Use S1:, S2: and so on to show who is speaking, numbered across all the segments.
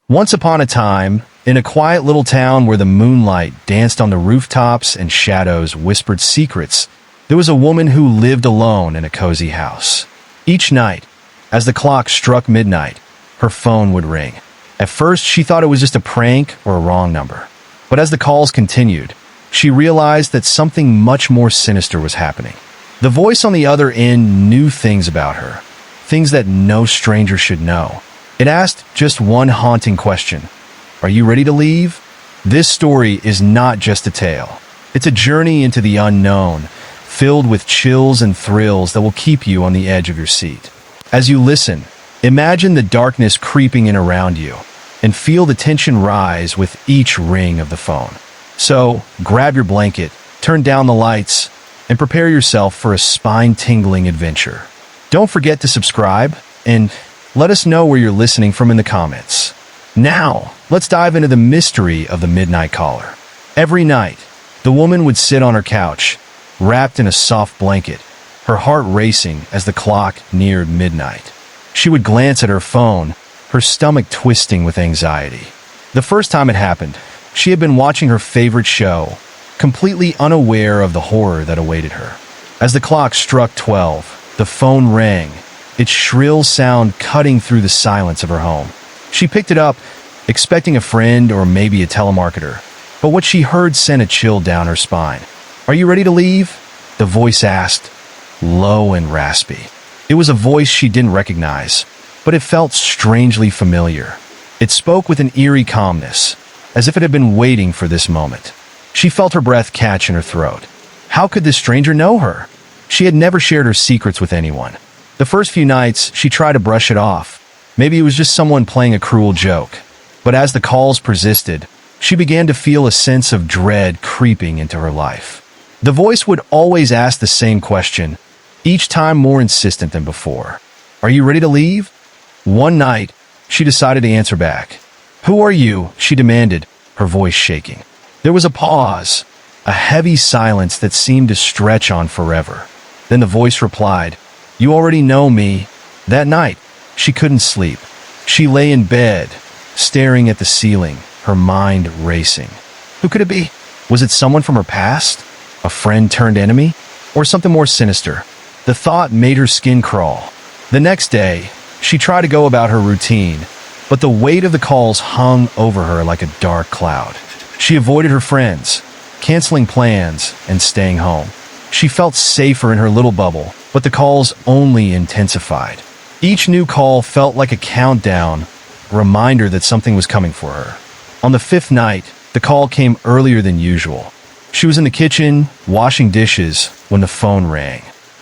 S1: Once upon a time, in a quiet little town where the moonlight danced on the rooftops and shadows whispered secrets, there was a woman who lived alone in a cozy house. Each night, as the clock struck midnight, her phone would ring. At first, she thought it was just a prank or a wrong number. But as the calls continued, she realized that something much more sinister was happening. The voice on the other end knew things about her, things that no stranger should know. It asked just one haunting question. Are you ready to leave? This story is not just a tale. It's a journey into the unknown, filled with chills and thrills that will keep you on the edge of your seat. As you listen, imagine the darkness creeping in around you and feel the tension rise with each ring of the phone. So, grab your blanket, turn down the lights, and prepare yourself for a spine-tingling adventure. Don't forget to subscribe and let us know where you're listening from in the comments. Now, let's dive into the mystery of the midnight caller. Every night, the woman would sit on her couch, wrapped in a soft blanket, her heart racing as the clock neared midnight. She would glance at her phone, her stomach twisting with anxiety. The first time it happened, she had been watching her favorite show, completely unaware of the horror that awaited her. As the clock struck 12, the phone rang, its shrill sound cutting through the silence of her home. She picked it up, expecting a friend or maybe a telemarketer, but what she heard sent a chill down her spine. Are you ready to leave? The voice asked, low and raspy. It was a voice she didn't recognize, but it felt strangely familiar. It spoke with an eerie calmness, as if it had been waiting for this moment. She felt her breath catch in her throat. How could this stranger know her? She had never shared her secrets with anyone. The first few nights, she tried to brush it off. Maybe it was just someone playing a cruel joke. But as the calls persisted, she began to feel a sense of dread creeping into her life. The voice would always ask the same question, each time more insistent than before. Are you ready to leave? One night, she decided to answer back. Who are you? She demanded, her voice shaking. There was a pause, a heavy silence that seemed to stretch on forever. Then the voice replied, You already know me. That night, she couldn't sleep. She lay in bed, staring at the ceiling, her mind racing. Who could it be? Was it someone from her past? A friend turned enemy? Or something more sinister? The thought made her skin crawl. The next day, she tried to go about her routine, but the weight of the calls hung over her like a dark cloud. She avoided her friends, canceling plans and staying home. She felt safer in her little bubble, but the calls only intensified. Each new call felt like a countdown, a reminder that something was coming for her. On the fifth night, the call came earlier than usual. She was in the kitchen, washing dishes, when the phone rang.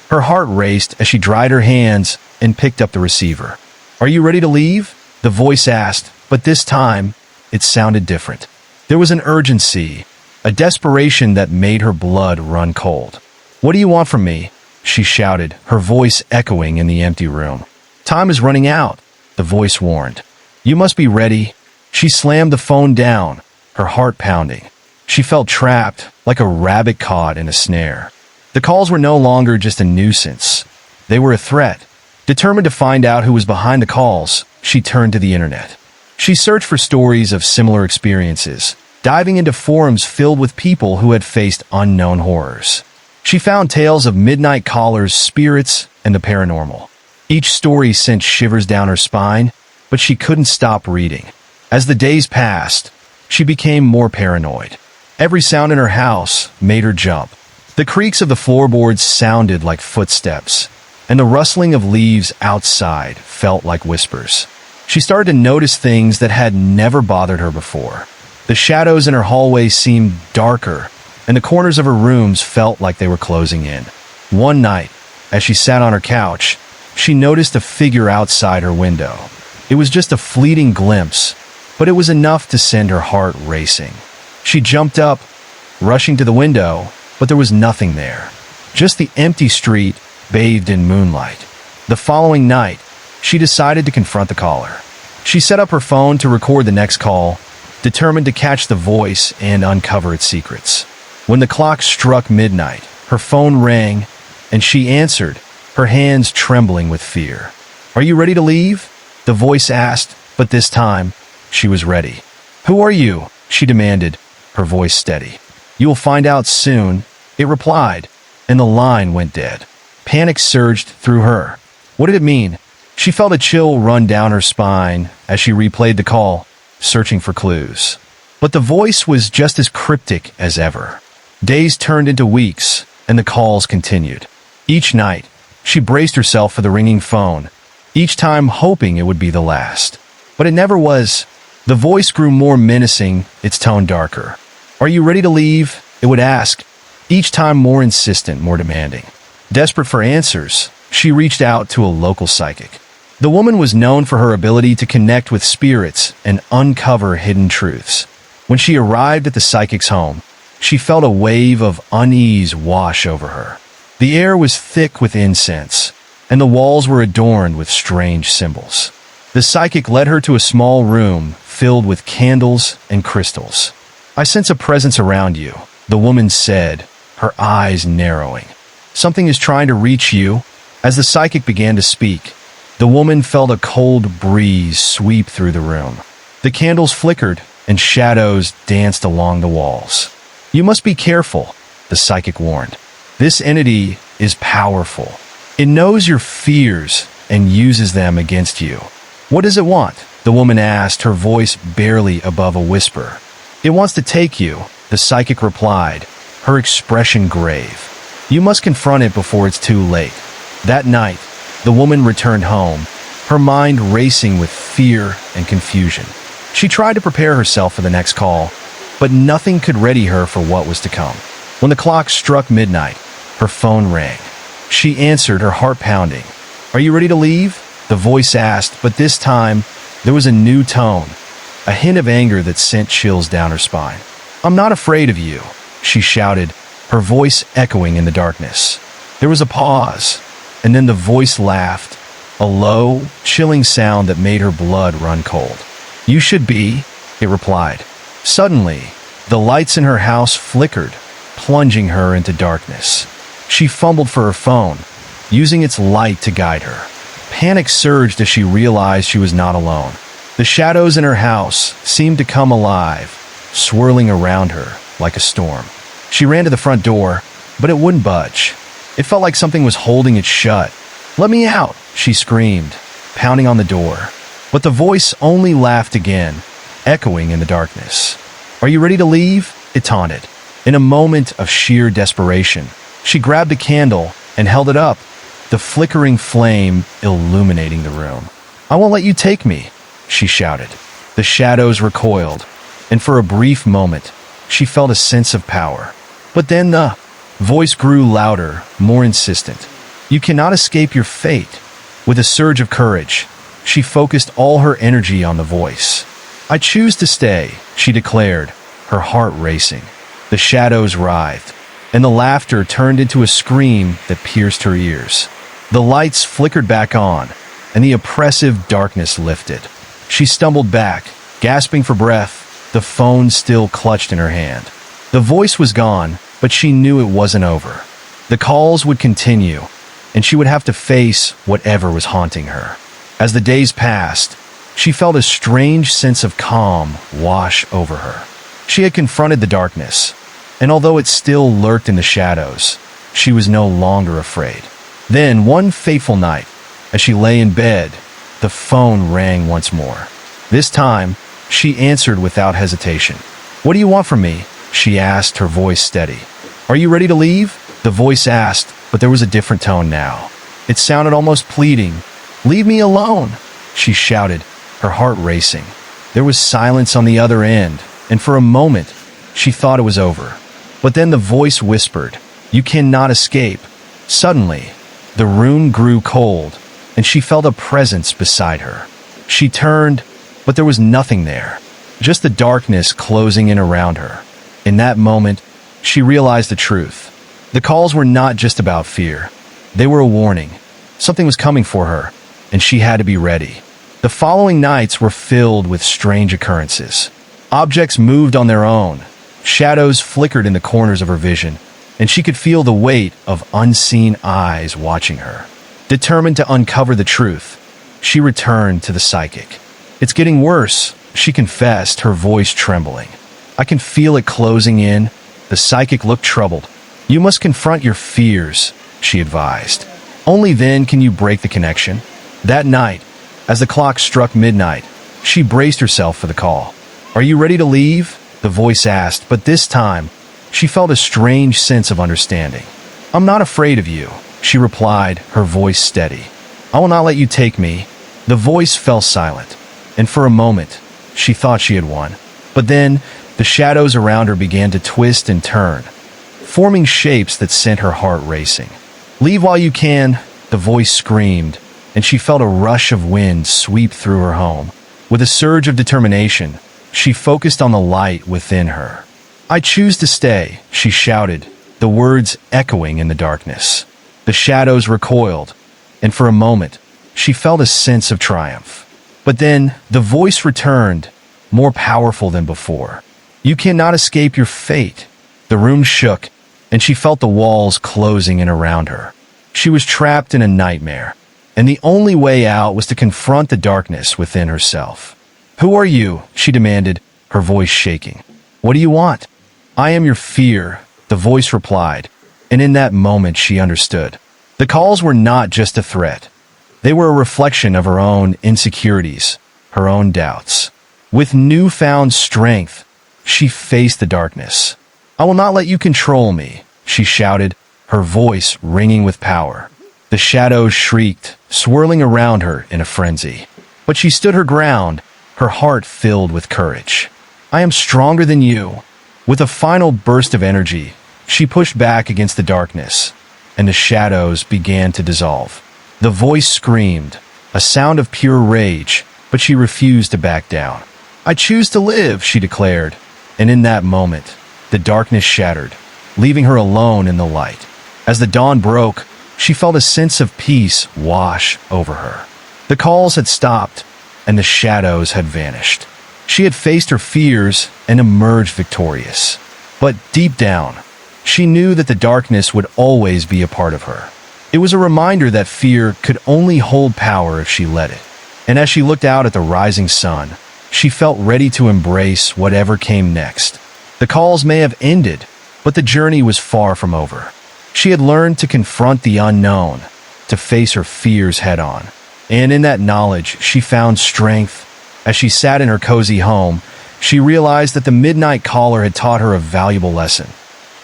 S1: Her heart raced as she dried her hands and picked up the receiver. Are you ready to leave? The voice asked, but this time, it sounded different. There was an urgency, a desperation that made her blood run cold. What do you want from me? She shouted, her voice echoing in the empty room. Time is running out, the voice warned. You must be ready. She slammed the phone down, her heart pounding. She felt trapped, like a rabbit caught in a snare. The calls were no longer just a nuisance. They were a threat. Determined to find out who was behind the calls, she turned to the internet. She searched for stories of similar experiences, diving into forums filled with people who had faced unknown horrors. She found tales of midnight callers, spirits, and the paranormal. Each story sent shivers down her spine, but she couldn't stop reading. As the days passed, she became more paranoid. Every sound in her house made her jump. The creaks of the floorboards sounded like footsteps, and the rustling of leaves outside felt like whispers. She started to notice things that had never bothered her before. The shadows in her hallway seemed darker, and the corners of her rooms felt like they were closing in. One night, as she sat on her couch, she noticed a figure outside her window. It was just a fleeting glimpse, but it was enough to send her heart racing. She jumped up, rushing to the window, but there was nothing there. Just the empty street, bathed in moonlight. The following night, she decided to confront the caller. She set up her phone to record the next call, determined to catch the voice and uncover its secrets. When the clock struck midnight, her phone rang, and she answered, her hands trembling with fear. Are you ready to leave? The voice asked, but this time, She was ready. "Who are you?" she demanded, her voice steady. "You will find out soon," it replied, and the line went dead. Panic surged through her. What did it mean? She felt a chill run down her spine as she replayed the call, searching for clues. But the voice was just as cryptic as ever. Days turned into weeks, and the calls continued. Each night, she braced herself for the ringing phone, each time hoping it would be the last. But it never was. The voice grew more menacing, its tone darker. "Are you ready to leave?" it would ask, each time more insistent, more demanding. Desperate for answers, she reached out to a local psychic. The woman was known for her ability to connect with spirits and uncover hidden truths. When she arrived at the psychic's home, she felt a wave of unease wash over her. The air was thick with incense, and the walls were adorned with strange symbols. The psychic led her to a small room filled with candles and crystals. "I sense a presence around you," the woman said, her eyes narrowing. "Something is trying to reach you." As the psychic began to speak, the woman felt a cold breeze sweep through the room. The candles flickered, and shadows danced along the walls. "You must be careful," the psychic warned. "This entity is powerful. It knows your fears and uses them against you." "What does it want?" the woman asked, her voice barely above a whisper. "It wants to take you," the psychic replied, her expression grave. "You must confront it before it's too late." That night, the woman returned home, her mind racing with fear and confusion. She tried to prepare herself for the next call, but nothing could ready her for what was to come. When the clock struck midnight, her phone rang. She answered, her heart pounding. "Are you ready to leave?" the voice asked, but this time, there was a new tone, a hint of anger that sent chills down her spine. "I'm not afraid of you," she shouted, her voice echoing in the darkness. There was a pause, and then the voice laughed, a low, chilling sound that made her blood run cold. "You should be," it replied. Suddenly, the lights in her house flickered, plunging her into darkness. She fumbled for her phone, using its light to guide her. Panic surged as she realized she was not alone. The shadows in her house seemed to come alive, swirling around her like a storm. She ran to the front door, but it wouldn't budge. It felt like something was holding it shut. "Let me out," she screamed, pounding on the door. But the voice only laughed again, echoing in the darkness. "Are you ready to leave?" it taunted. In a moment of sheer desperation, she grabbed a candle and held it up, the flickering flame illuminating the room. "I won't let you take me," she shouted. The shadows recoiled, and for a brief moment, she felt a sense of power. But then the voice grew louder, more insistent. "You cannot escape your fate." With a surge of courage, she focused all her energy on the voice. "I choose to stay," she declared, her heart racing. The shadows writhed, and the laughter turned into a scream that pierced her ears. The lights flickered back on, and the oppressive darkness lifted. She stumbled back, gasping for breath, the phone still clutched in her hand. The voice was gone, but she knew it wasn't over. The calls would continue, and she would have to face whatever was haunting her. As the days passed, she felt a strange sense of calm wash over her. She had confronted the darkness, and although it still lurked in the shadows, she was no longer afraid. Then, one fateful night, as she lay in bed, the phone rang once more. This time, she answered without hesitation. "What do you want from me?" she asked, her voice steady. "Are you ready to leave?" the voice asked, but there was a different tone now. It sounded almost pleading. "Leave me alone," she shouted, her heart racing. There was silence on the other end, and for a moment, she thought it was over. But then the voice whispered, "You cannot escape." Suddenly, the room grew cold, and she felt a presence beside her. She turned, but there was nothing there, just the darkness closing in around her. In that moment, she realized the truth. The calls were not just about fear. They were a warning. Something was coming for her, and she had to be ready. The following nights were filled with strange occurrences. Objects moved on their own. Shadows flickered in the corners of her vision, and she could feel the weight of unseen eyes watching her. Determined to uncover the truth, she returned to the psychic. "It's getting worse," she confessed, her voice trembling. "I can feel it closing in." The psychic looked troubled. "You must confront your fears," she advised. "Only then can you break the connection." That night, as the clock struck midnight, she braced herself for the call. "Are you ready to leave?" the voice asked, but this time, she felt a strange sense of understanding. "I'm not afraid of you," she replied, her voice steady. "I will not let you take me." The voice fell silent, and for a moment, she thought she had won. But then, the shadows around her began to twist and turn, forming shapes that sent her heart racing. "Leave while you can," the voice screamed, and she felt a rush of wind sweep through her home. With a surge of determination, she focused on the light within her. "I choose to stay," she shouted, the words echoing in the darkness. The shadows recoiled, and for a moment, she felt a sense of triumph. But then, the voice returned, more powerful than before. "You cannot escape your fate." The room shook, and she felt the walls closing in around her. She was trapped in a nightmare, and the only way out was to confront the darkness within herself. "Who are you?" she demanded, her voice shaking. "What do you want?" "I am your fear," the voice replied, and in that moment she understood. The calls were not just a threat. They were a reflection of her own insecurities, her own doubts. With newfound strength, she faced the darkness. "I will not let you control me," she shouted, her voice ringing with power. The shadows shrieked, swirling around her in a frenzy. But she stood her ground, her heart filled with courage. "I am stronger than you." With a final burst of energy, she pushed back against the darkness, and the shadows began to dissolve. The voice screamed, a sound of pure rage, but she refused to back down. "I choose to live," she declared, and in that moment, the darkness shattered, leaving her alone in the light. As the dawn broke, she felt a sense of peace wash over her. The calls had stopped, and the shadows had vanished. She had faced her fears and emerged victorious. But deep down, she knew that the darkness would always be a part of her. It was a reminder that fear could only hold power if she let it. And as she looked out at the rising sun, she felt ready to embrace whatever came next. The calls may have ended, but the journey was far from over. She had learned to confront the unknown, to face her fears head-on. And in that knowledge, she found strength. As she sat in her cozy home, she realized that the midnight caller had taught her a valuable lesson,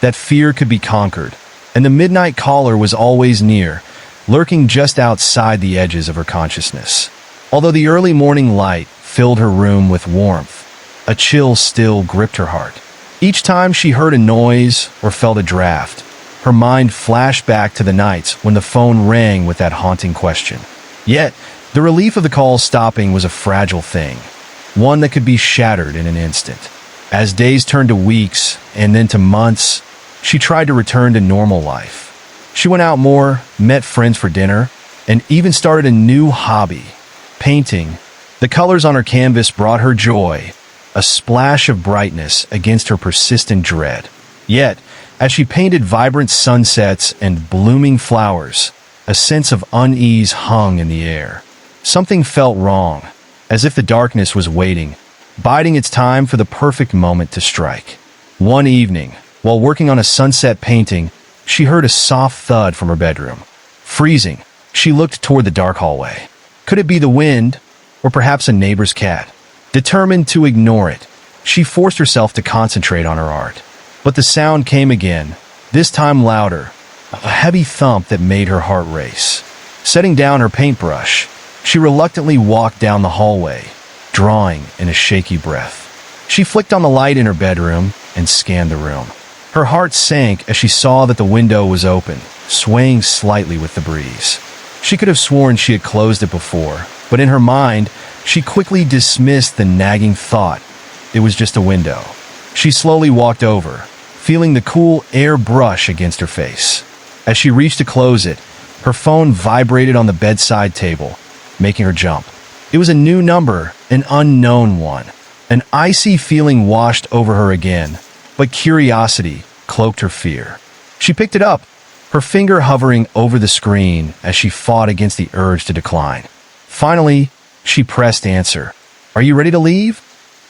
S1: that fear could be conquered, and the midnight caller was always near, lurking just outside the edges of her consciousness. Although the early morning light filled her room with warmth, a chill still gripped her heart. Each time she heard a noise or felt a draft, her mind flashed back to the nights when the phone rang with that haunting question. Yet, the relief of the call stopping was a fragile thing, one that could be shattered in an instant. As days turned to weeks and then to months, she tried to return to normal life. She went out more, met friends for dinner, and even started a new hobby, painting. The colors on her canvas brought her joy, a splash of brightness against her persistent dread. Yet, as she painted vibrant sunsets and blooming flowers, a sense of unease hung in the air. Something felt wrong, as if the darkness was waiting, biding its time for the perfect moment to strike. One evening, while working on a sunset painting, she heard a soft thud from her bedroom. Freezing, she looked toward the dark hallway. Could it be the wind, or perhaps a neighbor's cat? Determined to ignore it, she forced herself to concentrate on her art. But the sound came again, this time louder, a heavy thump that made her heart race. Setting down her paintbrush, she reluctantly walked down the hallway, drawing in a shaky breath. She flicked on the light in her bedroom and scanned the room. Her heart sank as she saw that the window was open, swaying slightly with the breeze. She could have sworn she had closed it before, but in her mind, she quickly dismissed the nagging thought. It was just a window. She slowly walked over, feeling the cool air brush against her face. As she reached to close it, her phone vibrated on the bedside table, making her jump. It was a new number, an unknown one. An icy feeling washed over her again, but curiosity cloaked her fear. She picked it up, her finger hovering over the screen as she fought against the urge to decline. Finally, she pressed answer. "Are you ready to leave?"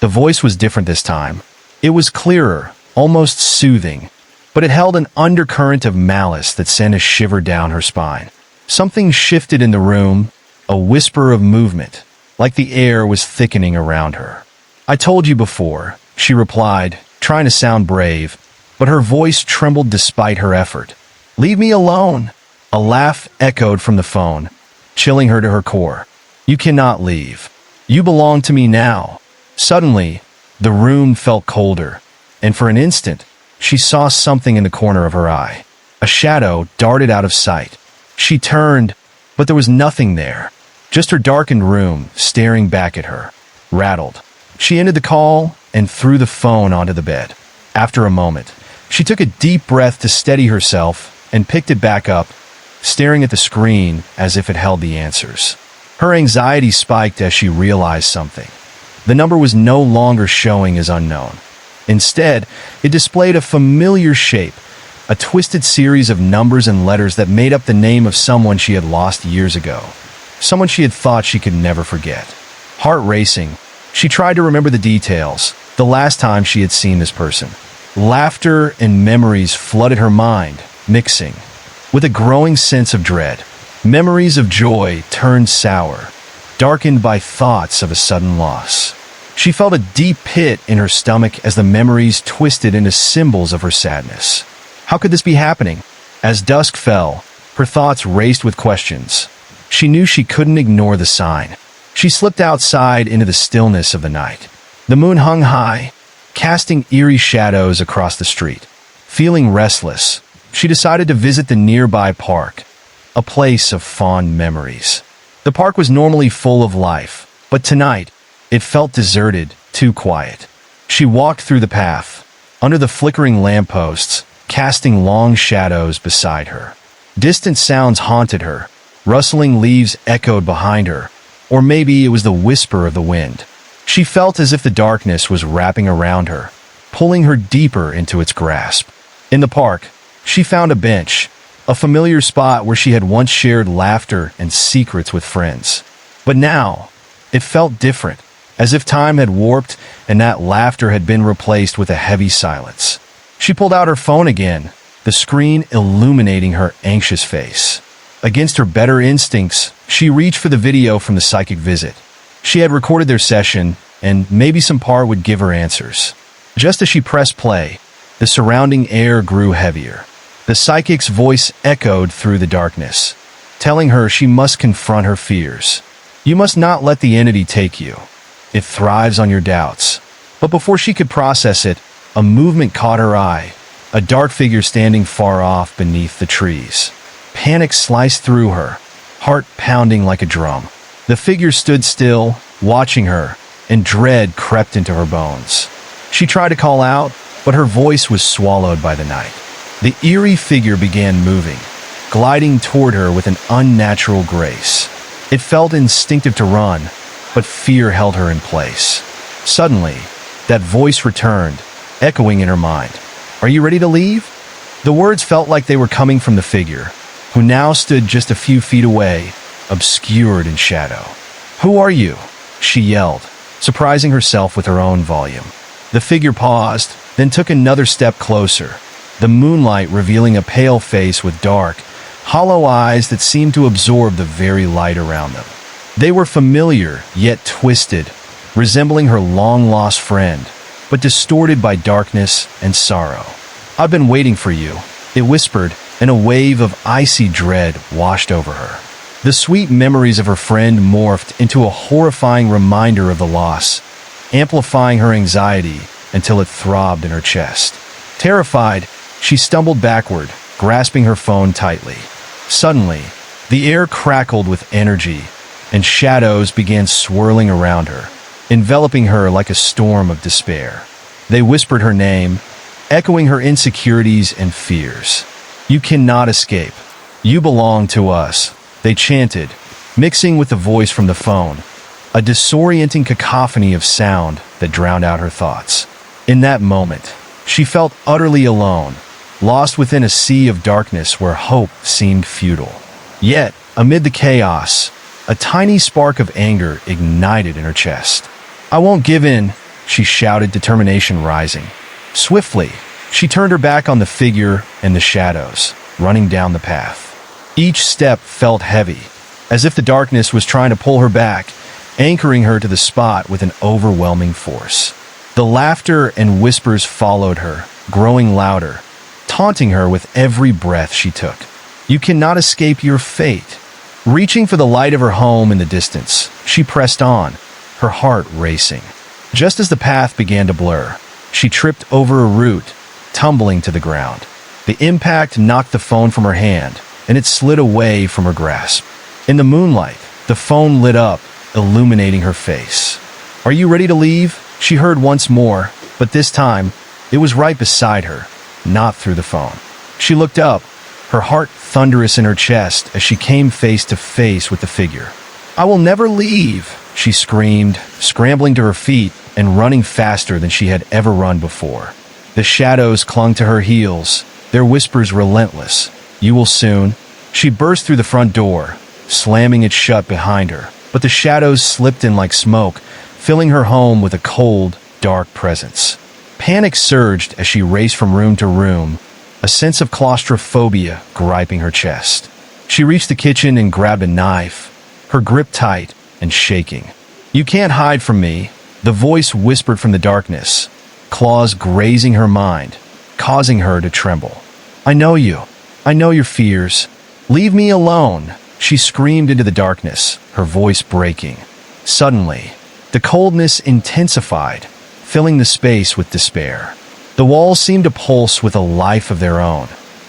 S1: The voice was different this time. It was clearer, almost soothing, but it held an undercurrent of malice that sent a shiver down her spine. Something shifted in the room, a whisper of movement, like the air was thickening around her. "I told you before," she replied, trying to sound brave, but her voice trembled despite her effort. "Leave me alone." A laugh echoed from the phone, chilling her to her core. "You cannot leave. You belong to me now." Suddenly, the room felt colder, and for an instant, she saw something in the corner of her eye. A shadow darted out of sight. She turned, but there was nothing there. Just her darkened room staring back at her. Rattled, she ended the call and threw the phone onto the bed. After a moment, she took a deep breath to steady herself and picked it back up, staring at the screen as if it held the answers. Her anxiety spiked as she realized something. The number was no longer showing as unknown. Instead, it displayed a familiar shape, a twisted series of numbers and letters that made up the name of someone she had lost years ago, someone she had thought she could never forget. Heart racing, she tried to remember the details, the last time she had seen this person. Laughter and memories flooded her mind, mixing. With a growing sense of dread, memories of joy turned sour, darkened by thoughts of a sudden loss. She felt a deep pit in her stomach as the memories twisted into symbols of her sadness. How could this be happening? As dusk fell, her thoughts raced with questions. She knew she couldn't ignore the sign. She slipped outside into the stillness of the night. The moon hung high, casting eerie shadows across the street. Feeling restless, she decided to visit the nearby park, a place of fond memories. The park was normally full of life, but tonight, it felt deserted, too quiet. She walked through the path, under the flickering lampposts, casting long shadows beside her. Distant sounds haunted her. Rustling leaves echoed behind her, or maybe it was the whisper of the wind. She felt as if the darkness was wrapping around her, pulling her deeper into its grasp. In the park, she found a bench, a familiar spot where she had once shared laughter and secrets with friends. But now, it felt different, as if time had warped and that laughter had been replaced with a heavy silence. She pulled out her phone again, the screen illuminating her anxious face. Against her better instincts, she reached for the video from the psychic visit. She had recorded their session, and maybe some part would give her answers. Just as she pressed play, the surrounding air grew heavier. The psychic's voice echoed through the darkness, telling her she must confront her fears. "You must not let the entity take you. It thrives on your doubts." But before she could process it, a movement caught her eye, a dark figure standing far off beneath the trees. Panic sliced through her, heart pounding like a drum. The figure stood still, watching her, and dread crept into her bones. She tried to call out, but her voice was swallowed by the night. The eerie figure began moving, gliding toward her with an unnatural grace. It felt instinctive to run, but fear held her in place. Suddenly, that voice returned, echoing in her mind. "Are you ready to leave?" The words felt like they were coming from the figure, who now stood just a few feet away, obscured in shadow. "Who are you?" she yelled, surprising herself with her own volume. The figure paused, then took another step closer, the moonlight revealing a pale face with dark, hollow eyes that seemed to absorb the very light around them. They were familiar, yet twisted, resembling her long-lost friend, but distorted by darkness and sorrow. "I've been waiting for you," it whispered, and a wave of icy dread washed over her. The sweet memories of her friend morphed into a horrifying reminder of the loss, amplifying her anxiety until it throbbed in her chest. Terrified, she stumbled backward, grasping her phone tightly. Suddenly, the air crackled with energy, and shadows began swirling around her, enveloping her like a storm of despair. They whispered her name, echoing her insecurities and fears. "You cannot escape. You belong to us," they chanted, mixing with the voice from the phone, a disorienting cacophony of sound that drowned out her thoughts. In that moment, she felt utterly alone, lost within a sea of darkness where hope seemed futile. Yet, amid the chaos, a tiny spark of anger ignited in her chest. "I won't give in," she shouted, determination rising. Swiftly, she turned her back on the figure and the shadows, running down the path. Each step felt heavy, as if the darkness was trying to pull her back, anchoring her to the spot with an overwhelming force. The laughter and whispers followed her, growing louder, taunting her with every breath she took. You cannot escape your fate. Reaching for the light of her home in the distance, she pressed on, her heart racing. Just as the path began to blur, she tripped over a root, tumbling to the ground. The impact knocked the phone from her hand, and it slid away from her grasp. In the moonlight, the phone lit up, illuminating her face. "Are you ready to leave?" she heard once more, but this time, it was right beside her, not through the phone. She looked up, her heart thunderous in her chest as she came face to face with the figure. "I will never leave," she screamed, scrambling to her feet and running faster than she had ever run before. The shadows clung to her heels, their whispers relentless. "You will soon." She burst through the front door, slamming it shut behind her, but the shadows slipped in like smoke, filling her home with a cold, dark presence. Panic surged as she raced from room to room, a sense of claustrophobia griping her chest. She reached the kitchen and grabbed a knife, her grip tight and shaking. "You can't hide from me," the voice whispered from the darkness, claws grazing her mind, causing her to tremble. "I know you. I know your fears. Leave me alone," she screamed into the darkness, her voice breaking. Suddenly, the coldness intensified, filling the space with despair. The walls seemed to pulse with a life of their own,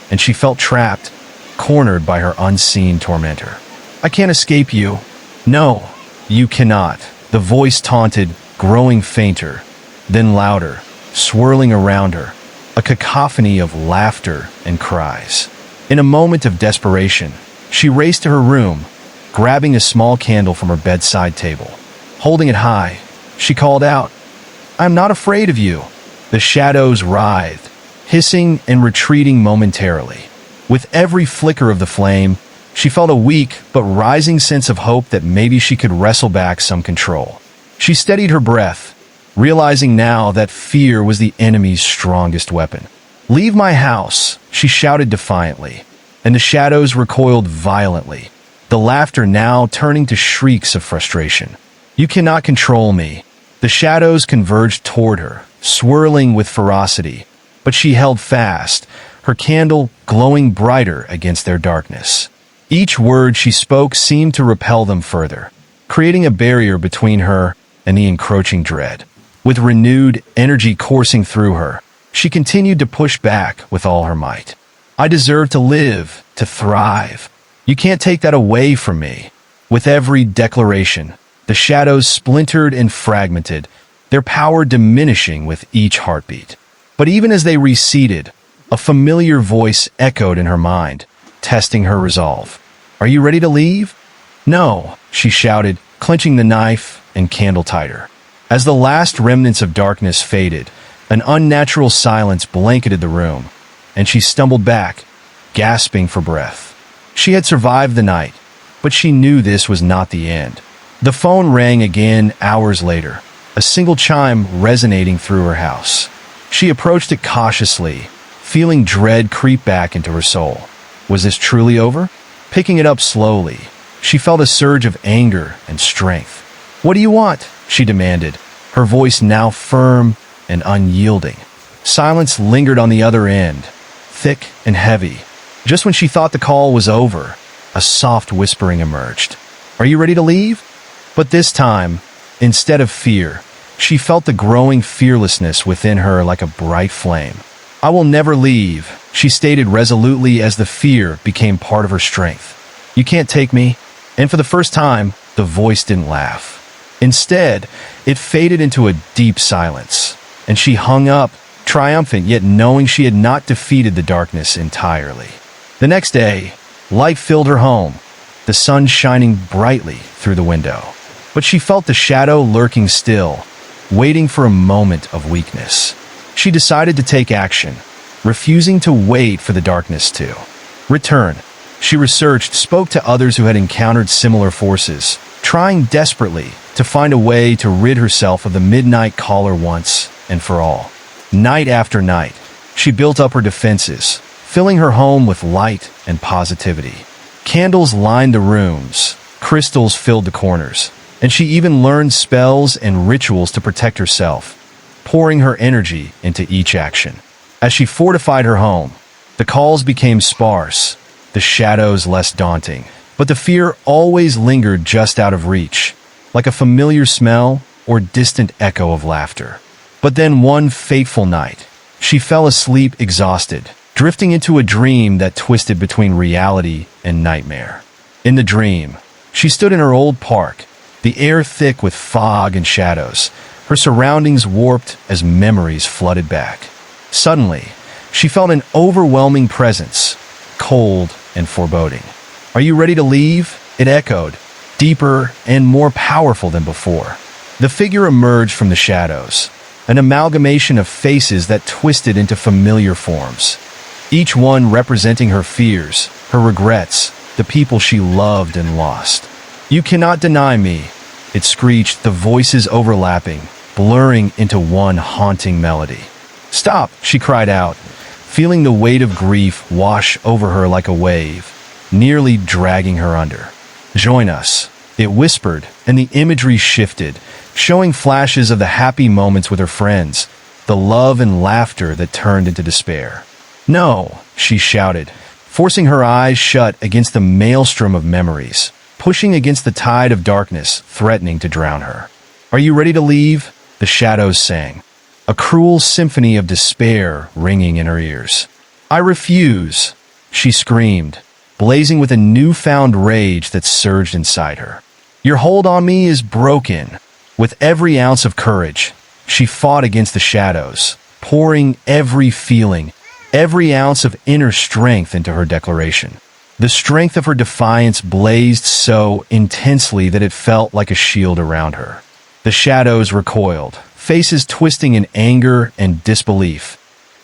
S1: and she felt trapped, cornered by her unseen tormentor. "I can't escape you." "No, you cannot," the voice taunted, growing fainter, then louder, swirling around her, a cacophony of laughter and cries. In a moment of desperation, she raced to her room, grabbing a small candle from her bedside table. Holding it high, she called out, "I'm not afraid of you." The shadows writhed, hissing and retreating momentarily. With every flicker of the flame, she felt a weak but rising sense of hope that maybe she could wrestle back some control. She steadied her breath, realizing now that fear was the enemy's strongest weapon. "Leave my house," she shouted defiantly, and the shadows recoiled violently, the laughter now turning to shrieks of frustration. "You cannot control me." The shadows converged toward her, swirling with ferocity, but she held fast, her candle glowing brighter against their darkness. Each word she spoke seemed to repel them further, creating a barrier between her and the encroaching dread. With renewed energy coursing through her, she continued to push back with all her might. "I deserve to live, to thrive. You can't take that away from me." With every declaration, the shadows splintered and fragmented, their power diminishing with each heartbeat. But even as they receded, a familiar voice echoed in her mind, testing her resolve. "Are you ready to leave?" "No," she shouted, clenching the knife and candle tighter. As the last remnants of darkness faded, an unnatural silence blanketed the room, and she stumbled back, gasping for breath. She had survived the night, but she knew this was not the end. The phone rang again hours later, a single chime resonating through her house. She approached it cautiously, feeling dread creep back into her soul. Was this truly over? Picking it up slowly, she felt a surge of anger and strength. "What do you want?" she demanded, her voice now firm and unyielding. Silence lingered on the other end, thick and heavy. Just when she thought the call was over, a soft whispering emerged. "Are you ready to leave?" But this time, instead of fear, she felt the growing fearlessness within her like a bright flame. "I will never leave," she stated resolutely as the fear became part of her strength. "You can't take me." And for the first time, the voice didn't laugh. Instead, it faded into a deep silence, and she hung up, triumphant yet knowing she had not defeated the darkness entirely. The next day, light filled her home, the sun shining brightly through the window. But she felt the shadow lurking still, waiting for a moment of weakness. She decided to take action, refusing to wait for the darkness to return. She researched, spoke to others who had encountered similar forces, trying desperately to find a way to rid herself of the midnight caller once and for all. Night after night, she built up her defenses, filling her home with light and positivity. Candles lined the rooms, crystals filled the corners, and she even learned spells and rituals to protect herself, pouring her energy into each action. As she fortified her home, the calls became sparse, the shadows less daunting, but the fear always lingered just out of reach, like a familiar smell or distant echo of laughter. But then one fateful night, she fell asleep exhausted, drifting into a dream that twisted between reality and nightmare. In the dream, she stood in her old park, the air thick with fog and shadows, her surroundings warped as memories flooded back. Suddenly, she felt an overwhelming presence, cold and foreboding. "Are you ready to leave?" it echoed, deeper and more powerful than before. The figure emerged from the shadows, an amalgamation of faces that twisted into familiar forms, each one representing her fears, her regrets, the people she loved and lost. "You cannot deny me," it screeched, the voices overlapping, blurring into one haunting melody. "Stop," she cried out, feeling the weight of grief wash over her like a wave, nearly dragging her under. "Join us," it whispered, and the imagery shifted, showing flashes of the happy moments with her friends, the love and laughter that turned into despair. "No," she shouted, forcing her eyes shut against the maelstrom of memories, pushing against the tide of darkness, threatening to drown her. "Are you ready to leave?" the shadows sang, a cruel symphony of despair ringing in her ears. "I refuse," she screamed, blazing with a newfound rage that surged inside her. "Your hold on me is broken." With every ounce of courage, she fought against the shadows, pouring every feeling, every ounce of inner strength into her declaration. The strength of her defiance blazed so intensely that it felt like a shield around her. The shadows recoiled, faces twisting in anger and disbelief,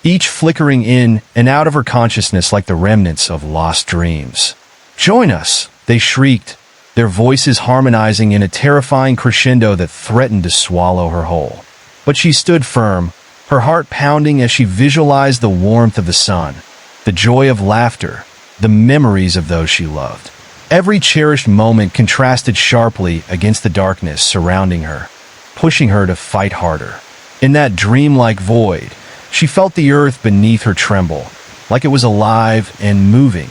S1: each flickering in and out of her consciousness like the remnants of lost dreams. "Join us," they shrieked, their voices harmonizing in a terrifying crescendo that threatened to swallow her whole. But she stood firm, her heart pounding as she visualized the warmth of the sun, the joy of laughter, the memories of those she loved. Every cherished moment contrasted sharply against the darkness surrounding her, pushing her to fight harder. In that dreamlike void, she felt the earth beneath her tremble, like it was alive and moving,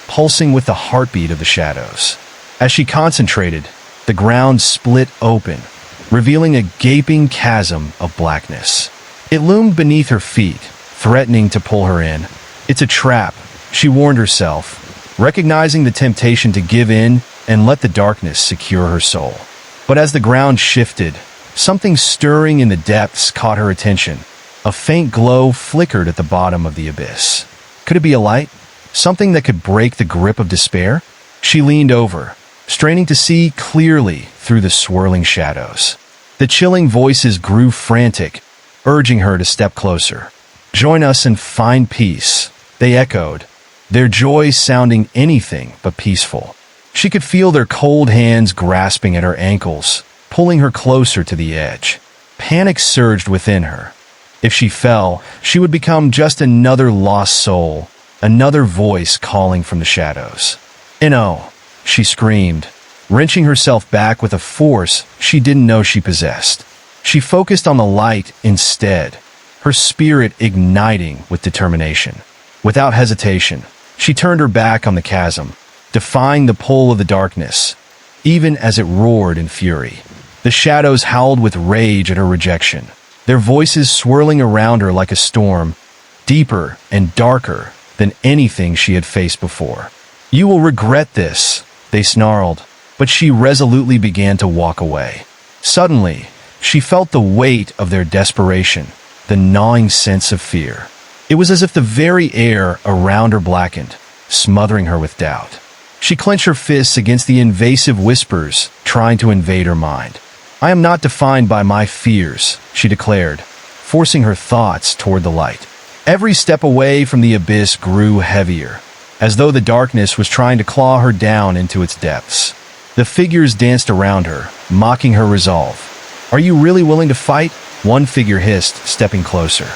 S1: pulsing with the heartbeat of the shadows. As she concentrated, the ground split open, revealing a gaping chasm of blackness. It loomed beneath her feet, threatening to pull her in. "It's a trap," she warned herself, recognizing the temptation to give in and let the darkness secure her soul. But as the ground shifted, something stirring in the depths caught her attention. A faint glow flickered at the bottom of the abyss. Could it be a light? Something that could break the grip of despair? She leaned over, straining to see clearly through the swirling shadows. The chilling voices grew frantic, urging her to step closer. "Join us and find peace," they echoed, their joy sounding anything but peaceful. She could feel their cold hands grasping at her ankles, pulling her closer to the edge. Panic surged within her. If she fell, she would become just another lost soul, another voice calling from the shadows. "No!" she screamed, wrenching herself back with a force she didn't know she possessed. She focused on the light instead, her spirit igniting with determination. Without hesitation, she turned her back on the chasm, defying the pull of the darkness, even as it roared in fury. The shadows howled with rage at her rejection, their voices swirling around her like a storm, deeper and darker than anything she had faced before. "You will regret this," they snarled, but she resolutely began to walk away. Suddenly, she felt the weight of their desperation, the gnawing sense of fear. It was as if the very air around her blackened, smothering her with doubt. She clenched her fists against the invasive whispers trying to invade her mind. "I am not defined by my fears," she declared, forcing her thoughts toward the light. Every step away from the abyss grew heavier, as though the darkness was trying to claw her down into its depths. The figures danced around her, mocking her resolve. "Are you really willing to fight?" one figure hissed, stepping closer.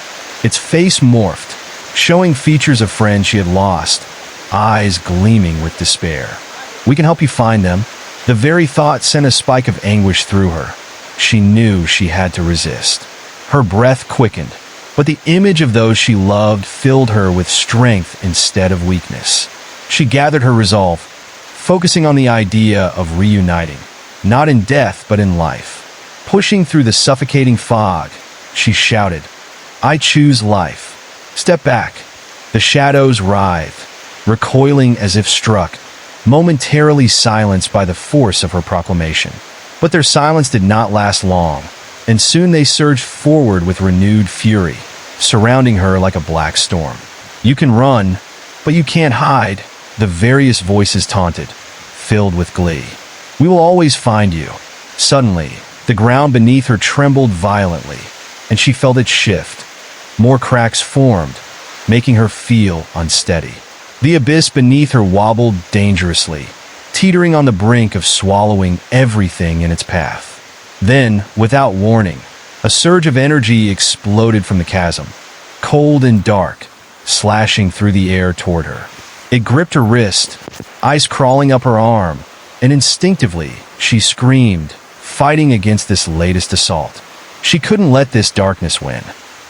S1: Its face morphed, showing features of friends she had lost, eyes gleaming with despair. "We can help you find them." The very thought sent a spike of anguish through her. She knew she had to resist. Her breath quickened, but the image of those she loved filled her with strength instead of weakness. She gathered her resolve, focusing on the idea of reuniting, not in death but in life. Pushing through the suffocating fog, she shouted, "I choose life." "Step back." The shadows writhed, recoiling as if struck, momentarily silenced by the force of her proclamation. But their silence did not last long, and soon they surged forward with renewed fury, surrounding her like a black storm. "You can run, but you can't hide," the various voices taunted, filled with glee. "We will always find you." Suddenly, the ground beneath her trembled violently, and she felt it shift. More cracks formed, making her feel unsteady. The abyss beneath her wobbled dangerously, teetering on the brink of swallowing everything in its path. Then, without warning, a surge of energy exploded from the chasm, cold and dark, slashing through the air toward her. It gripped her wrist, ice crawling up her arm, and instinctively, she screamed, fighting against this latest assault. She couldn't let this darkness win.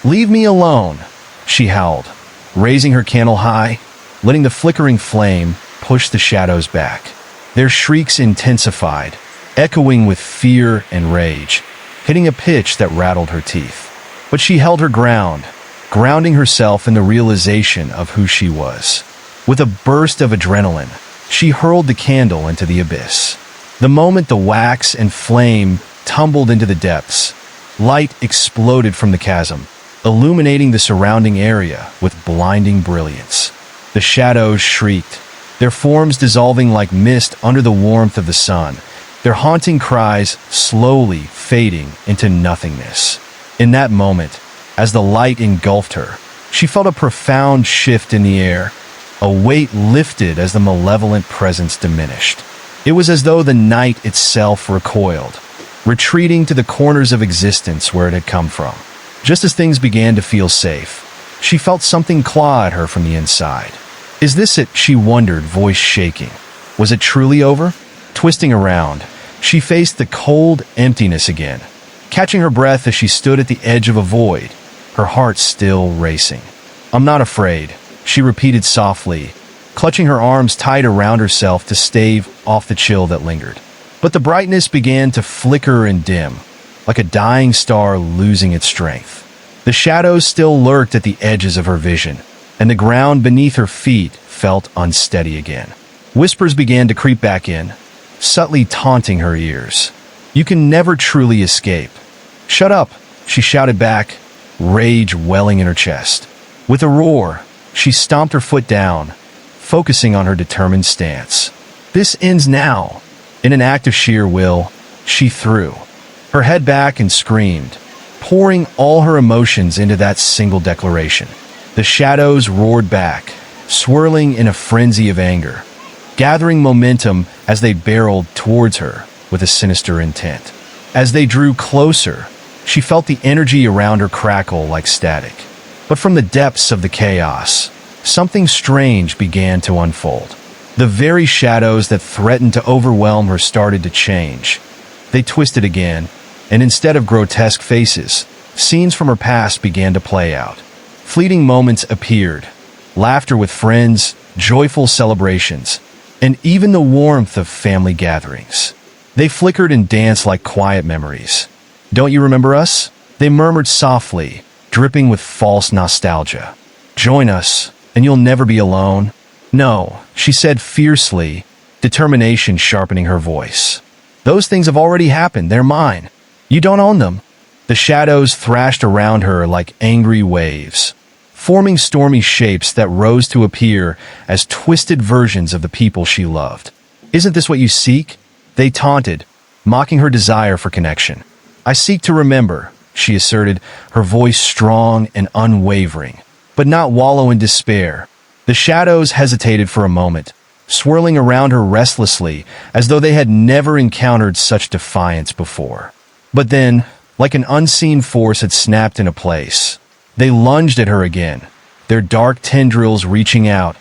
S1: "Leave me alone," she howled, raising her candle high, letting the flickering flame push the shadows back. Their shrieks intensified, echoing with fear and rage, hitting a pitch that rattled her teeth. But she held her ground, grounding herself in the realization of who she was. With a burst of adrenaline, she hurled the candle into the abyss. The moment the wax and flame tumbled into the depths, light exploded from the chasm, illuminating the surrounding area with blinding brilliance. The shadows shrieked, their forms dissolving like mist under the warmth of the sun, their haunting cries slowly fading into nothingness. In that moment, as the light engulfed her, she felt a profound shift in the air. A weight lifted as the malevolent presence diminished. It was as though the night itself recoiled, retreating to the corners of existence where it had come from. Just as things began to feel safe, she felt something claw at her from the inside. "Is this it?" she wondered, voice shaking. Was it truly over? Twisting around, she faced the cold emptiness again, catching her breath as she stood at the edge of a void, her heart still racing. "I'm not afraid," she repeated softly, clutching her arms tight around herself to stave off the chill that lingered. But the brightness began to flicker and dim, like a dying star losing its strength. The shadows still lurked at the edges of her vision, and the ground beneath her feet felt unsteady again. Whispers began to creep back in, subtly taunting her ears. "You can never truly escape." "Shut up," she shouted back, rage welling in her chest. With a roar, she stomped her foot down, focusing on her determined stance. "This ends now." In an act of sheer will, she threw her head back and screamed, pouring all her emotions into that single declaration. The shadows roared back, swirling in a frenzy of anger, gathering momentum as they barreled towards her with a sinister intent. As they drew closer, she felt the energy around her crackle like static. But from the depths of the chaos, something strange began to unfold. The very shadows that threatened to overwhelm her started to change. They twisted again, and instead of grotesque faces, scenes from her past began to play out. Fleeting moments appeared, laughter with friends, joyful celebrations, and even the warmth of family gatherings. They flickered and danced like quiet memories. "Don't you remember us?" they murmured softly, dripping with false nostalgia. "Join us, and you'll never be alone." "No," she said fiercely, determination sharpening her voice. "Those things have already happened. They're mine. You don't own them." The shadows thrashed around her like angry waves, forming stormy shapes that rose to appear as twisted versions of the people she loved. "Isn't this what you seek?" they taunted, mocking her desire for connection. "I seek to remember," she asserted, her voice strong and unwavering, "but not wallow in despair." The shadows hesitated for a moment, swirling around her restlessly as though they had never encountered such defiance before. But then, like an unseen force had snapped into place, they lunged at her again, their dark tendrils reaching out,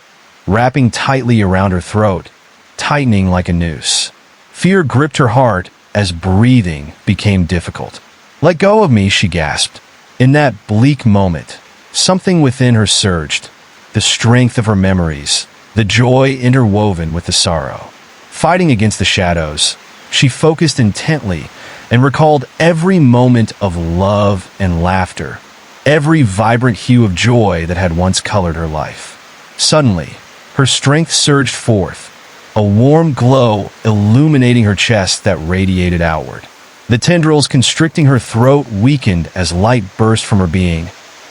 S1: wrapping tightly around her throat, tightening like a noose. Fear gripped her heart as breathing became difficult. "Let go of me," she gasped. In that bleak moment, something within her surged, the strength of her memories, the joy interwoven with the sorrow. Fighting against the shadows, she focused intently and recalled every moment of love and laughter, every vibrant hue of joy that had once colored her life. Suddenly, her strength surged forth, a warm glow illuminating her chest that radiated outward. The tendrils constricting her throat weakened as light burst from her being,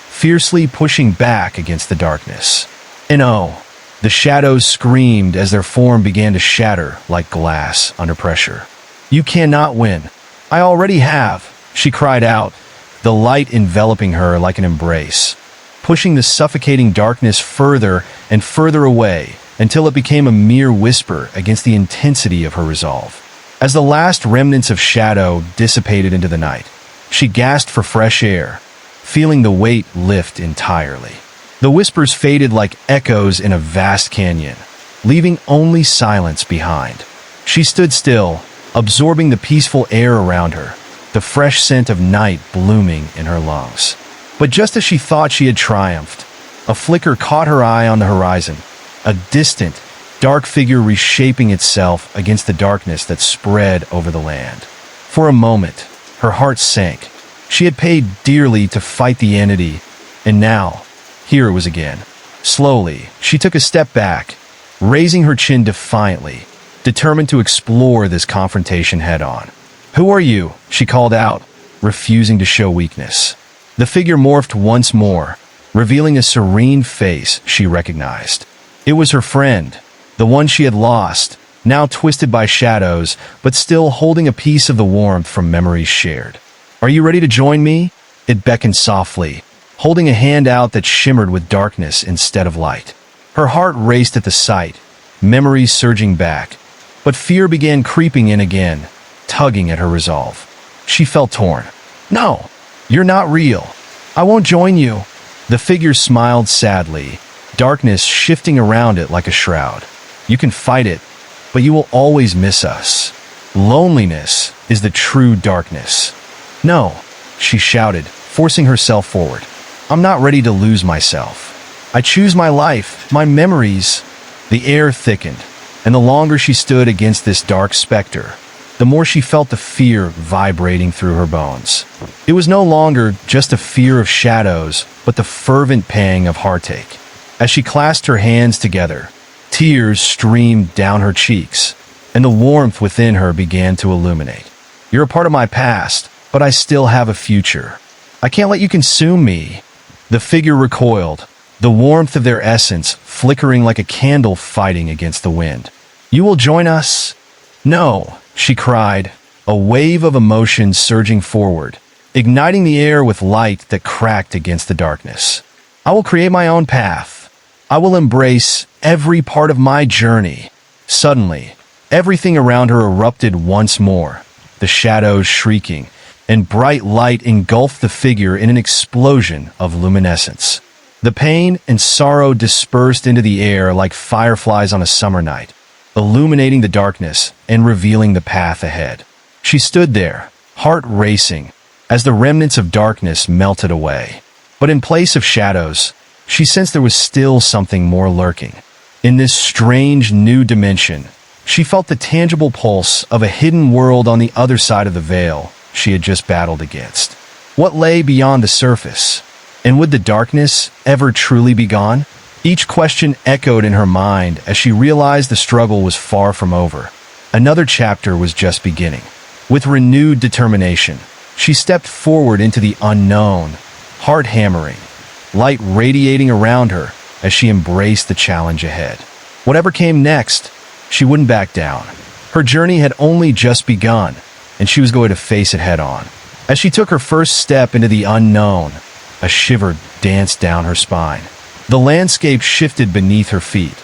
S1: fiercely pushing back against the darkness. And oh, the shadows screamed as their form began to shatter like glass under pressure. "You cannot win. I already have," she cried out, the light enveloping her like an embrace, pushing the suffocating darkness further and further away until it became a mere whisper against the intensity of her resolve. As the last remnants of shadow dissipated into the night, she gasped for fresh air, feeling the weight lift entirely. The whispers faded like echoes in a vast canyon, leaving only silence behind. She stood still, absorbing the peaceful air around her, the fresh scent of night blooming in her lungs. But just as she thought she had triumphed, a flicker caught her eye on the horizon, a distant, dark figure reshaping itself against the darkness that spread over the land. For a moment, her heart sank. She had paid dearly to fight the entity, and now, here it was again. Slowly, she took a step back, raising her chin defiantly, determined to explore this confrontation head-on. "Who are you?" she called out, refusing to show weakness. The figure morphed once more, revealing a serene face she recognized. It was her friend, the one she had lost, now twisted by shadows, but still holding a piece of the warmth from memories shared. "Are you ready to join me?" It beckoned softly, holding a hand out that shimmered with darkness instead of light. Her heart raced at the sight, memories surging back, but fear began creeping in again, tugging at her resolve. She felt torn. "No, you're not real. I won't join you." The figure smiled sadly, darkness shifting around it like a shroud. "You can fight it, but you will always miss us. Loneliness is the true darkness." "No," she shouted, forcing herself forward. "I'm not ready to lose myself. I choose my life, my memories." The air thickened, and the longer she stood against this dark specter, the more she felt the fear vibrating through her bones. It was no longer just a fear of shadows, but the fervent pang of heartache. As she clasped her hands together, tears streamed down her cheeks, and the warmth within her began to illuminate. "You're a part of my past, but I still have a future. I can't let you consume me." The figure recoiled, the warmth of their essence flickering like a candle fighting against the wind. "You will join us?" "No," she cried, a wave of emotion surging forward, igniting the air with light that cracked against the darkness. "I will create my own path. I will embrace every part of my journey." Suddenly, everything around her erupted once more, the shadows shrieking, and bright light engulfed the figure in an explosion of luminescence. The pain and sorrow dispersed into the air like fireflies on a summer night, illuminating the darkness and revealing the path ahead. She stood there, heart racing, as the remnants of darkness melted away. But in place of shadows, she sensed there was still something more lurking. In this strange new dimension, she felt the tangible pulse of a hidden world on the other side of the veil she had just battled against. What lay beyond the surface? And would the darkness ever truly be gone? Each question echoed in her mind as she realized the struggle was far from over. Another chapter was just beginning. With renewed determination, she stepped forward into the unknown, heart hammering, light radiating around her as she embraced the challenge ahead. Whatever came next, she wouldn't back down. Her journey had only just begun, and she was going to face it head on. As she took her first step into the unknown, a shiver danced down her spine. The landscape shifted beneath her feet,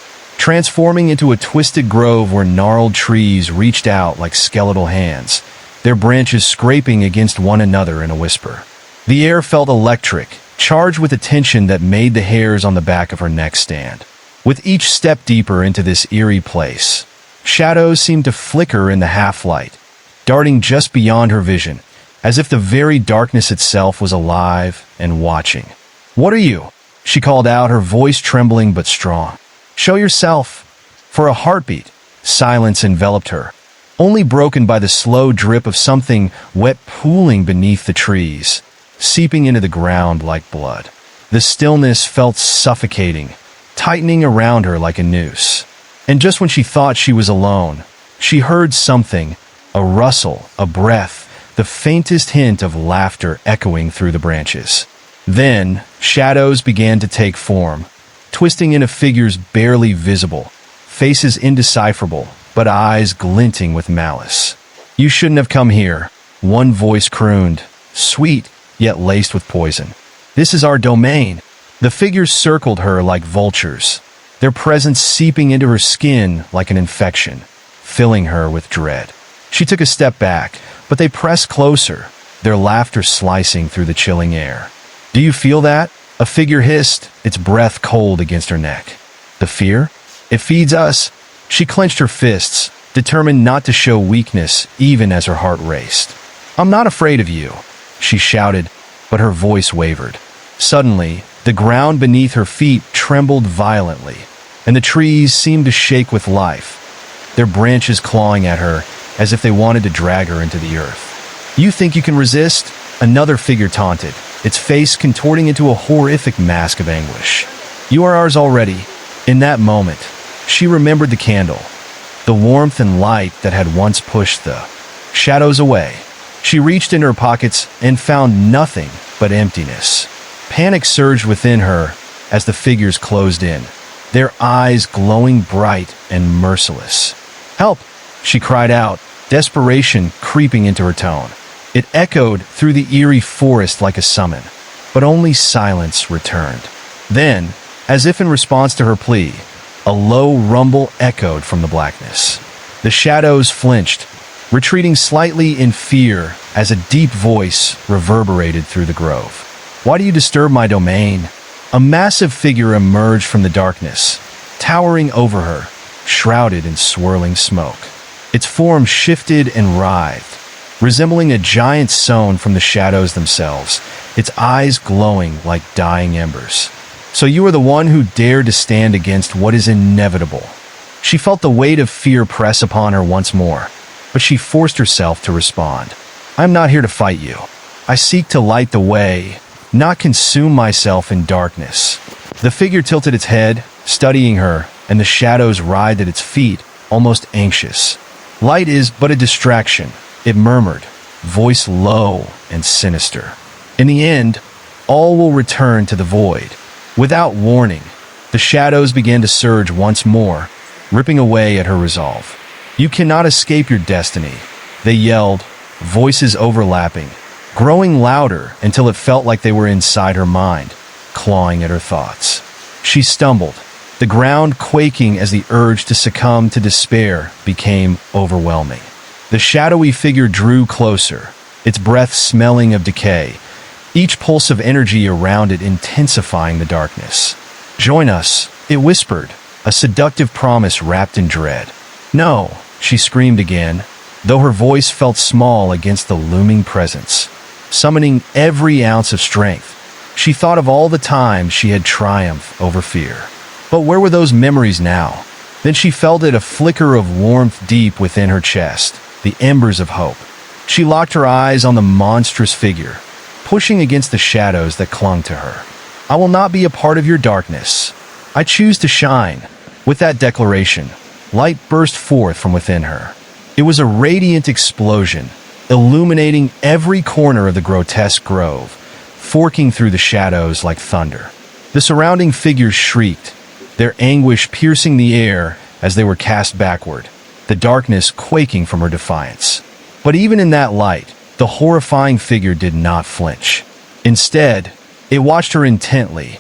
S1: transforming into a twisted grove where gnarled trees reached out like skeletal hands, their branches scraping against one another in a whisper. The air felt electric, charged with a tension that made the hairs on the back of her neck stand. With each step deeper into this eerie place, shadows seemed to flicker in the half-light, darting just beyond her vision, as if the very darkness itself was alive and watching. "What are you?" she called out, her voice trembling but strong. "Show yourself." For a heartbeat, silence enveloped her, only broken by the slow drip of something wet pooling beneath the trees, seeping into the ground like blood. The stillness felt suffocating, tightening around her like a noose. And just when she thought she was alone, she heard something, a rustle, a breath, the faintest hint of laughter echoing through the branches. Then, shadows began to take form, twisting into figures barely visible, faces indecipherable, but eyes glinting with malice. "You shouldn't have come here," one voice crooned, sweet yet laced with poison. "This is our domain." The figures circled her like vultures, their presence seeping into her skin like an infection, filling her with dread. She took a step back, but they pressed closer, their laughter slicing through the chilling air. "Do you feel that?" a figure hissed, its breath cold against her neck. "The fear? It feeds us." She clenched her fists, determined not to show weakness even as her heart raced. "I'm not afraid of you," she shouted, but her voice wavered. Suddenly, the ground beneath her feet trembled violently, and the trees seemed to shake with life, their branches clawing at her as if they wanted to drag her into the earth. "You think you can resist?" another figure taunted, its face contorting into a horrific mask of anguish. "You are ours already." In that moment, she remembered the candle, the warmth and light that had once pushed the shadows away. She reached into her pockets and found nothing but emptiness. Panic surged within her as the figures closed in, their eyes glowing bright and merciless. "Help!" she cried out, desperation creeping into her tone. It echoed through the eerie forest like a summon, but only silence returned. Then, as if in response to her plea, a low rumble echoed from the blackness. The shadows flinched, retreating slightly in fear as a deep voice reverberated through the grove. "Why do you disturb my domain?" A massive figure emerged from the darkness, towering over her, shrouded in swirling smoke. Its form shifted and writhed, resembling a giant sown from the shadows themselves, its eyes glowing like dying embers. "So you are the one who dared to stand against what is inevitable." She felt the weight of fear press upon her once more, but she forced herself to respond. "I am not here to fight you. I seek to light the way, not consume myself in darkness." The figure tilted its head, studying her, and the shadows writhed at its feet, almost anxious. "Light is but a distraction," it murmured, voice low and sinister. "In the end, all will return to the void." Without warning, the shadows began to surge once more, ripping away at her resolve. "You cannot escape your destiny," they yelled, voices overlapping, growing louder until it felt like they were inside her mind, clawing at her thoughts. She stumbled, the ground quaking as the urge to succumb to despair became overwhelming. The shadowy figure drew closer, its breath smelling of decay, each pulse of energy around it intensifying the darkness. "Join us," it whispered, a seductive promise wrapped in dread. "No," she screamed again, though her voice felt small against the looming presence. Summoning every ounce of strength, she thought of all the times she had triumphed over fear. But where were those memories now? Then she felt it, a flicker of warmth deep within her chest, the embers of hope. She locked her eyes on the monstrous figure, pushing against the shadows that clung to her. "I will not be a part of your darkness. I choose to shine." With that declaration, light burst forth from within her. It was a radiant explosion, illuminating every corner of the grotesque grove, forking through the shadows like thunder. The surrounding figures shrieked, their anguish piercing the air as they were cast backward, the darkness quaking from her defiance. But even in that light, the horrifying figure did not flinch. Instead, it watched her intently,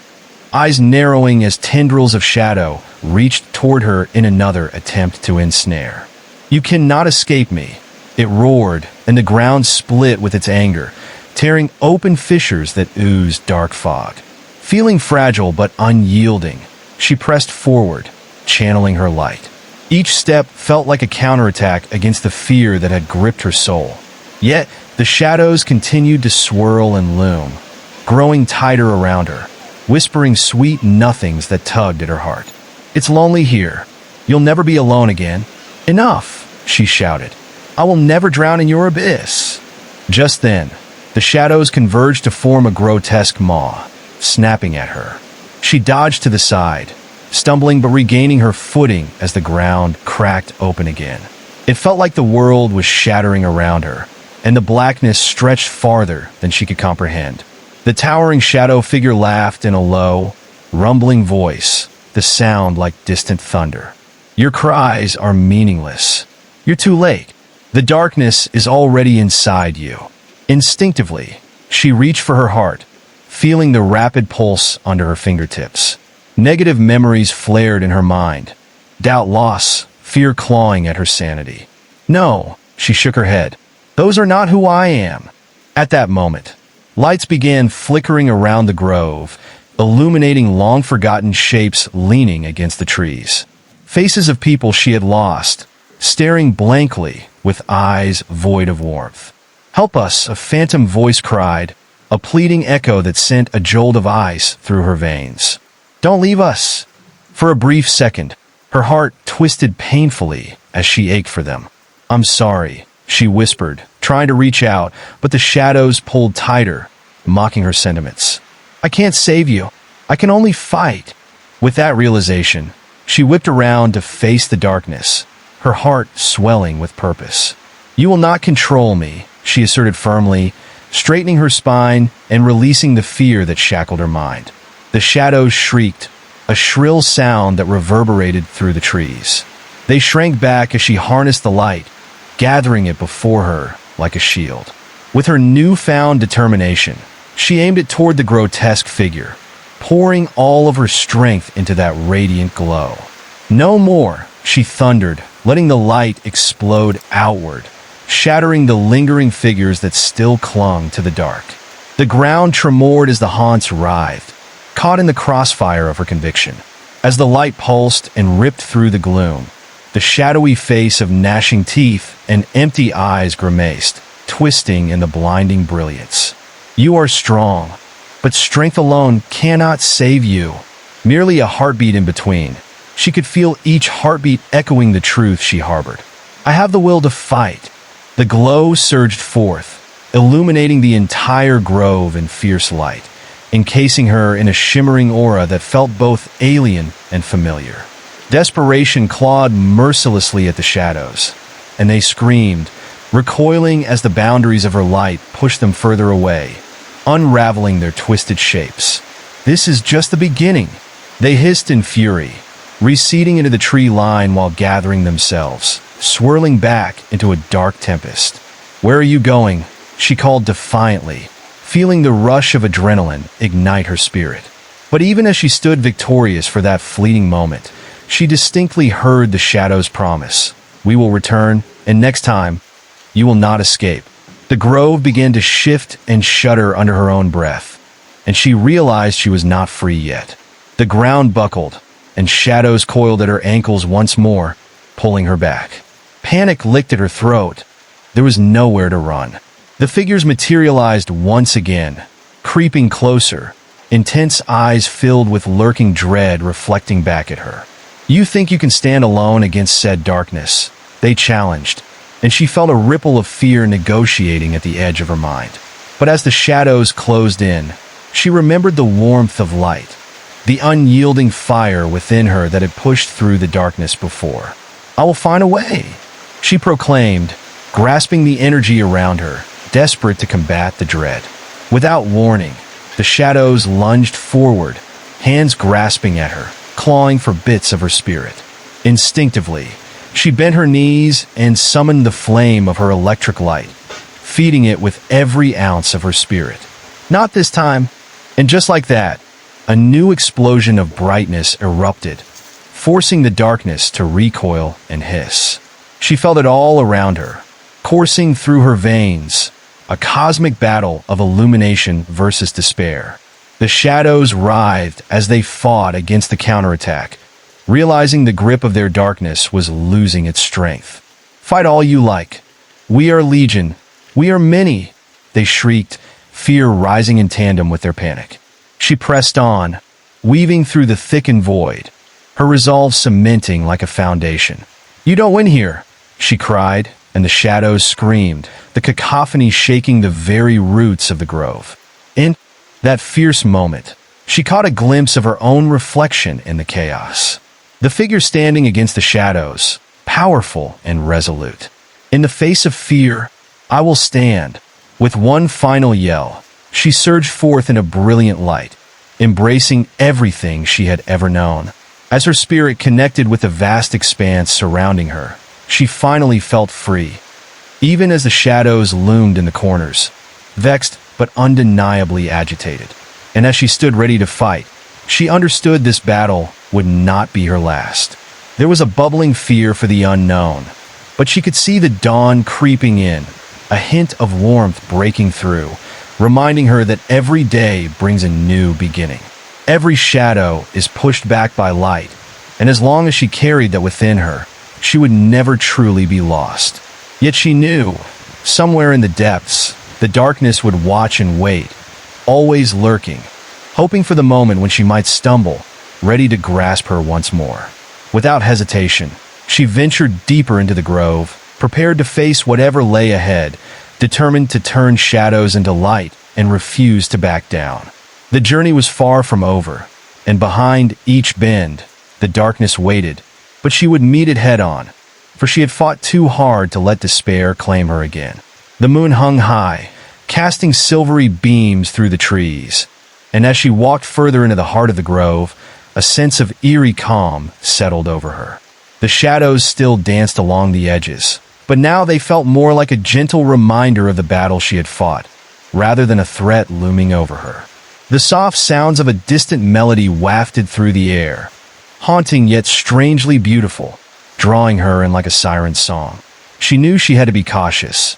S1: eyes narrowing as tendrils of shadow reached toward her in another attempt to ensnare. "You cannot escape me," it roared, and the ground split with its anger, tearing open fissures that oozed dark fog. Feeling fragile but unyielding, she pressed forward, channeling her light. Each step felt like a counterattack against the fear that had gripped her soul. Yet, the shadows continued to swirl and loom, growing tighter around her, whispering sweet nothings that tugged at her heart. "It's lonely here. You'll never be alone again." "Enough," she shouted. "I will never drown in your abyss." Just then, the shadows converged to form a grotesque maw, snapping at her. She dodged to the side, stumbling but regaining her footing as the ground cracked open again. It felt like the world was shattering around her, and the blackness stretched farther than she could comprehend. The towering shadow figure laughed in a low, rumbling voice, the sound like distant thunder. "Your cries are meaningless. You're too late. The darkness is already inside you." Instinctively, she reached for her heart, feeling the rapid pulse under her fingertips. Negative memories flared in her mind, doubt, loss, fear clawing at her sanity. "No," she shook her head. "Those are not who I am." At that moment, lights began flickering around the grove, illuminating long-forgotten shapes leaning against the trees. Faces of people she had lost, staring blankly with eyes void of warmth. "Help us," a phantom voice cried, a pleading echo that sent a jolt of ice through her veins. "Don't leave us." For a brief second, her heart twisted painfully as she ached for them. "I'm sorry," she whispered, trying to reach out, but the shadows pulled tighter, mocking her sentiments. "I can't save you. I can only fight." With that realization, she whipped around to face the darkness, her heart swelling with purpose. "You will not control me," she asserted firmly, straightening her spine and releasing the fear that shackled her mind. The shadows shrieked, a shrill sound that reverberated through the trees. They shrank back as she harnessed the light, gathering it before her like a shield. With her newfound determination, she aimed it toward the grotesque figure, pouring all of her strength into that radiant glow. "No more," she thundered, letting the light explode outward, shattering the lingering figures that still clung to the dark. The ground tremored as the haunts writhed, caught in the crossfire of her conviction. As the light pulsed and ripped through the gloom, the shadowy face of gnashing teeth and empty eyes grimaced, twisting in the blinding brilliance. "You are strong, but strength alone cannot save you." Merely a heartbeat in between, she could feel each heartbeat echoing the truth she harbored. "I have the will to fight." The glow surged forth, illuminating the entire grove in fierce light, encasing her in a shimmering aura that felt both alien and familiar. Desperation clawed mercilessly at the shadows, and they screamed, recoiling as the boundaries of her light pushed them further away, unraveling their twisted shapes. "This is just the beginning," they hissed in fury, receding into the tree line while gathering themselves, swirling back into a dark tempest. "Where are you going?" she called defiantly, feeling the rush of adrenaline ignite her spirit. But even as she stood victorious for that fleeting moment, she distinctly heard the shadows promise, "We will return, and next time, you will not escape." The grove began to shift and shudder under her own breath, and she realized she was not free yet. The ground buckled, and shadows coiled at her ankles once more, pulling her back. Panic licked at her throat. There was nowhere to run. The figures materialized once again, creeping closer, intense eyes filled with lurking dread reflecting back at her. "You think you can stand alone against said darkness?" they challenged, and she felt a ripple of fear negotiating at the edge of her mind. But as the shadows closed in, she remembered the warmth of light, the unyielding fire within her that had pushed through the darkness before. "I will find a way," she proclaimed, grasping the energy around her, desperate to combat the dread. Without warning, the shadows lunged forward, hands grasping at her, clawing for bits of her spirit. Instinctively, she bent her knees and summoned the flame of her electric light, feeding it with every ounce of her spirit. Not this time. And just like that, a new explosion of brightness erupted, forcing the darkness to recoil and hiss. She felt it all around her, coursing through her veins, a cosmic battle of illumination versus despair. The shadows writhed as they fought against the counterattack, realizing the grip of their darkness was losing its strength. "Fight all you like. We are legion. We are many," they shrieked, fear rising in tandem with their panic. She pressed on, weaving through the thickened void, her resolve cementing like a foundation. "You don't win here," she cried, and the shadows screamed, the cacophony shaking the very roots of the grove. In that fierce moment, she caught a glimpse of her own reflection in the chaos. The figure standing against the shadows, powerful and resolute. In the face of fear, "I will stand." With one final yell, she surged forth in a brilliant light, embracing everything she had ever known. As her spirit connected with the vast expanse surrounding her, she finally felt free, even as the shadows loomed in the corners, vexed but undeniably agitated. And as she stood ready to fight, she understood this battle would not be her last. There was a bubbling fear for the unknown, but she could see the dawn creeping in, a hint of warmth breaking through, reminding her that every day brings a new beginning. Every shadow is pushed back by light, and as long as she carried that within her, she would never truly be lost. Yet she knew, somewhere in the depths, the darkness would watch and wait, always lurking, hoping for the moment when she might stumble, ready to grasp her once more. Without hesitation, she ventured deeper into the grove, prepared to face whatever lay ahead, determined to turn shadows into light and refuse to back down. The journey was far from over, and behind each bend, the darkness waited, but she would meet it head-on, for she had fought too hard to let despair claim her again. The moon hung high, casting silvery beams through the trees, and as she walked further into the heart of the grove, a sense of eerie calm settled over her. The shadows still danced along the edges, but now they felt more like a gentle reminder of the battle she had fought, rather than a threat looming over her. The soft sounds of a distant melody wafted through the air, haunting yet strangely beautiful, drawing her in like a siren's song. She knew she had to be cautious.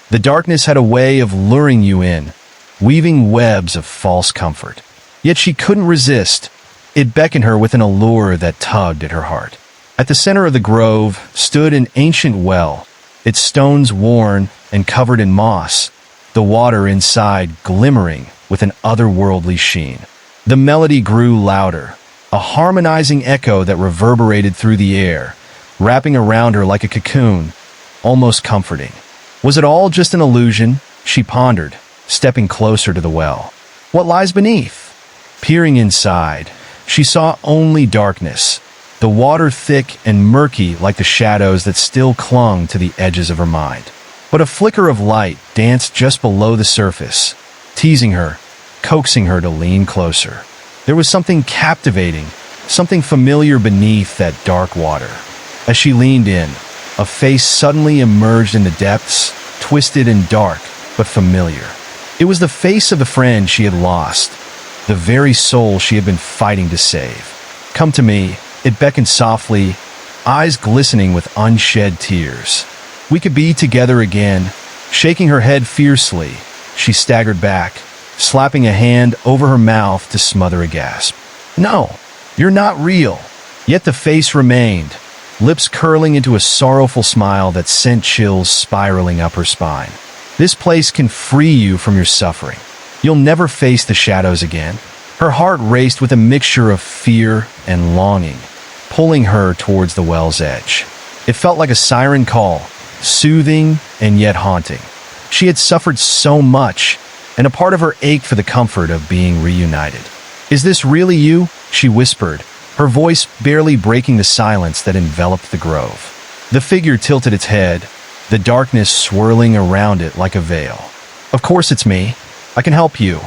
S1: The darkness had a way of luring you in, weaving webs of false comfort. Yet she couldn't resist. It beckoned her with an allure that tugged at her heart. At the center of the grove stood an ancient well, its stones worn and covered in moss, the water inside glimmering with an otherworldly sheen. The melody grew louder, a harmonizing echo that reverberated through the air, wrapping around her like a cocoon, almost comforting. Was it all just an illusion? She pondered, stepping closer to the well. What lies beneath? Peering inside, she saw only darkness, the water thick and murky like the shadows that still clung to the edges of her mind. But a flicker of light danced just below the surface, teasing her, coaxing her to lean closer. There was something captivating, something familiar beneath that dark water. As she leaned in, a face suddenly emerged in the depths, twisted and dark, but familiar. It was the face of the friend she had lost, the very soul she had been fighting to save. "Come to me," it beckoned softly, eyes glistening with unshed tears. "We could be together again." Shaking her head fiercely, she staggered back, slapping a hand over her mouth to smother a gasp. "No, you're not real." Yet the face remained, lips curling into a sorrowful smile that sent chills spiraling up her spine. "This place can free you from your suffering. You'll never face the shadows again." Her heart raced with a mixture of fear and longing, pulling her towards the well's edge. It felt like a siren call, soothing and yet haunting. She had suffered so much, and a part of her ached for the comfort of being reunited. "Is this really you?" she whispered, her voice barely breaking the silence that enveloped the grove. The figure tilted its head, the darkness swirling around it like a veil. "Of course it's me. I can help you.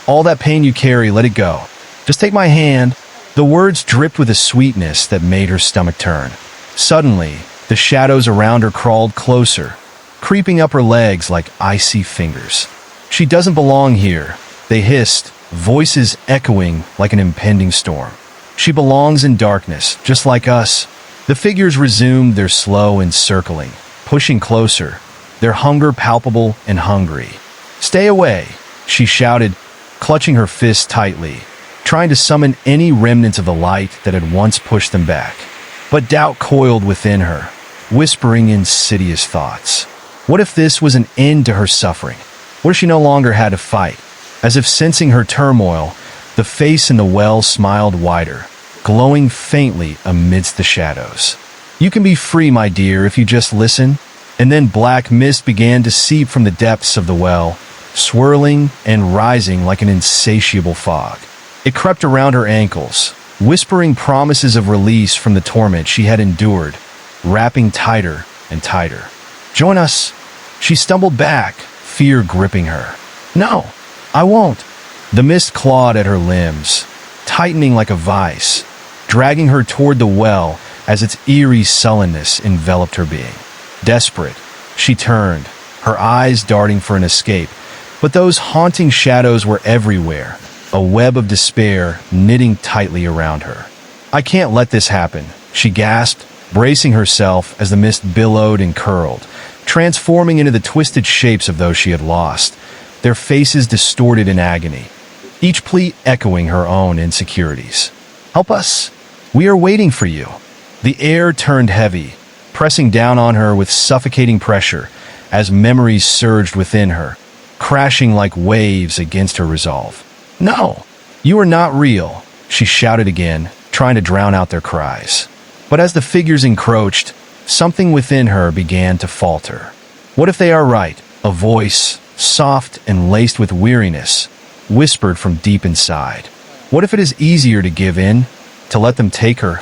S1: All that pain you carry, let it go. Just take my hand." The words dripped with a sweetness that made her stomach turn. Suddenly, the shadows around her crawled closer, creeping up her legs like icy fingers. "She doesn't belong here," they hissed, voices echoing like an impending storm. She belongs in darkness, just like us. The figures resumed their slow encircling, pushing closer, their hunger palpable and hungry. "Stay away," she shouted, clutching her fists tightly, trying to summon any remnants of the light that had once pushed them back. But doubt coiled within her, whispering insidious thoughts. What if this was an end to her suffering? What if she no longer had to fight? As if sensing her turmoil, the face in the well smiled wider, glowing faintly amidst the shadows. "You can be free, my dear, if you just listen." And then black mist began to seep from the depths of the well, swirling and rising like an insatiable fog. It crept around her ankles, whispering promises of release from the torment she had endured, wrapping tighter and tighter. "Join us." She stumbled back, fear gripping her. "No, I won't." The mist clawed at her limbs, tightening like a vice, dragging her toward the well as its eerie sullenness enveloped her being. Desperate, she turned, her eyes darting for an escape, but those haunting shadows were everywhere, a web of despair knitting tightly around her. "I can't let this happen," she gasped, bracing herself as the mist billowed and curled, transforming into the twisted shapes of those she had lost, their faces distorted in agony, each plea echoing her own insecurities. "Help us! We are waiting for you." The air turned heavy, pressing down on her with suffocating pressure as memories surged within her, crashing like waves against her resolve. "No, you are not real," she shouted again, trying to drown out their cries. But as the figures encroached, something within her began to falter. "What if they are right?" A voice, soft and laced with weariness, whispered from deep inside. "What if it is easier to give in, to let them take her?"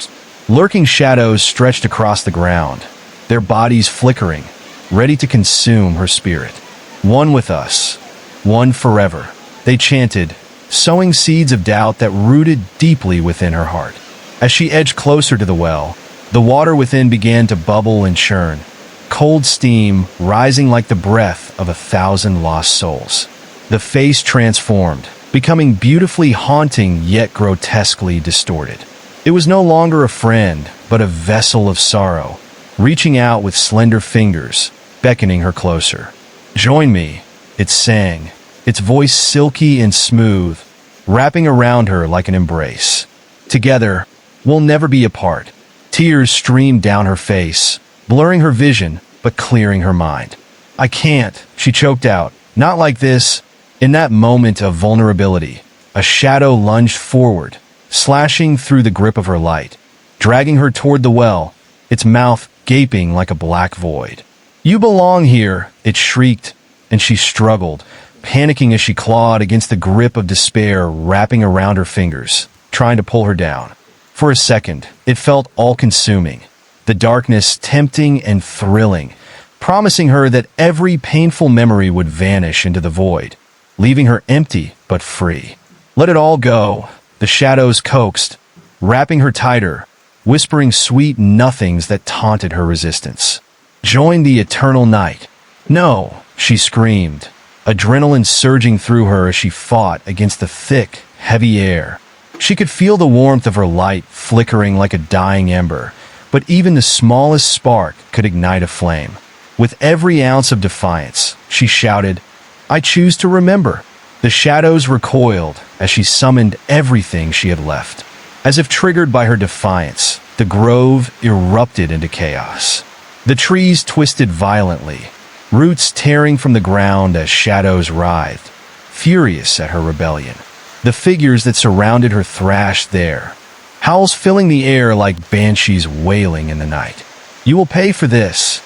S1: Lurking shadows stretched across the ground, their bodies flickering, ready to consume her spirit. "One with us, one forever," they chanted, sowing seeds of doubt that rooted deeply within her heart. As she edged closer to the well, the water within began to bubble and churn, cold steam rising like the breath of 1,000 lost souls. The face transformed, becoming beautifully haunting yet grotesquely distorted. It was no longer a friend, but a vessel of sorrow, reaching out with slender fingers, beckoning her closer. "Join me," it sang, its voice silky and smooth, wrapping around her like an embrace. "Together, we'll never be apart." Tears streamed down her face, blurring her vision, but clearing her mind. "I can't," she choked out. "Not like this." In that moment of vulnerability, a shadow lunged forward, slashing through the grip of her light, dragging her toward the well, its mouth gaping like a black void. "You belong here," it shrieked, and she struggled, panicking as she clawed against the grip of despair wrapping around her fingers, trying to pull her down. For a second, it felt all-consuming, the darkness tempting and thrilling, promising her that every painful memory would vanish into the void, leaving her empty but free. "Let it all go," the shadows coaxed, wrapping her tighter, whispering sweet nothings that taunted her resistance. "Join the eternal night." "No," she screamed, adrenaline surging through her as she fought against the thick, heavy air. She could feel the warmth of her light flickering like a dying ember, but even the smallest spark could ignite a flame. With every ounce of defiance, she shouted, "I choose to remember." The shadows recoiled as she summoned everything she had left. As if triggered by her defiance, the grove erupted into chaos. The trees twisted violently, roots tearing from the ground as shadows writhed, furious at her rebellion. The figures that surrounded her thrashed there, howls filling the air like banshees wailing in the night. "You will pay for this."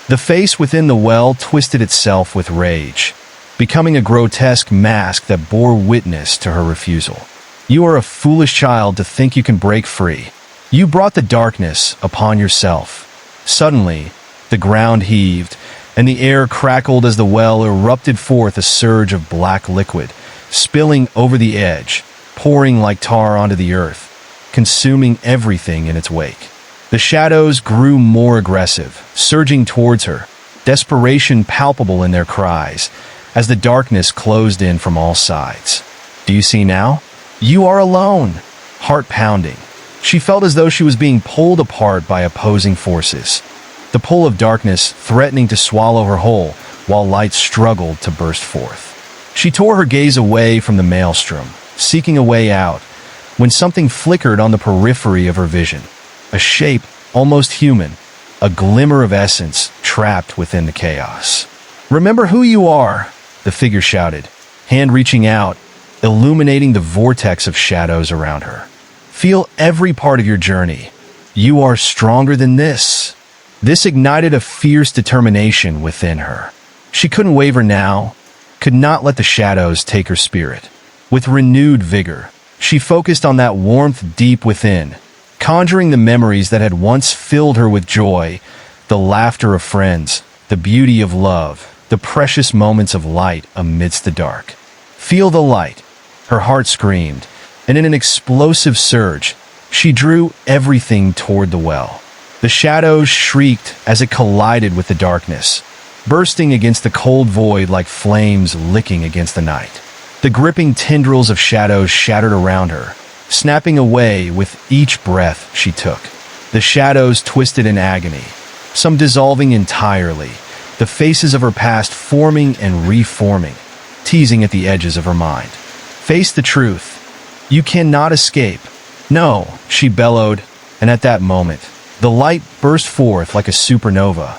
S1: The face within the well twisted itself with rage, becoming a grotesque mask that bore witness to her refusal. "You are a foolish child to think you can break free. You brought the darkness upon yourself." Suddenly, the ground heaved, and the air crackled as the well erupted forth a surge of black liquid, spilling over the edge, pouring like tar onto the earth, consuming everything in its wake. The shadows grew more aggressive, surging towards her, desperation palpable in their cries, as the darkness closed in from all sides. Do you see now? You are alone. Heart pounding. She felt as though she was being pulled apart by opposing forces. The pull of darkness threatening to swallow her whole, while light struggled to burst forth. She tore her gaze away from the maelstrom, seeking a way out, when something flickered on the periphery of her vision. A shape, almost human, a glimmer of essence trapped within the chaos. "Remember who you are," the figure shouted, hand reaching out, illuminating the vortex of shadows around her. "Feel every part of your journey. You are stronger than this." This ignited a fierce determination within her. She couldn't waver now, could not let the shadows take her spirit. With renewed vigor, she focused on that warmth deep within, conjuring the memories that had once filled her with joy, the laughter of friends, the beauty of love, the precious moments of light amidst the dark. "Feel the light," her heart screamed, and in an explosive surge, she drew everything toward the well. The shadows shrieked as it collided with the darkness, bursting against the cold void like flames licking against the night. The gripping tendrils of shadows shattered around her, snapping away with each breath she took. The shadows twisted in agony, some dissolving entirely, the faces of her past forming and reforming, teasing at the edges of her mind. "Face the truth. You cannot escape." "No," she bellowed, and at that moment, the light burst forth like a supernova,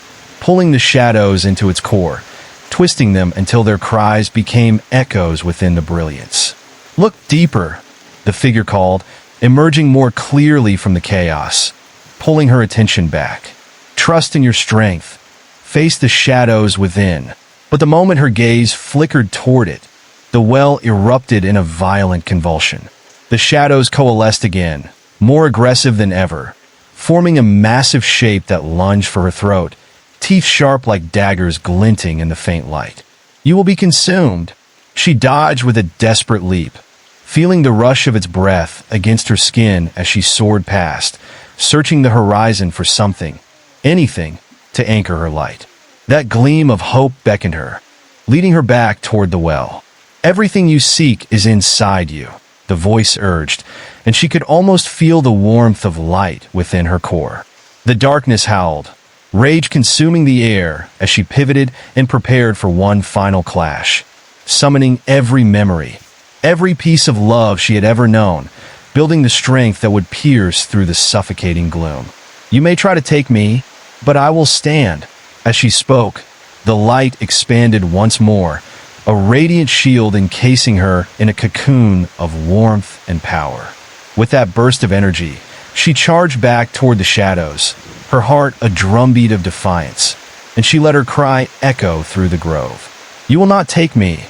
S1: pulling the shadows into its core, twisting them until their cries became echoes within the brilliance. "Look deeper," the figure called, emerging more clearly from the chaos, pulling her attention back. "Trust in your strength. Face the shadows within." But the moment her gaze flickered toward it, the well erupted in a violent convulsion. The shadows coalesced again, more aggressive than ever, forming a massive shape that lunged for her throat, teeth sharp like daggers glinting in the faint light. "You will be consumed." She dodged with a desperate leap, feeling the rush of its breath against her skin as she soared past, searching the horizon for something, anything, to anchor her light. That gleam of hope beckoned her, leading her back toward the well. "Everything you seek is inside you," the voice urged, and she could almost feel the warmth of light within her core. The darkness howled, rage consuming the air as she pivoted and prepared for one final clash, summoning every memory, every piece of love she had ever known, building the strength that would pierce through the suffocating gloom. "You may try to take me, but I will stand." As she spoke, the light expanded once more, a radiant shield encasing her in a cocoon of warmth and power. With that burst of energy, she charged back toward the shadows, her heart a drumbeat of defiance, and she let her cry echo through the grove. "You will not take me."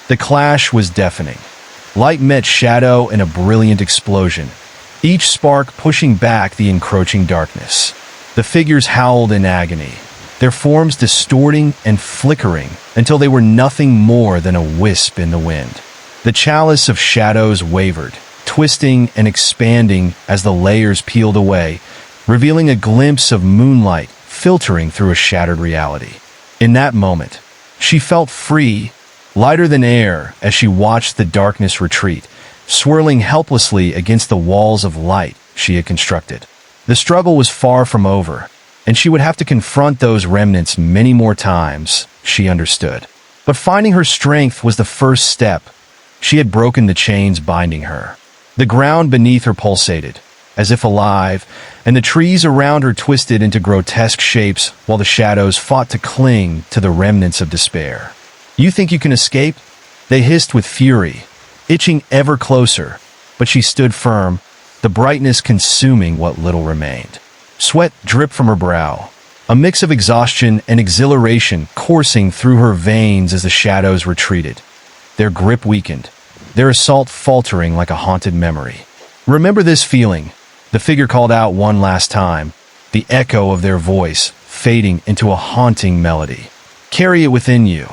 S1: The clash was deafening. Light met shadow in a brilliant explosion, each spark pushing back the encroaching darkness. The figures howled in agony, their forms distorting and flickering until they were nothing more than a wisp in the wind. The chalice of shadows wavered, twisting and expanding as the layers peeled away, revealing a glimpse of moonlight filtering through a shattered reality. In that moment, she felt free, lighter than air as she watched the darkness retreat, swirling helplessly against the walls of light she had constructed. The struggle was far from over, and she would have to confront those remnants many more times, she understood. But finding her strength was the first step. She had broken the chains binding her. The ground beneath her pulsated, as if alive, and the trees around her twisted into grotesque shapes while the shadows fought to cling to the remnants of despair. "You think you can escape?" They hissed with fury, itching ever closer, but she stood firm, the brightness consuming what little remained. Sweat dripped from her brow, a mix of exhaustion and exhilaration coursing through her veins as the shadows retreated. Their grip weakened, their assault faltering like a haunted memory. "Remember this feeling," the figure called out one last time, the echo of their voice fading into a haunting melody. "Carry it within you,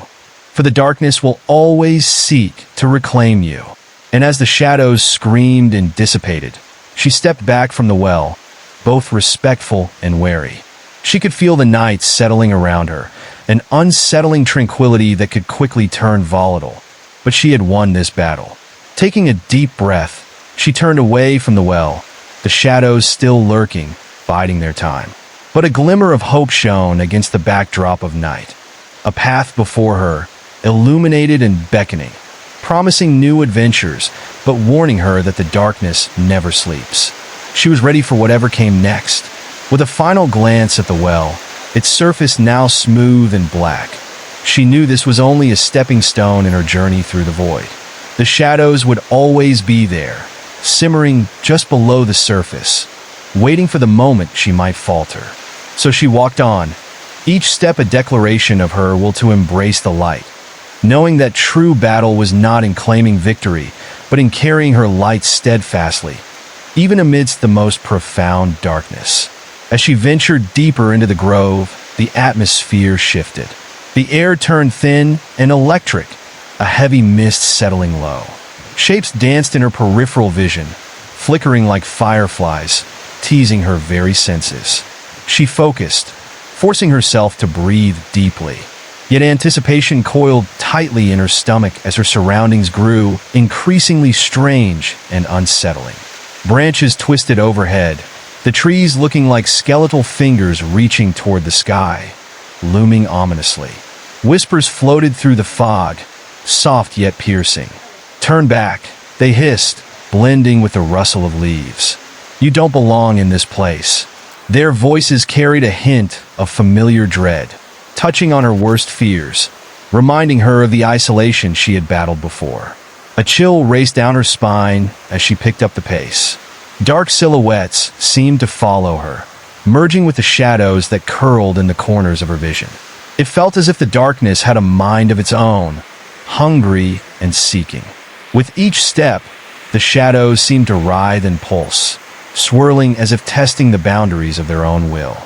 S1: for the darkness will always seek to reclaim you." And as the shadows screamed and dissipated, she stepped back from the well, both respectful and wary. She could feel the night settling around her, an unsettling tranquility that could quickly turn volatile. But she had won this battle. Taking a deep breath, she turned away from the well, the shadows still lurking, biding their time. But a glimmer of hope shone against the backdrop of night. A path before her, illuminated and beckoning, promising new adventures, but warning her that the darkness never sleeps. She was ready for whatever came next. With a final glance at the well, its surface now smooth and black, she knew this was only a stepping stone in her journey through the void. The shadows would always be there, simmering just below the surface, waiting for the moment she might falter. So she walked on, each step a declaration of her will to embrace the light, knowing that true battle was not in claiming victory, but in carrying her light steadfastly, even amidst the most profound darkness. As she ventured deeper into the grove, the atmosphere shifted. The air turned thin and electric, a heavy mist settling low. Shapes danced in her peripheral vision, flickering like fireflies, teasing her very senses. She focused, forcing herself to breathe deeply. Yet anticipation coiled tightly in her stomach as her surroundings grew increasingly strange and unsettling. Branches twisted overhead, the trees looking like skeletal fingers reaching toward the sky, looming ominously. Whispers floated through the fog, soft yet piercing. "Turn back," they hissed, blending with the rustle of leaves. "You don't belong in this place." Their voices carried a hint of familiar dread, touching on her worst fears, reminding her of the isolation she had battled before. A chill raced down her spine as she picked up the pace. Dark silhouettes seemed to follow her, merging with the shadows that curled in the corners of her vision. It felt as if the darkness had a mind of its own, hungry and seeking. With each step, the shadows seemed to writhe and pulse, swirling as if testing the boundaries of their own will.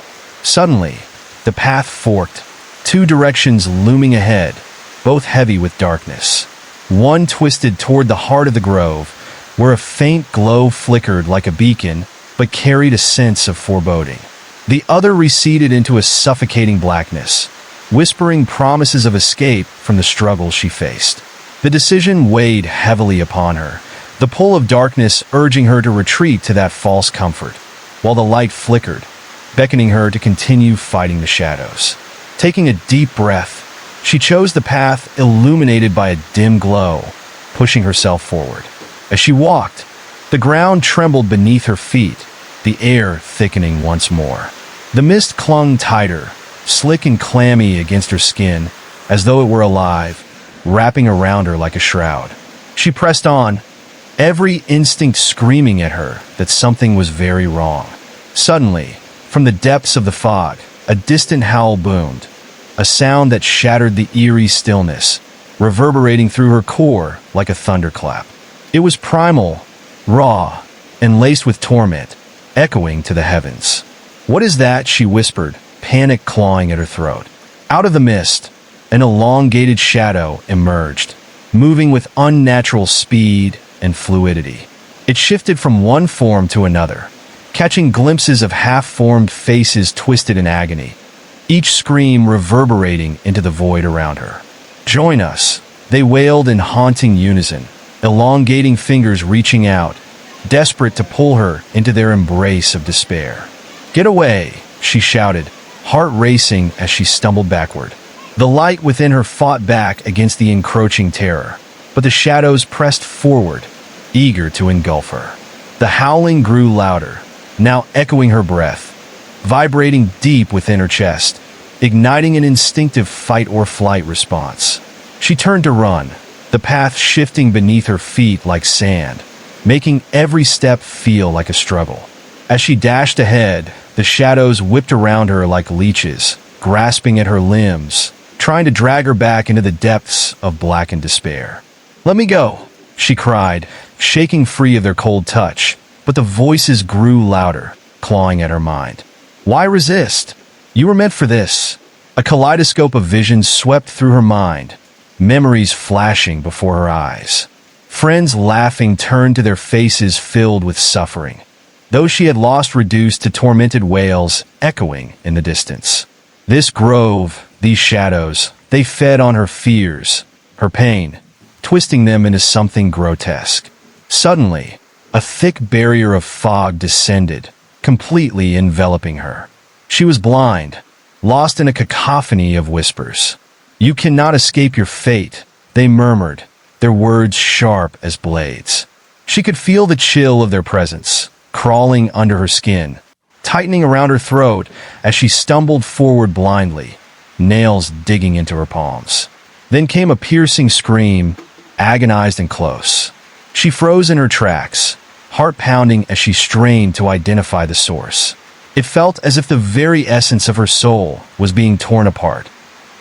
S1: Suddenly, the path forked, two directions looming ahead, both heavy with darkness. One twisted toward the heart of the grove, where a faint glow flickered like a beacon, but carried a sense of foreboding. The other receded into a suffocating blackness, whispering promises of escape from the struggle she faced. The decision weighed heavily upon her, the pull of darkness urging her to retreat to that false comfort, while the light flickered, beckoning her to continue fighting the shadows. Taking a deep breath, she chose the path illuminated by a dim glow, pushing herself forward. As she walked, the ground trembled beneath her feet, the air thickening once more. The mist clung tighter, slick and clammy against her skin, as though it were alive, wrapping around her like a shroud. She pressed on, every instinct screaming at her that something was very wrong. Suddenly, from the depths of the fog, a distant howl boomed, a sound that shattered the eerie stillness, reverberating through her core like a thunderclap. It was primal, raw, and laced with torment, echoing to the heavens. "What is that?" she whispered, panic clawing at her throat. Out of the mist, an elongated shadow emerged, moving with unnatural speed and fluidity. It shifted from one form to another, catching glimpses of half-formed faces twisted in agony, each scream reverberating into the void around her. "Join us," they wailed in haunting unison, elongating fingers reaching out, desperate to pull her into their embrace of despair. "Get away," she shouted, heart racing as she stumbled backward. The light within her fought back against the encroaching terror, but the shadows pressed forward, eager to engulf her. The howling grew louder, now echoing her breath, vibrating deep within her chest, igniting an instinctive fight-or-flight response. She turned to run, the path shifting beneath her feet like sand, making every step feel like a struggle. As she dashed ahead, the shadows whipped around her like leeches, grasping at her limbs, trying to drag her back into the depths of blackened despair. "Let me go," she cried, shaking free of their cold touch, but the voices grew louder, clawing at her mind. "Why resist? You were meant for this." A kaleidoscope of visions swept through her mind, memories flashing before her eyes. Friends laughing turned to their faces filled with suffering, those she had lost reduced to tormented wails echoing in the distance. This grove, these shadows, they fed on her fears, her pain, twisting them into something grotesque. Suddenly, a thick barrier of fog descended, completely enveloping her. She was blind, lost in a cacophony of whispers. "You cannot escape your fate," they murmured, their words sharp as blades. She could feel the chill of their presence, crawling under her skin, tightening around her throat as she stumbled forward blindly, nails digging into her palms. Then came a piercing scream, agonized and close. She froze in her tracks, heart pounding as she strained to identify the source. It felt as if the very essence of her soul was being torn apart,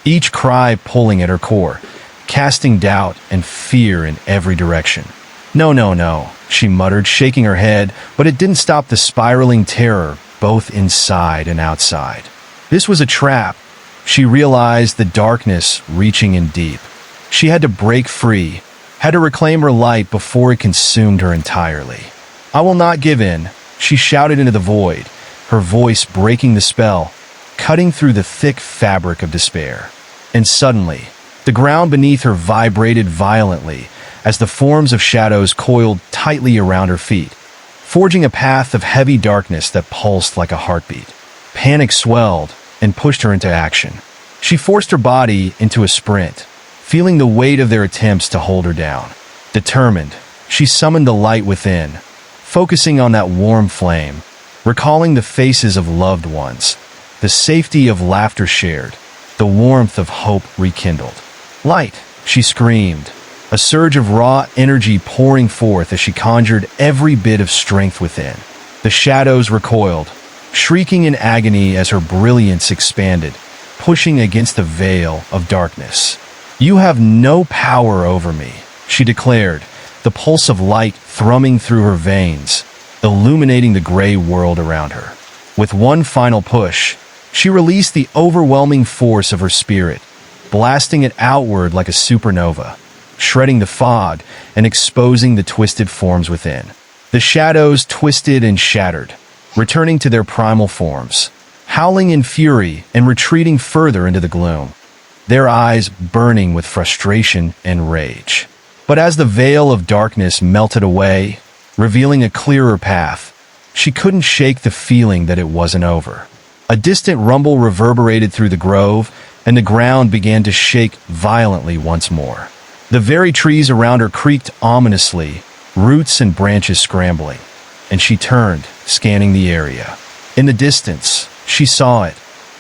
S1: each cry pulling at her core, casting doubt and fear in every direction. "No, no, no," she muttered, shaking her head, but it didn't stop the spiraling terror both inside and outside. This was a trap. She realized the darkness reaching in deep. She had to break free, had to reclaim her light before it consumed her entirely. "I will not give in," she shouted into the void, her voice breaking the spell, cutting through the thick fabric of despair. And suddenly, the ground beneath her vibrated violently as the forms of shadows coiled tightly around her feet, forging a path of heavy darkness that pulsed like a heartbeat. Panic swelled and pushed her into action. She forced her body into a sprint, feeling the weight of their attempts to hold her down. Determined, she summoned the light within, focusing on that warm flame, recalling the faces of loved ones, the safety of laughter shared, the warmth of hope rekindled. "Light!" she screamed, a surge of raw energy pouring forth as she conjured every bit of strength within. The shadows recoiled, shrieking in agony as her brilliance expanded, pushing against the veil of darkness. "You have no power over me," she declared, the pulse of light thrumming through her veins, illuminating the gray world around her. With one final push, she released the overwhelming force of her spirit, blasting it outward like a supernova, shredding the fog and exposing the twisted forms within. The shadows twisted and shattered, returning to their primal forms, howling in fury and retreating further into the gloom, their eyes burning with frustration and rage. But as the veil of darkness melted away, revealing a clearer path, she couldn't shake the feeling that it wasn't over. A distant rumble reverberated through the grove, and the ground began to shake violently once more. The very trees around her creaked ominously, roots and branches scrambling, and she turned, scanning the area. In the distance, she saw it,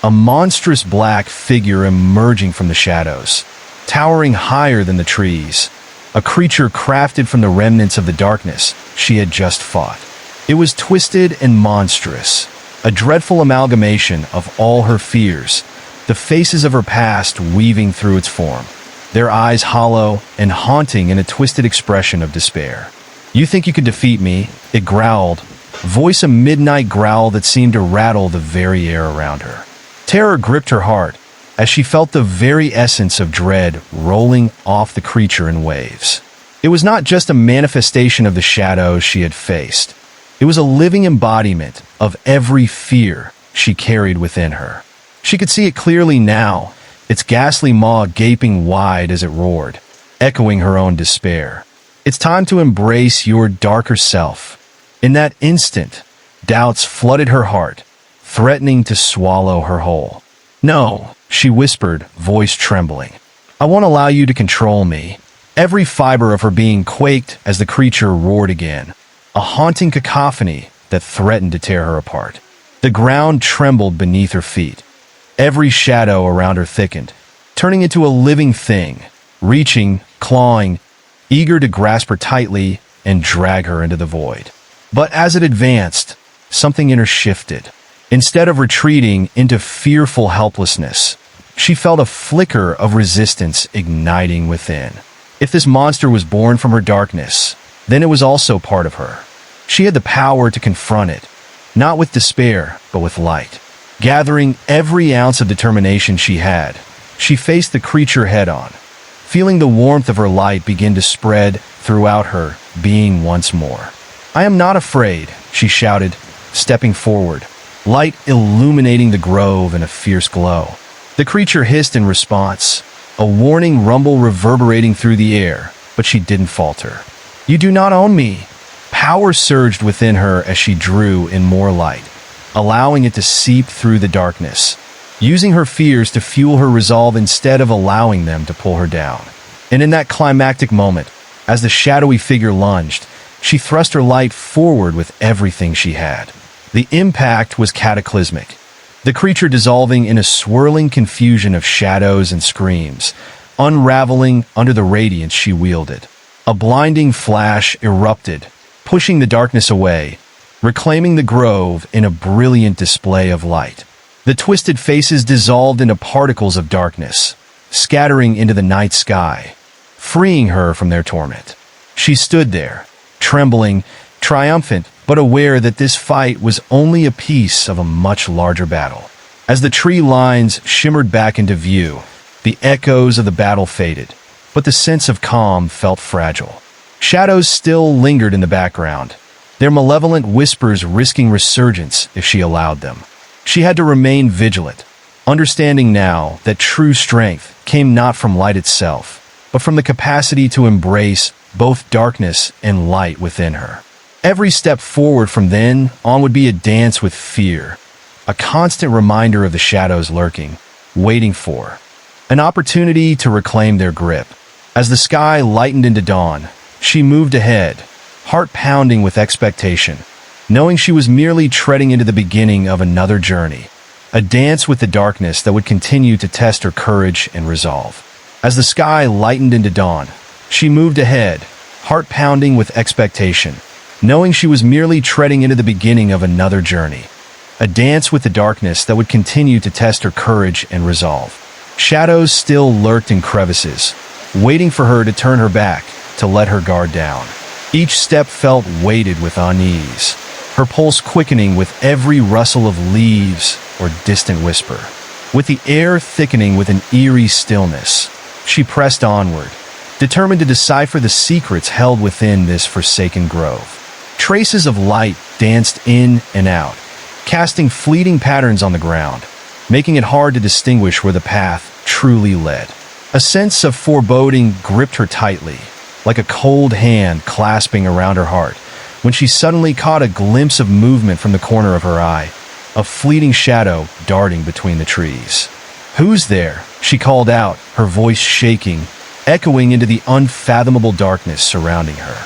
S1: a monstrous black figure emerging from the shadows, towering higher than the trees, a creature crafted from the remnants of the darkness she had just fought. It was twisted and monstrous, a dreadful amalgamation of all her fears, the faces of her past weaving through its form, their eyes hollow and haunting in a twisted expression of despair. "You think you could defeat me?" it growled, voice a midnight growl that seemed to rattle the very air around her. Terror gripped her heart as she felt the very essence of dread rolling off the creature in waves. It was not just a manifestation of the shadows she had faced. It was a living embodiment of every fear she carried within her. She could see it clearly now, its ghastly maw gaping wide as it roared, echoing her own despair. "It's time to embrace your darker self." In that instant, doubts flooded her heart, threatening to swallow her whole. "No," she whispered, voice trembling. "I won't allow you to control me." Every fiber of her being quaked as the creature roared again, a haunting cacophony that threatened to tear her apart. The ground trembled beneath her feet. Every shadow around her thickened, turning into a living thing, reaching, clawing, eager to grasp her tightly and drag her into the void. But as it advanced, something in her shifted. Instead of retreating into fearful helplessness, she felt a flicker of resistance igniting within. If this monster was born from her darkness, then it was also part of her. She had the power to confront it, not with despair, but with light. Gathering every ounce of determination she had, she faced the creature head-on, feeling the warmth of her light begin to spread throughout her being once more. "I am not afraid," she shouted, stepping forward, light illuminating the grove in a fierce glow. The creature hissed in response, a warning rumble reverberating through the air, but she didn't falter. "You do not own me." Power surged within her as she drew in more light, allowing it to seep through the darkness, using her fears to fuel her resolve instead of allowing them to pull her down. And in that climactic moment, as the shadowy figure lunged, she thrust her light forward with everything she had. The impact was cataclysmic, the creature dissolving in a swirling confusion of shadows and screams, unraveling under the radiance she wielded. A blinding flash erupted, pushing the darkness away, reclaiming the grove in a brilliant display of light. The twisted faces dissolved into particles of darkness, scattering into the night sky, freeing her from their torment. She stood there, trembling, triumphant, but aware that this fight was only a piece of a much larger battle. As the tree lines shimmered back into view, the echoes of the battle faded, but the sense of calm felt fragile. Shadows still lingered in the background, their malevolent whispers risking resurgence if she allowed them. She had to remain vigilant, understanding now that true strength came not from light itself, but from the capacity to embrace both darkness and light within her. Every step forward from then on would be a dance with fear, a constant reminder of the shadows lurking, waiting for an opportunity to reclaim their grip. As the sky lightened into dawn, she moved ahead, heart pounding with expectation, knowing she was merely treading into the beginning of another journey, a dance with the darkness that would continue to test her courage and resolve. As the sky lightened into dawn, she moved ahead, heart pounding with expectation, knowing she was merely treading into the beginning of another journey, a dance with the darkness that would continue to test her courage and resolve. Shadows still lurked in crevices, waiting for her to turn her back, to let her guard down. Each step felt weighted with unease, her pulse quickening with every rustle of leaves or distant whisper. With the air thickening with an eerie stillness, she pressed onward, determined to decipher the secrets held within this forsaken grove. Traces of light danced in and out, casting fleeting patterns on the ground, making it hard to distinguish where the path truly led. A sense of foreboding gripped her tightly, like a cold hand clasping around her heart, when she suddenly caught a glimpse of movement from the corner of her eye, a fleeting shadow darting between the trees. "Who's there?" she called out, her voice shaking, echoing into the unfathomable darkness surrounding her.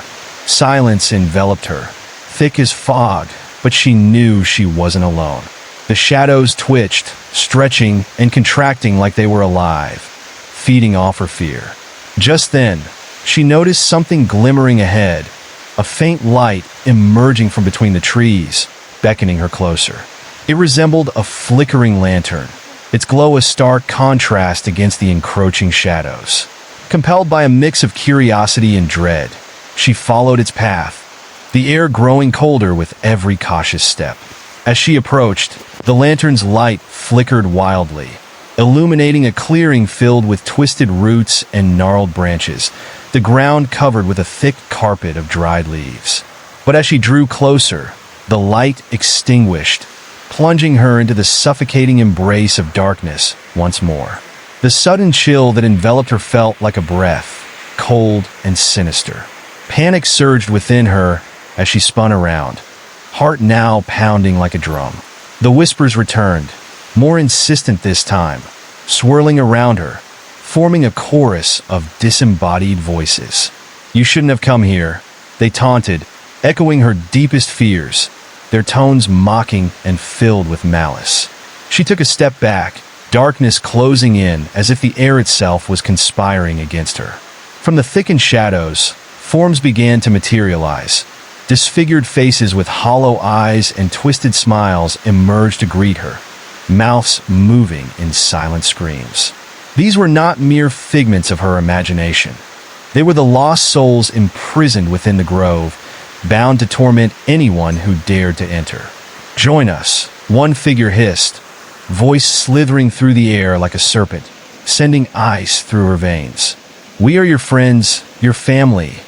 S1: Silence enveloped her, thick as fog, but she knew she wasn't alone. The shadows twitched, stretching and contracting like they were alive, feeding off her fear. Just then, she noticed something glimmering ahead, a faint light emerging from between the trees, beckoning her closer. It resembled a flickering lantern, its glow a stark contrast against the encroaching shadows. Compelled by a mix of curiosity and dread, she followed its path, the air growing colder with every cautious step. As she approached, the lantern's light flickered wildly, illuminating a clearing filled with twisted roots and gnarled branches, the ground covered with a thick carpet of dried leaves. But as she drew closer, the light extinguished, plunging her into the suffocating embrace of darkness once more. The sudden chill that enveloped her felt like a breath, cold and sinister. Panic surged within her as she spun around, heart now pounding like a drum. The whispers returned, more insistent this time, swirling around her, forming a chorus of disembodied voices. "You shouldn't have come here," they taunted, echoing her deepest fears, their tones mocking and filled with malice. She took a step back, darkness closing in as if the air itself was conspiring against her. From the thickened shadows, forms began to materialize. Disfigured faces with hollow eyes and twisted smiles emerged to greet her, mouths moving in silent screams. These were not mere figments of her imagination. They were the lost souls imprisoned within the grove, bound to torment anyone who dared to enter. "Join us," one figure hissed, voice slithering through the air like a serpent, sending ice through her veins. "We are your friends, your family.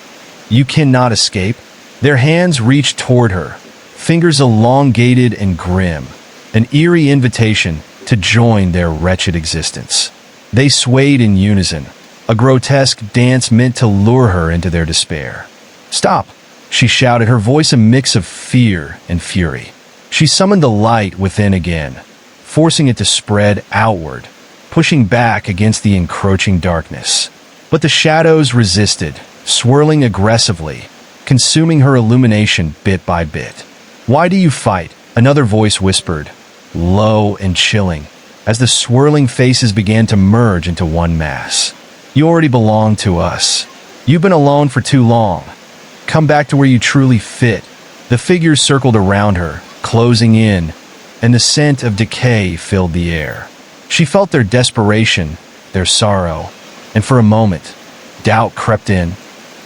S1: You cannot escape." Their hands reached toward her, fingers elongated and grim, an eerie invitation to join their wretched existence. They swayed in unison, a grotesque dance meant to lure her into their despair. "Stop!" she shouted, her voice a mix of fear and fury. She summoned the light within again, forcing it to spread outward, pushing back against the encroaching darkness. But the shadows resisted, swirling aggressively, consuming her illumination bit by bit. "Why do you fight?" another voice whispered, low and chilling, as the swirling faces began to merge into one mass. "You already belong to us. You've been alone for too long. Come back to where you truly fit." The figures circled around her, closing in, and the scent of decay filled the air. She felt their desperation, their sorrow, and for a moment, doubt crept in.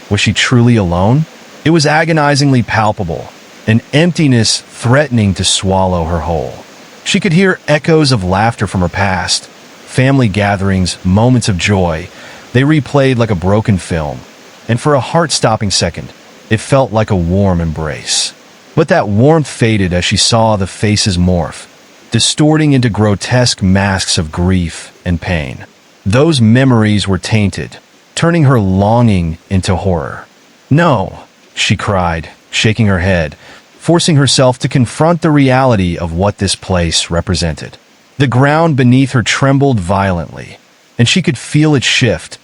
S1: Was she truly alone? It was agonizingly palpable, an emptiness threatening to swallow her whole. She could hear echoes of laughter from her past, family gatherings, moments of joy. They replayed like a broken film, and for a heart-stopping second, it felt like a warm embrace. But that warmth faded as she saw the faces morph, distorting into grotesque masks of grief and pain. Those memories were tainted, turning her longing into horror. "No," she cried, shaking her head, forcing herself to confront the reality of what this place represented. The ground beneath her trembled violently, and she could feel it shift,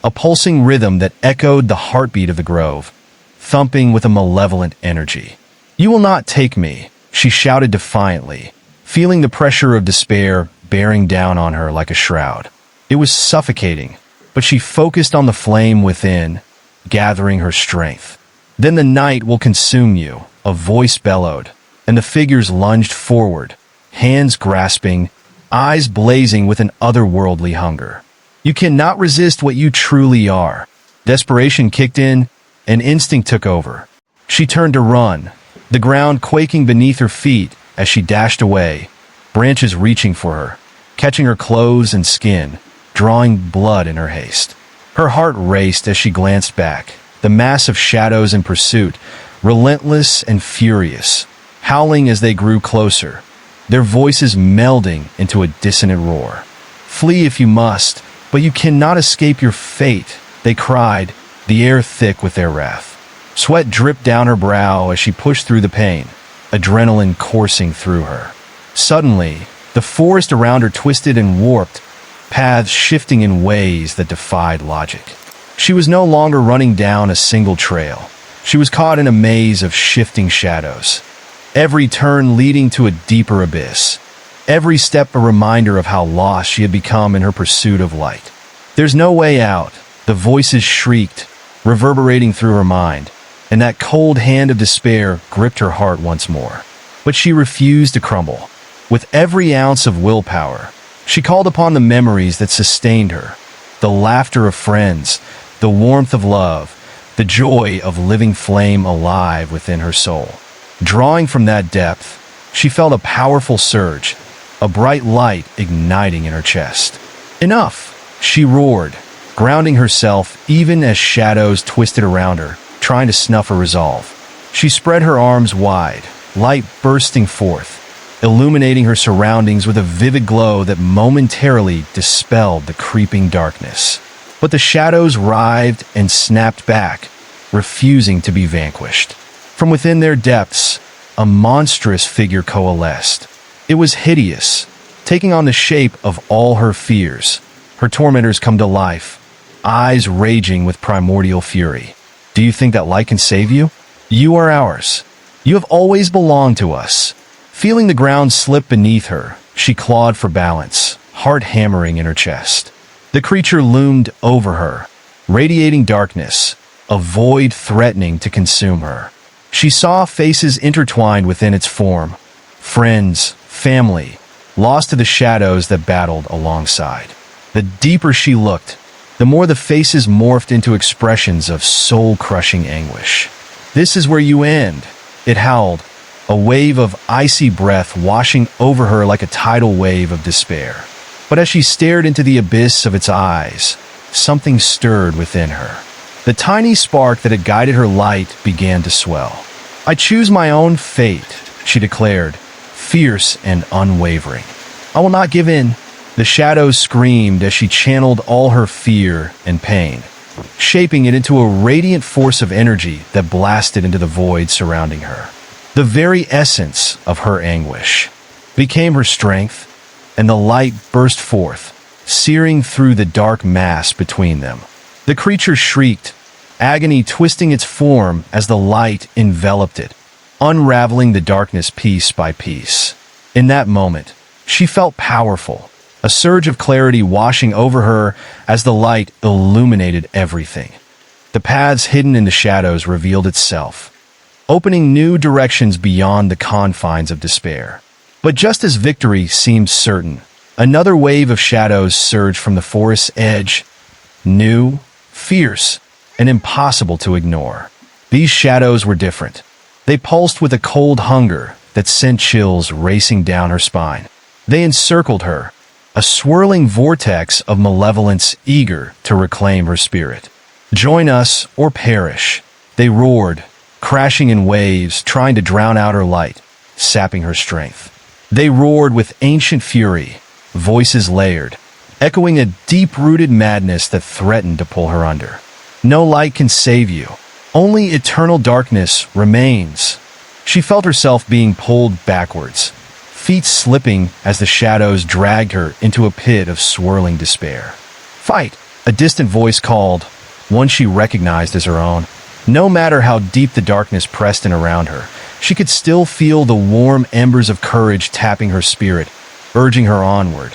S1: a pulsing rhythm that echoed the heartbeat of the grove, thumping with a malevolent energy. "You will not take me," she shouted defiantly, feeling the pressure of despair bearing down on her like a shroud. It was suffocating, but she focused on the flame within, gathering her strength. "Then the night will consume you," a voice bellowed, and the figures lunged forward, hands grasping, eyes blazing with an otherworldly hunger. "You cannot resist what you truly are." Desperation kicked in, and instinct took over. She turned to run, the ground quaking beneath her feet as she dashed away, branches reaching for her, catching her clothes and skin, drawing blood in her haste. Her heart raced as she glanced back, the mass of shadows in pursuit, relentless and furious, howling as they grew closer, their voices melding into a dissonant roar. "Flee if you must, but you cannot escape your fate," they cried, the air thick with their wrath. Sweat dripped down her brow as she pushed through the pain, adrenaline coursing through her. Suddenly, the forest around her twisted and warped, paths shifting in ways that defied logic. She was no longer running down a single trail. She was caught in a maze of shifting shadows, every turn leading to a deeper abyss, every step a reminder of how lost she had become in her pursuit of light. "There's no way out," the voices shrieked, reverberating through her mind, and that cold hand of despair gripped her heart once more. But she refused to crumble. With every ounce of willpower, she called upon the memories that sustained her, the laughter of friends, the warmth of love, the joy of living flame alive within her soul. Drawing from that depth, she felt a powerful surge, a bright light igniting in her chest. "Enough!" she roared, grounding herself even as shadows twisted around her, trying to snuff her resolve. She spread her arms wide, light bursting forth, illuminating her surroundings with a vivid glow that momentarily dispelled the creeping darkness. But the shadows writhed and snapped back, refusing to be vanquished. From within their depths, a monstrous figure coalesced. It was hideous, taking on the shape of all her fears. Her tormentors come to life, eyes raging with primordial fury. "Do you think that light can save you? You are ours. You have always belonged to us." Feeling the ground slip beneath her, she clawed for balance, heart hammering in her chest. The creature loomed over her, radiating darkness, a void threatening to consume her. She saw faces intertwined within its form, friends, family, lost to the shadows that battled alongside. The deeper she looked, the more the faces morphed into expressions of soul-crushing anguish. "This is where you end," it howled, a wave of icy breath washing over her like a tidal wave of despair. But as she stared into the abyss of its eyes, something stirred within her. The tiny spark that had guided her light began to swell. "I choose my own fate," she declared, fierce and unwavering. "I will not give in." The shadows screamed as she channeled all her fear and pain, shaping it into a radiant force of energy that blasted into the void surrounding her. The very essence of her anguish became her strength, and the light burst forth, searing through the dark mass between them. The creature shrieked, agony twisting its form as the light enveloped it, unraveling the darkness piece by piece. In that moment, she felt powerful, a surge of clarity washing over her as the light illuminated everything. The paths hidden in the shadows revealed itself, opening new directions beyond the confines of despair. But just as victory seemed certain, another wave of shadows surged from the forest's edge, new, fierce, and impossible to ignore. These shadows were different. They pulsed with a cold hunger that sent chills racing down her spine. They encircled her, a swirling vortex of malevolence eager to reclaim her spirit. "Join us or perish," they roared, crashing in waves, trying to drown out her light, sapping her strength. They roared with ancient fury, voices layered, echoing a deep-rooted madness that threatened to pull her under. No light can save you. Only eternal darkness remains. She felt herself being pulled backwards, feet slipping as the shadows dragged her into a pit of swirling despair. "Fight!" a distant voice called, one she recognized as her own. No matter how deep the darkness pressed in around her, she could still feel the warm embers of courage tapping her spirit, urging her onward,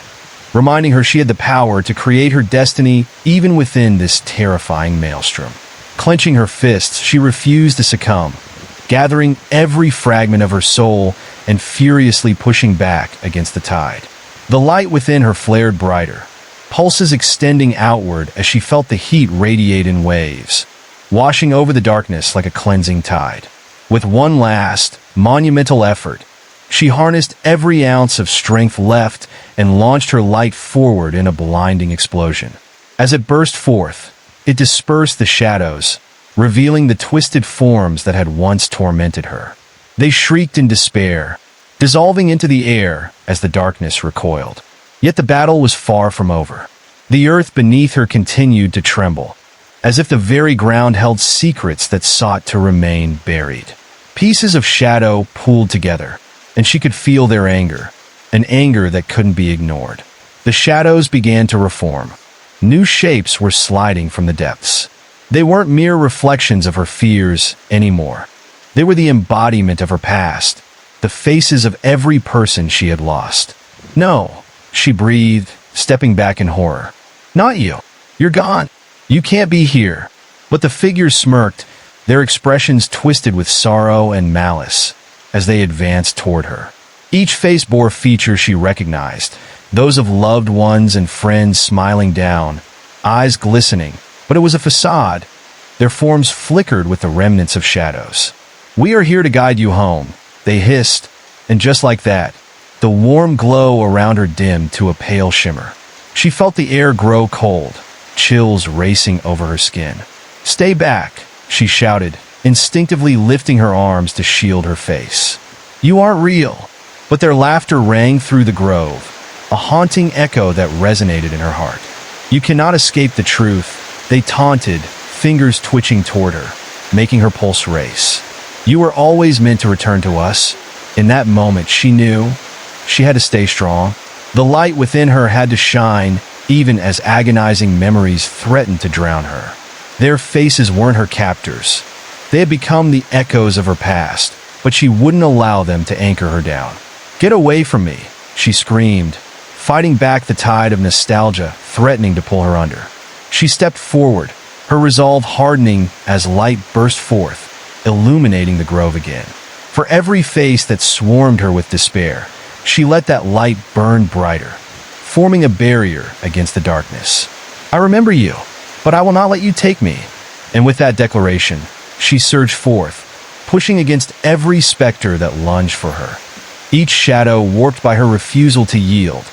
S1: reminding her she had the power to create her destiny even within this terrifying maelstrom. Clenching her fists, she refused to succumb, gathering every fragment of her soul and furiously pushing back against the tide. The light within her flared brighter, pulses extending outward as she felt the heat radiate in waves, washing over the darkness like a cleansing tide. With one last, monumental effort, she harnessed every ounce of strength left and launched her light forward in a blinding explosion. As it burst forth, it dispersed the shadows, revealing the twisted forms that had once tormented her. They shrieked in despair, dissolving into the air as the darkness recoiled. Yet the battle was far from over. The earth beneath her continued to tremble, as if the very ground held secrets that sought to remain buried. Pieces of shadow pooled together, and she could feel their anger, an anger that couldn't be ignored. The shadows began to reform. New shapes were sliding from the depths. They weren't mere reflections of her fears anymore. They were the embodiment of her past, the faces of every person she had lost. "No," she breathed, stepping back in horror. "Not you. You're gone. You can't be here." But the figures smirked, their expressions twisted with sorrow and malice as they advanced toward her. Each face bore features she recognized, those of loved ones and friends smiling down, eyes glistening, but it was a facade. Their forms flickered with the remnants of shadows. "We are here to guide you home," they hissed, and just like that, the warm glow around her dimmed to a pale shimmer. She felt the air grow cold, chills racing over her skin. "Stay back," she shouted, instinctively lifting her arms to shield her face. "You aren't real." But their laughter rang through the grove, a haunting echo that resonated in her heart. "You cannot escape the truth," they taunted, fingers twitching toward her, making her pulse race. "You were always meant to return to us." In that moment, she knew she had to stay strong. The light within her had to shine, even as agonizing memories threatened to drown her. Their faces weren't her captors. They had become the echoes of her past, but she wouldn't allow them to anchor her down. "Get away from me," she screamed, fighting back the tide of nostalgia threatening to pull her under. She stepped forward, her resolve hardening as light burst forth, illuminating the grove again. For every face that swarmed her with despair, she let that light burn brighter, forming a barrier against the darkness. "I remember you, but I will not let you take me." And with that declaration, she surged forth, pushing against every specter that lunged for her, each shadow warped by her refusal to yield.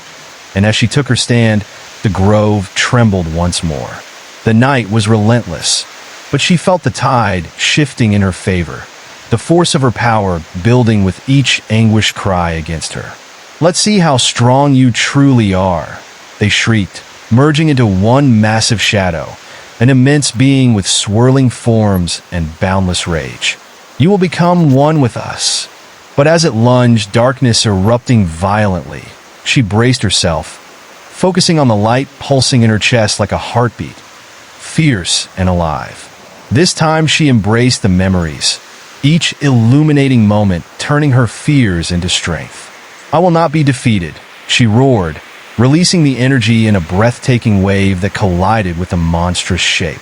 S1: And as she took her stand, the grove trembled once more. The night was relentless, but she felt the tide shifting in her favor, the force of her power building with each anguished cry against her. "Let's see how strong you truly are," they shrieked, merging into one massive shadow, an immense being with swirling forms and boundless rage. You will become one with us. But as it lunged, darkness erupting violently, she braced herself, focusing on the light pulsing in her chest like a heartbeat, fierce and alive. This time she embraced the memories, each illuminating moment turning her fears into strength. I will not be defeated, she roared, releasing the energy in a breathtaking wave that collided with a monstrous shape.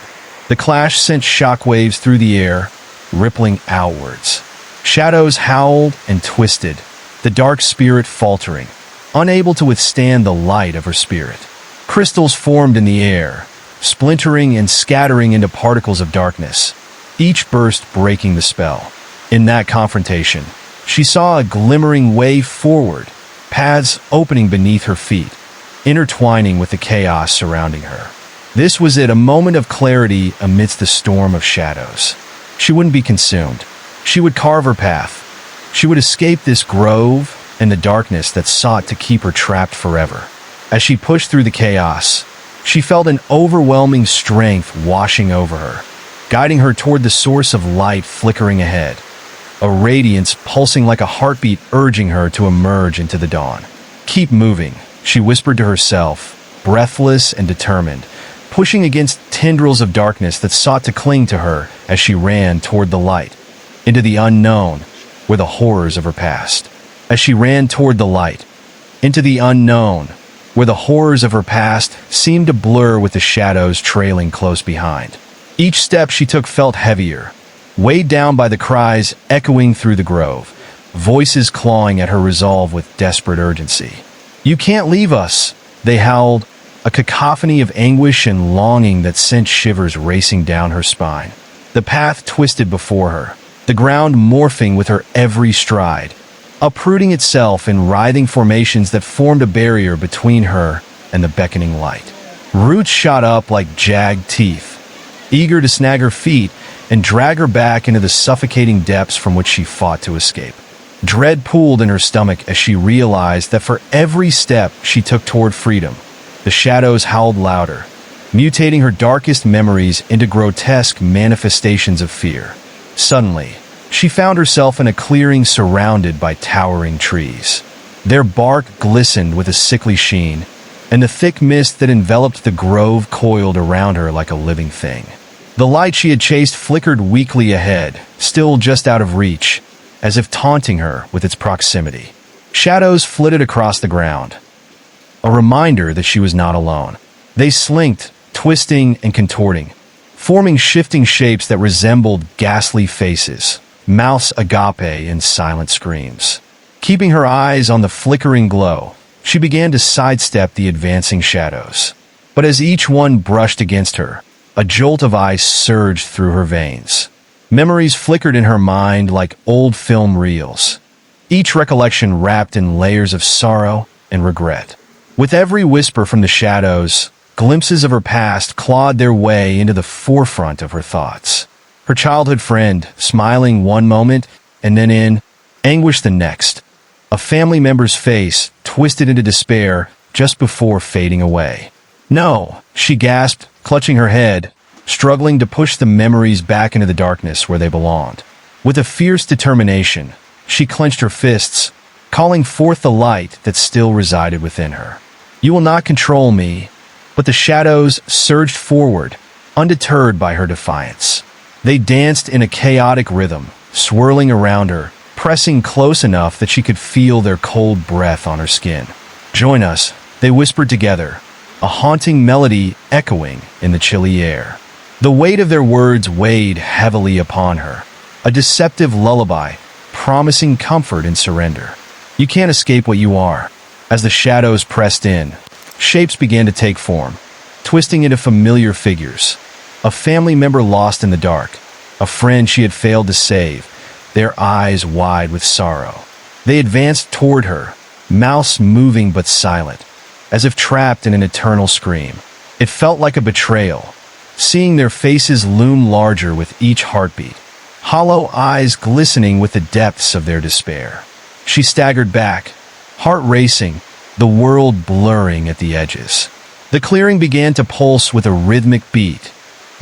S1: The clash sent shockwaves through the air, rippling outwards. Shadows howled and twisted, the dark spirit faltering, unable to withstand the light of her spirit. Crystals formed in the air, splintering and scattering into particles of darkness, each burst breaking the spell. In that confrontation, she saw a glimmering way forward, paths opening beneath her feet, intertwining with the chaos surrounding her. This was it, a moment of clarity amidst the storm of shadows. She wouldn't be consumed. She would carve her path. She would escape this grove and the darkness that sought to keep her trapped forever. As she pushed through the chaos, she felt an overwhelming strength washing over her, guiding her toward the source of light flickering ahead, a radiance pulsing like a heartbeat urging her to emerge into the dawn. "Keep moving," she whispered to herself, breathless and determined, pushing against tendrils of darkness that sought to cling to her as she ran toward the light, into the unknown, where the horrors of her past. As she ran toward the light, into the unknown, where the horrors of her past seemed to blur with the shadows trailing close behind. Each step she took felt heavier, weighed down by the cries echoing through the grove, voices clawing at her resolve with desperate urgency. "You can't leave us," they howled, a cacophony of anguish and longing that sent shivers racing down her spine. The path twisted before her, the ground morphing with her every stride, uprooting itself in writhing formations that formed a barrier between her and the beckoning light. Roots shot up like jagged teeth, eager to snag her feet and drag her back into the suffocating depths from which she fought to escape. Dread pooled in her stomach as she realized that for every step she took toward freedom, the shadows howled louder, mutating her darkest memories into grotesque manifestations of fear. Suddenly, she found herself in a clearing surrounded by towering trees. Their bark glistened with a sickly sheen, and the thick mist that enveloped the grove coiled around her like a living thing. The light she had chased flickered weakly ahead, still just out of reach, as if taunting her with its proximity. Shadows flitted across the ground, a reminder that she was not alone. They slinked, twisting and contorting, forming shifting shapes that resembled ghastly faces, mouths agape in silent screams. Keeping her eyes on the flickering glow, she began to sidestep the advancing shadows. But as each one brushed against her, a jolt of ice surged through her veins. Memories flickered in her mind like old film reels, each recollection wrapped in layers of sorrow and regret. With every whisper from the shadows, glimpses of her past clawed their way into the forefront of her thoughts. Her childhood friend, smiling one moment and then in anguish the next. A family member's face, twisted into despair just before fading away. "No," she gasped, clutching her head, struggling to push the memories back into the darkness where they belonged. With a fierce determination, she clenched her fists, calling forth the light that still resided within her. "You will not control me," but the shadows surged forward, undeterred by her defiance. They danced in a chaotic rhythm, swirling around her, pressing close enough that she could feel their cold breath on her skin. "Join us," they whispered together, a haunting melody echoing in the chilly air. The weight of their words weighed heavily upon her, a deceptive lullaby, promising comfort and surrender. "You can't escape what you are." As the shadows pressed in, shapes began to take form, twisting into familiar figures. A family member lost in the dark, a friend she had failed to save, their eyes wide with sorrow. They advanced toward her, mouths moving but silent, as if trapped in an eternal scream. It felt like a betrayal, seeing their faces loom larger with each heartbeat, hollow eyes glistening with the depths of their despair. She staggered back, heart racing, the world blurring at the edges. The clearing began to pulse with a rhythmic beat,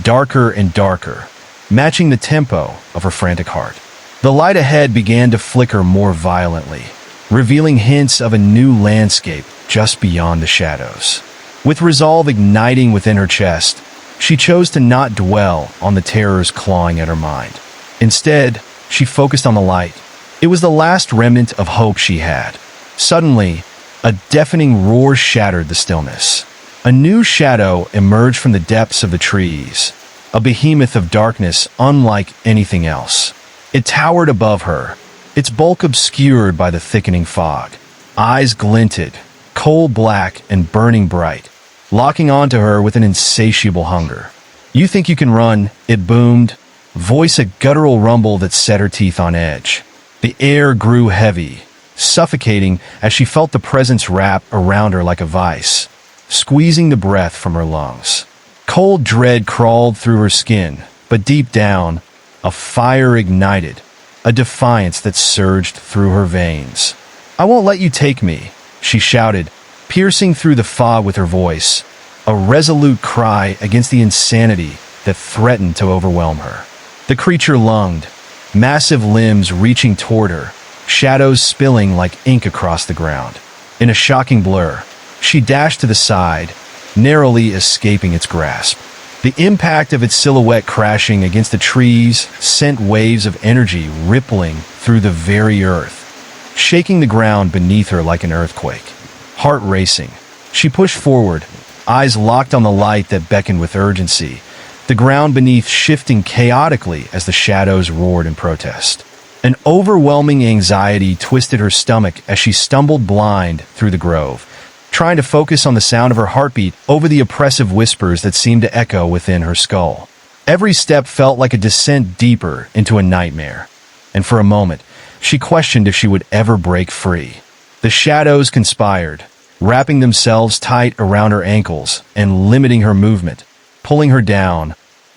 S1: darker and darker, matching the tempo of her frantic heart. The light ahead began to flicker more violently, revealing hints of a new landscape just beyond the shadows. With resolve igniting within her chest, she chose to not dwell on the terrors clawing at her mind. Instead, she focused on the light. It was the last remnant of hope she had. Suddenly, a deafening roar shattered the stillness. A new shadow emerged from the depths of the trees, a behemoth of darkness unlike anything else. It towered above her, its bulk obscured by the thickening fog. Eyes glinted, coal black and burning bright, locking onto her with an insatiable hunger. "You think you can run?" it boomed, voice a guttural rumble that set her teeth on edge. The air grew heavy, suffocating as she felt the presence wrap around her like a vice, squeezing the breath from her lungs. Cold dread crawled through her skin, but deep down, a fire ignited, a defiance that surged through her veins. "I won't let you take me," she shouted, piercing through the fog with her voice, a resolute cry against the insanity that threatened to overwhelm her. The creature lunged, massive limbs reaching toward her, shadows spilling like ink across the ground. In a shocking blur, she dashed to the side, narrowly escaping its grasp. The impact of its silhouette crashing against the trees sent waves of energy rippling through the very earth, shaking the ground beneath her like an earthquake. Heart racing, she pushed forward, eyes locked on the light that beckoned with urgency, the ground beneath shifting chaotically as the shadows roared in protest. An overwhelming anxiety twisted her stomach as she stumbled blind through the grove, trying to focus on the sound of her heartbeat over the oppressive whispers that seemed to echo within her skull. Every step felt like a descent deeper into a nightmare, and for a moment, she questioned if she would ever break free. The shadows conspired, wrapping themselves tight around her ankles and limiting her movement, pulling her down,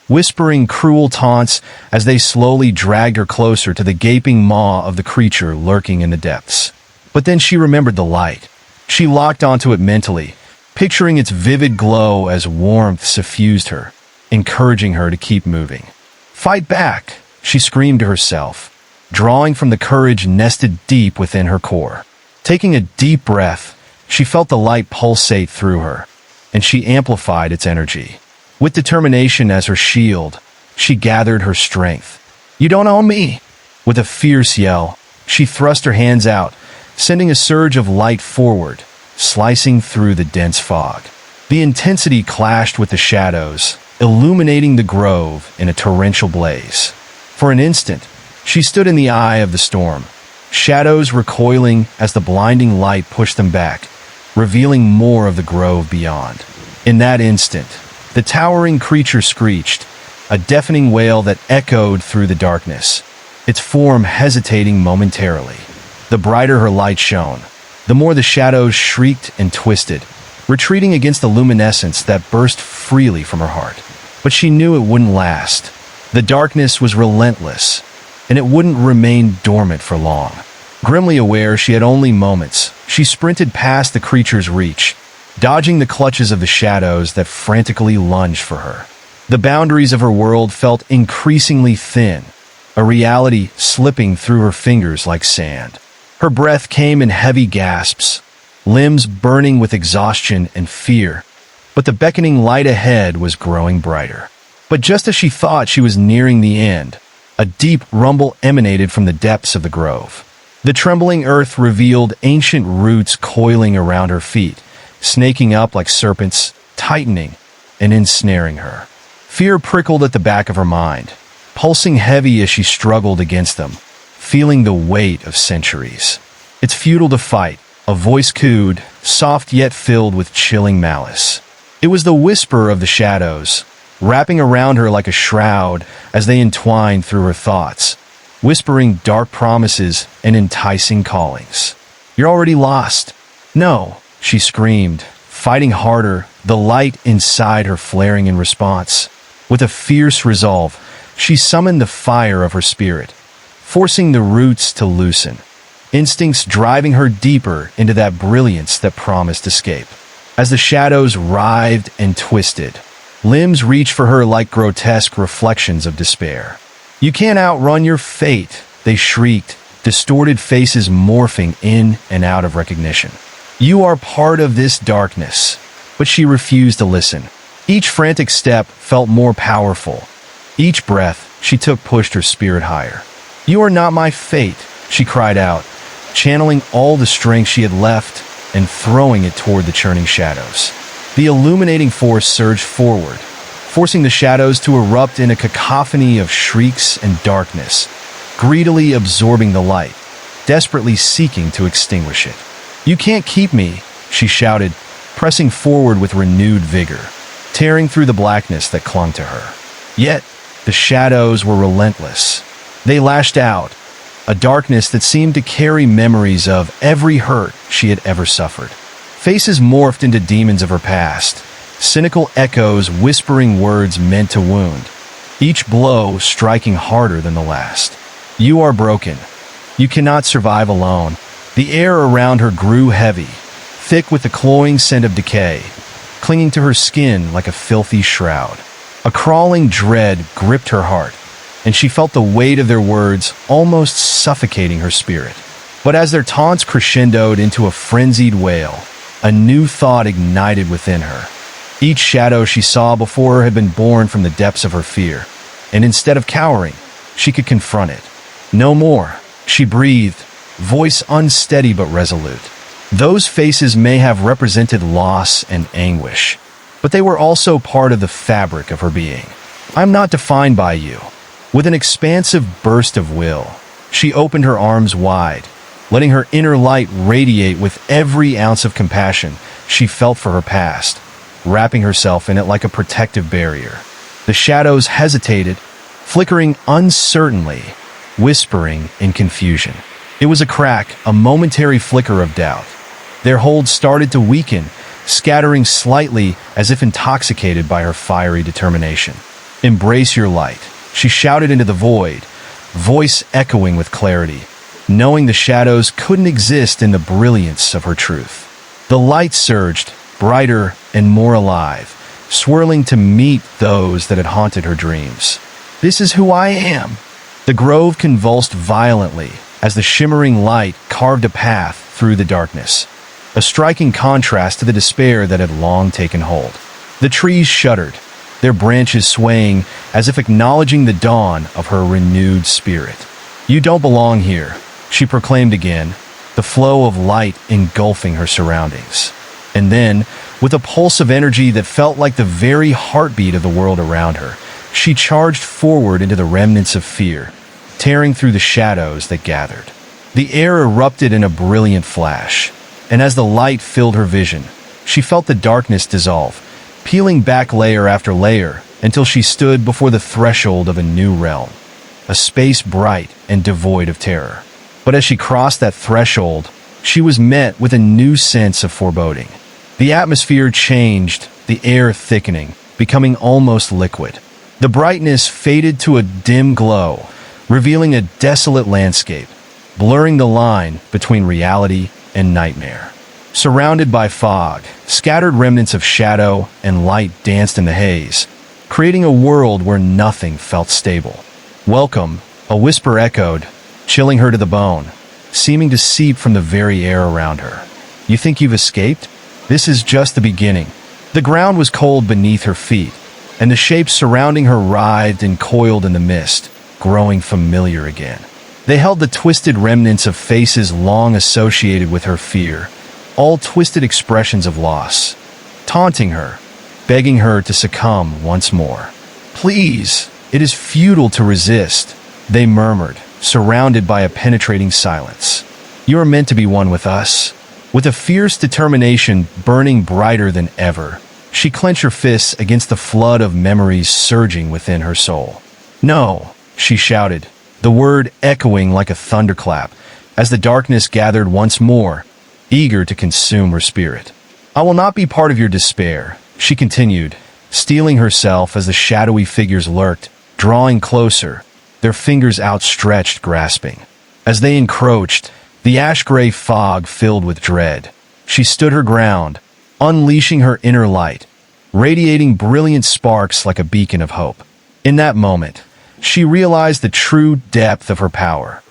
S1: whispering cruel taunts as they slowly dragged her closer to the gaping maw of the creature lurking in the depths. But then she remembered the light. She locked onto it mentally, picturing its vivid glow as warmth suffused her, encouraging her to keep moving. "Fight back!" she screamed to herself, drawing from the courage nested deep within her core. Taking a deep breath, she felt the light pulsate through her, and she amplified its energy. With determination as her shield, she gathered her strength. "You don't own me!" With a fierce yell, she thrust her hands out, sending a surge of light forward, slicing through the dense fog. The intensity clashed with the shadows, illuminating the grove in a torrential blaze. For an instant, she stood in the eye of the storm, shadows recoiling as the blinding light pushed them back, revealing more of the grove beyond. In that instant, the towering creature screeched, a deafening wail that echoed through the darkness, its form hesitating momentarily. The brighter her light shone, the more the shadows shrieked and twisted, retreating against the luminescence that burst freely from her heart. But she knew it wouldn't last. The darkness was relentless, and it wouldn't remain dormant for long. Grimly aware she had only moments, she sprinted past the creature's reach, dodging the clutches of the shadows that frantically lunged for her. The boundaries of her world felt increasingly thin, a reality slipping through her fingers like sand. Her breath came in heavy gasps, limbs burning with exhaustion and fear, but the beckoning light ahead was growing brighter. But just as she thought she was nearing the end, a deep rumble emanated from the depths of the grove. The trembling earth revealed ancient roots coiling around her feet, snaking up like serpents, tightening and ensnaring her. Fear prickled at the back of her mind, pulsing heavy as she struggled against them, feeling the weight of centuries. "It's futile to fight," a voice cooed, soft yet filled with chilling malice. It was the whisper of the shadows, wrapping around her like a shroud as they entwined through her thoughts, whispering dark promises and enticing callings. "You're already lost." "No," she screamed, fighting harder, the light inside her flaring in response. With a fierce resolve, she summoned the fire of her spirit, forcing the roots to loosen. instincts driving her deeper into that brilliance that promised escape. As the shadows writhed and twisted, limbs reached for her like grotesque reflections of despair. "You can't outrun your fate," they shrieked, distorted faces morphing in and out of recognition. "You are part of this darkness." But she refused to listen. Each frantic step felt more powerful. Each breath she took pushed her spirit higher. "You are not my fate," she cried out, channeling all the strength she had left and throwing it toward the churning shadows. The illuminating force surged forward, forcing the shadows to erupt in a cacophony of shrieks and darkness, greedily absorbing the light, desperately seeking to extinguish it. "You can't keep me," she shouted, pressing forward with renewed vigor, tearing through the blackness that clung to her. Yet, the shadows were relentless. They lashed out, a darkness that seemed to carry memories of every hurt she had ever suffered. Faces morphed into demons of her past, cynical echoes whispering words meant to wound, each blow striking harder than the last. "You are broken. You cannot survive alone." The air around her grew heavy, thick with the cloying scent of decay, clinging to her skin like a filthy shroud. A crawling dread gripped her heart, and she felt the weight of their words almost suffocating her spirit. But as their taunts crescendoed into a frenzied wail, a new thought ignited within her. Each shadow she saw before her had been born from the depths of her fear, and instead of cowering, she could confront it. "No more," she breathed, voice unsteady but resolute. Those faces may have represented loss and anguish, but they were also part of the fabric of her being. "I'm not defined by you." With an expansive burst of will, she opened her arms wide, letting her inner light radiate with every ounce of compassion she felt for her past, wrapping herself in it like a protective barrier. The shadows hesitated, flickering uncertainly, whispering in confusion. It was a crack, a momentary flicker of doubt. Their hold started to weaken, scattering slightly as if intoxicated by her fiery determination. "Embrace your light," she shouted into the void, voice echoing with clarity, knowing the shadows couldn't exist in the brilliance of her truth. The light surged, brighter and more alive, swirling to meet those that had haunted her dreams. "This is who I am." The grove convulsed violently as the shimmering light carved a path through the darkness, a striking contrast to the despair that had long taken hold. The trees shuddered, their branches swaying as if acknowledging the dawn of her renewed spirit. "You don't belong here," she proclaimed again, the flow of light engulfing her surroundings. And then, with a pulse of energy that felt like the very heartbeat of the world around her, she charged forward into the remnants of fear, tearing through the shadows that gathered. The air erupted in a brilliant flash, and as the light filled her vision, she felt the darkness dissolve, peeling back layer after layer until she stood before the threshold of a new realm, a space bright and devoid of terror. But as she crossed that threshold, she was met with a new sense of foreboding. The atmosphere changed, the air thickening, becoming almost liquid. The brightness faded to a dim glow, revealing a desolate landscape, blurring the line between reality and nightmare. Surrounded by fog, scattered remnants of shadow and light danced in the haze, creating a world where nothing felt stable. "Welcome," a whisper echoed, chilling her to the bone, seeming to seep from the very air around her. "You think you've escaped? This is just the beginning." The ground was cold beneath her feet, and the shapes surrounding her writhed and coiled in the mist, growing familiar again. They held the twisted remnants of faces long associated with her fear, all twisted expressions of loss, taunting her, begging her to succumb once more. "Please, it is futile to resist," they murmured, surrounded by a penetrating silence. "You are meant to be one with us." With a fierce determination burning brighter than ever, she clenched her fists against the flood of memories surging within her soul. "No," she shouted, the word echoing like a thunderclap as the darkness gathered once more, eager to consume her spirit. "I will not be part of your despair," she continued, steeling herself as the shadowy figures lurked, drawing closer, their fingers outstretched, grasping. As they encroached, The ash-gray fog filled with dread. She stood her ground, unleashing her inner light, radiating brilliant sparks like a beacon of hope. In that moment, she realized the true depth of her power,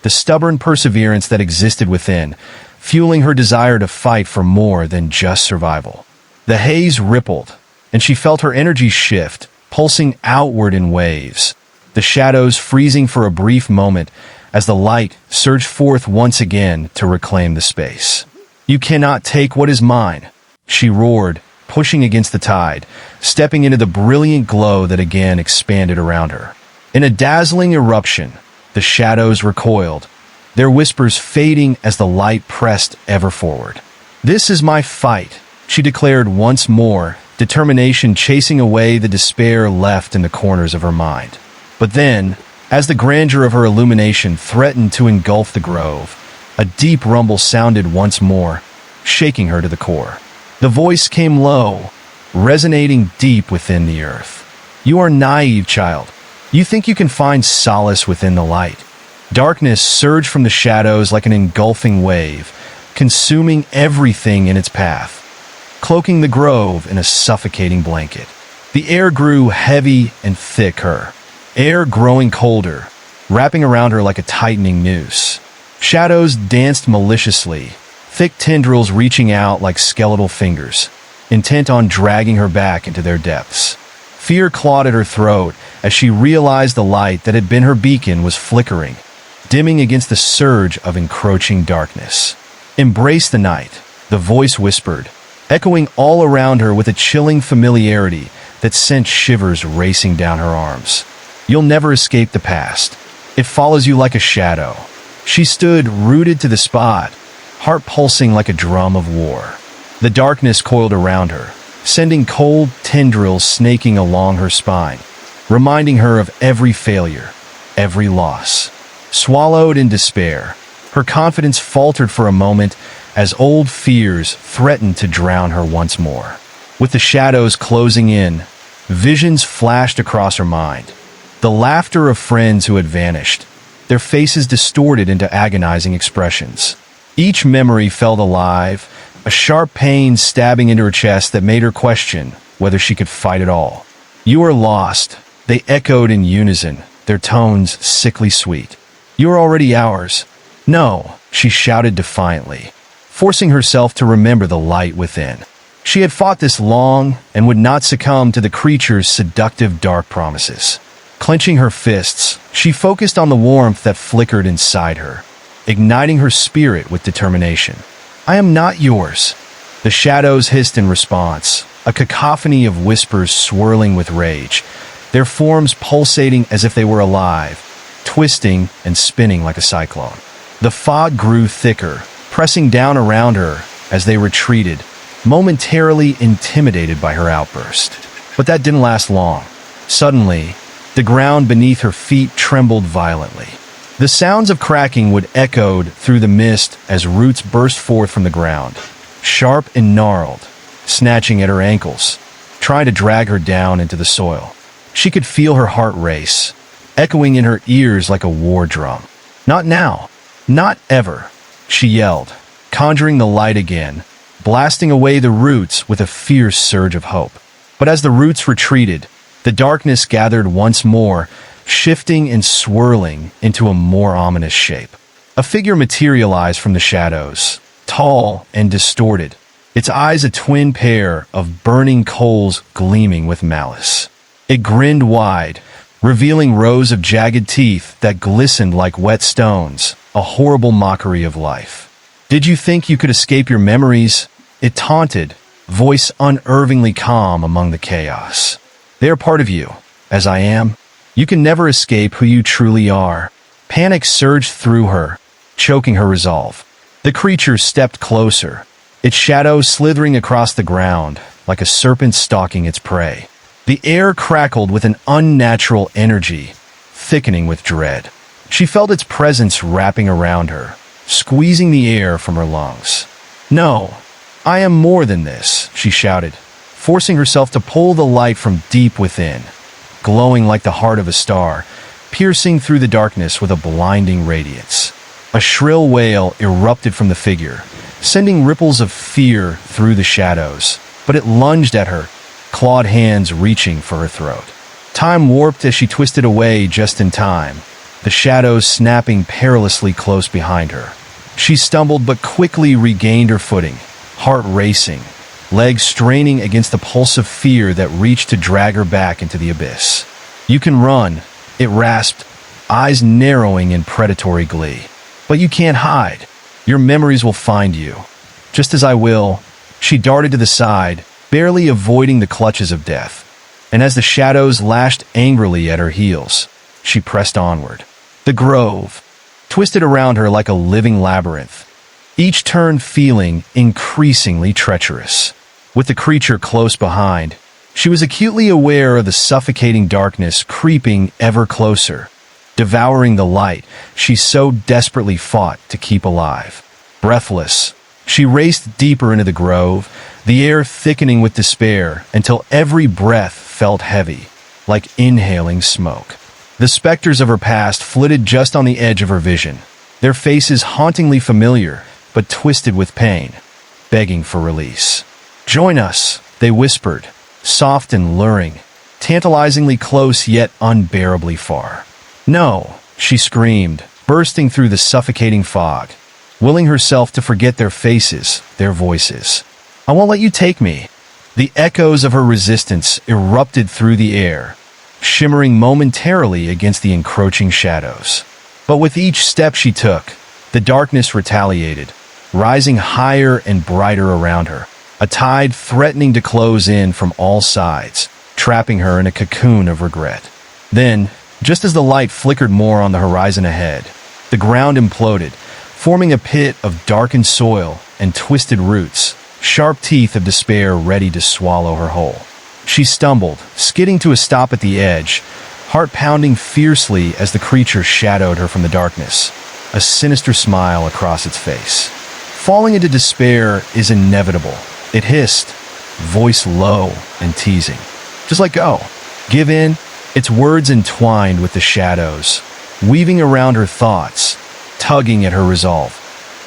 S1: the stubborn perseverance that existed within, fueling her desire to fight for more than just survival. The haze rippled, and she felt her energy shift, pulsing outward in waves, the shadows freezing for a brief moment as the light surged forth once again to reclaim the space. "You cannot take what is mine," she roared, pushing against the tide, stepping into the brilliant glow that again expanded around her. In a dazzling eruption, the shadows recoiled, their whispers fading as the light pressed ever forward. "This is my fight," she declared once more, determination chasing away the despair left in the corners of her mind. But then, as the grandeur of her illumination threatened to engulf the grove, a deep rumble sounded once more, shaking her to the core. The voice came low, resonating deep within the earth. "You are naive, child. You think you can find solace within the light." Darkness surged from the shadows like an engulfing wave, consuming everything in its path, cloaking the grove in a suffocating blanket. The air grew heavy and thicker, air growing colder, wrapping around her like a tightening noose. Shadows danced maliciously, thick tendrils reaching out like skeletal fingers, intent on dragging her back into their depths. Fear clawed at her throat as she realized the light that had been her beacon was flickering, dimming against the surge of encroaching darkness. "Embrace the night," the voice whispered, echoing all around her with a chilling familiarity that sent shivers racing down her arms. "You'll never escape the past. It follows you like a shadow." She stood rooted to the spot, heart pulsing like a drum of war. The darkness coiled around her, sending cold tendrils snaking along her spine, reminding her of every failure, every loss. Swallowed in despair, her confidence faltered for a moment as old fears threatened to drown her once more. With the shadows closing in, visions flashed across her mind. The laughter of friends who had vanished, their faces distorted into agonizing expressions. Each memory felt alive, a sharp pain stabbing into her chest that made her question whether she could fight at all. "You are lost," they echoed in unison, their tones sickly sweet. "You are already ours." "No," she shouted defiantly, forcing herself to remember the light within. She had fought this long and would not succumb to the creature's seductive dark promises. Clenching her fists, she focused on the warmth that flickered inside her, igniting her spirit with determination. "I am not yours," the shadows hissed in response, a cacophony of whispers swirling with rage, their forms pulsating as if they were alive, twisting and spinning like a cyclone. The fog grew thicker, pressing down around her as they retreated, momentarily intimidated by her outburst. But that didn't last long. Suddenly, the ground beneath her feet trembled violently. The sounds of cracking would echo through the mist as roots burst forth from the ground, sharp and gnarled, snatching at her ankles, trying to drag her down into the soil. She could feel her heart race, echoing in her ears like a war drum. "Not now! Not ever!" she yelled, conjuring the light again, blasting away the roots with a fierce surge of hope. But as the roots retreated, the darkness gathered once more, shifting and swirling into a more ominous shape. A figure materialized from the shadows, tall and distorted, its eyes a twin pair of burning coals gleaming with malice. It grinned wide, revealing rows of jagged teeth that glistened like wet stones, a horrible mockery of life. "Did you think you could escape your memories?" it taunted, voice unervingly calm among the chaos. "They are part of you, as I am. You can never escape who you truly are." Panic surged through her, choking her resolve. The creature stepped closer, its shadow slithering across the ground like a serpent stalking its prey. The air crackled with an unnatural energy, thickening with dread. She felt its presence wrapping around her, squeezing the air from her lungs. "No, I am more than this," she shouted, forcing herself to pull the light from deep within, glowing like the heart of a star, piercing through the darkness with a blinding radiance. A shrill wail erupted from the figure, sending ripples of fear through the shadows, but it lunged at her, clawed hands reaching for her throat. Time warped as she twisted away just in time, the shadows snapping perilously close behind her. She stumbled but quickly regained her footing, heart racing, legs straining against the pulse of fear that reached to drag her back into the abyss. "You can run," it rasped, eyes narrowing in predatory glee. "But you can't hide. Your memories will find you. Just as I will." She darted to the side, barely avoiding the clutches of death. And as the shadows lashed angrily at her heels, she pressed onward. The grove twisted around her like a living labyrinth, each turn feeling increasingly treacherous. With the creature close behind, she was acutely aware of the suffocating darkness creeping ever closer, devouring the light she so desperately fought to keep alive. Breathless, she raced deeper into the grove, the air thickening with despair until every breath felt heavy, like inhaling smoke. The specters of her past flitted just on the edge of her vision, their faces hauntingly familiar but twisted with pain, begging for release. "Join us," they whispered, soft and luring, tantalizingly close yet unbearably far. "No," she screamed, bursting through the suffocating fog, willing herself to forget their faces, their voices. "I won't let you take me." The echoes of her resistance erupted through the air, shimmering momentarily against the encroaching shadows. But with each step she took, the darkness retaliated, rising higher and brighter around her, a tide threatening to close in from all sides, trapping her in a cocoon of regret. Then, just as the light flickered more on the horizon ahead, the ground imploded, forming a pit of darkened soil and twisted roots, sharp teeth of despair ready to swallow her whole. She stumbled, skidding to a stop at the edge, heart pounding fiercely as the creature shadowed her from the darkness, a sinister smile across its face. "Falling into despair is inevitable," it hissed, voice low and teasing. "Just let go. Give in." Its words entwined with the shadows, weaving around her thoughts, tugging at her resolve,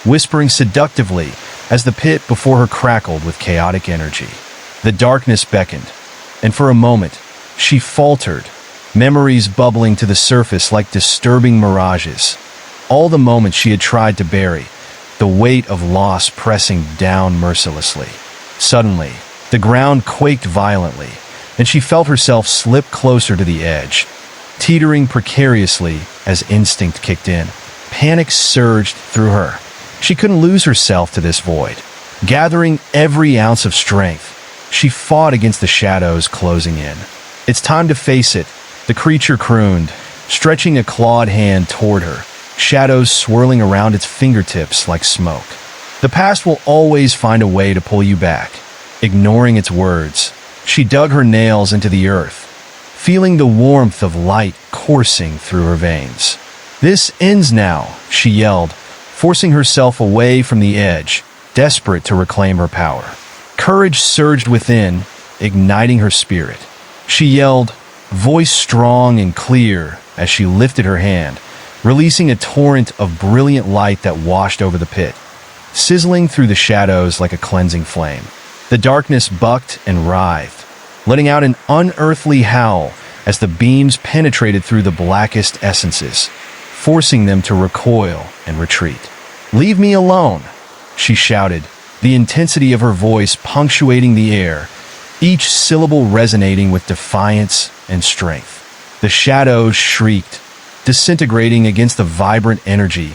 S1: whispering seductively as the pit before her crackled with chaotic energy. The darkness beckoned, and for a moment, she faltered, memories bubbling to the surface like disturbing mirages. All the moments she had tried to bury, the weight of loss pressing down mercilessly. Suddenly, the ground quaked violently, and she felt herself slip closer to the edge, teetering precariously as instinct kicked in. Panic surged through her. She couldn't lose herself to this void. Gathering every ounce of strength, she fought against the shadows closing in. "It's time to face it," the creature crooned, stretching a clawed hand toward her, shadows swirling around its fingertips like smoke. "The past will always find a way to pull you back." Ignoring its words, she dug her nails into the earth, feeling the warmth of light coursing through her veins. "This ends now," she yelled, forcing herself away from the edge, desperate to reclaim her power. Courage surged within, igniting her spirit. She yelled, voice strong and clear, as she lifted her hand, releasing a torrent of brilliant light that washed over the pit, sizzling through the shadows like a cleansing flame. The darkness bucked and writhed, letting out an unearthly howl as the beams penetrated through the blackest essences, forcing them to recoil and retreat. "Leave me alone," she shouted, the intensity of her voice punctuating the air, each syllable resonating with defiance and strength. The shadows shrieked, disintegrating against the vibrant energy,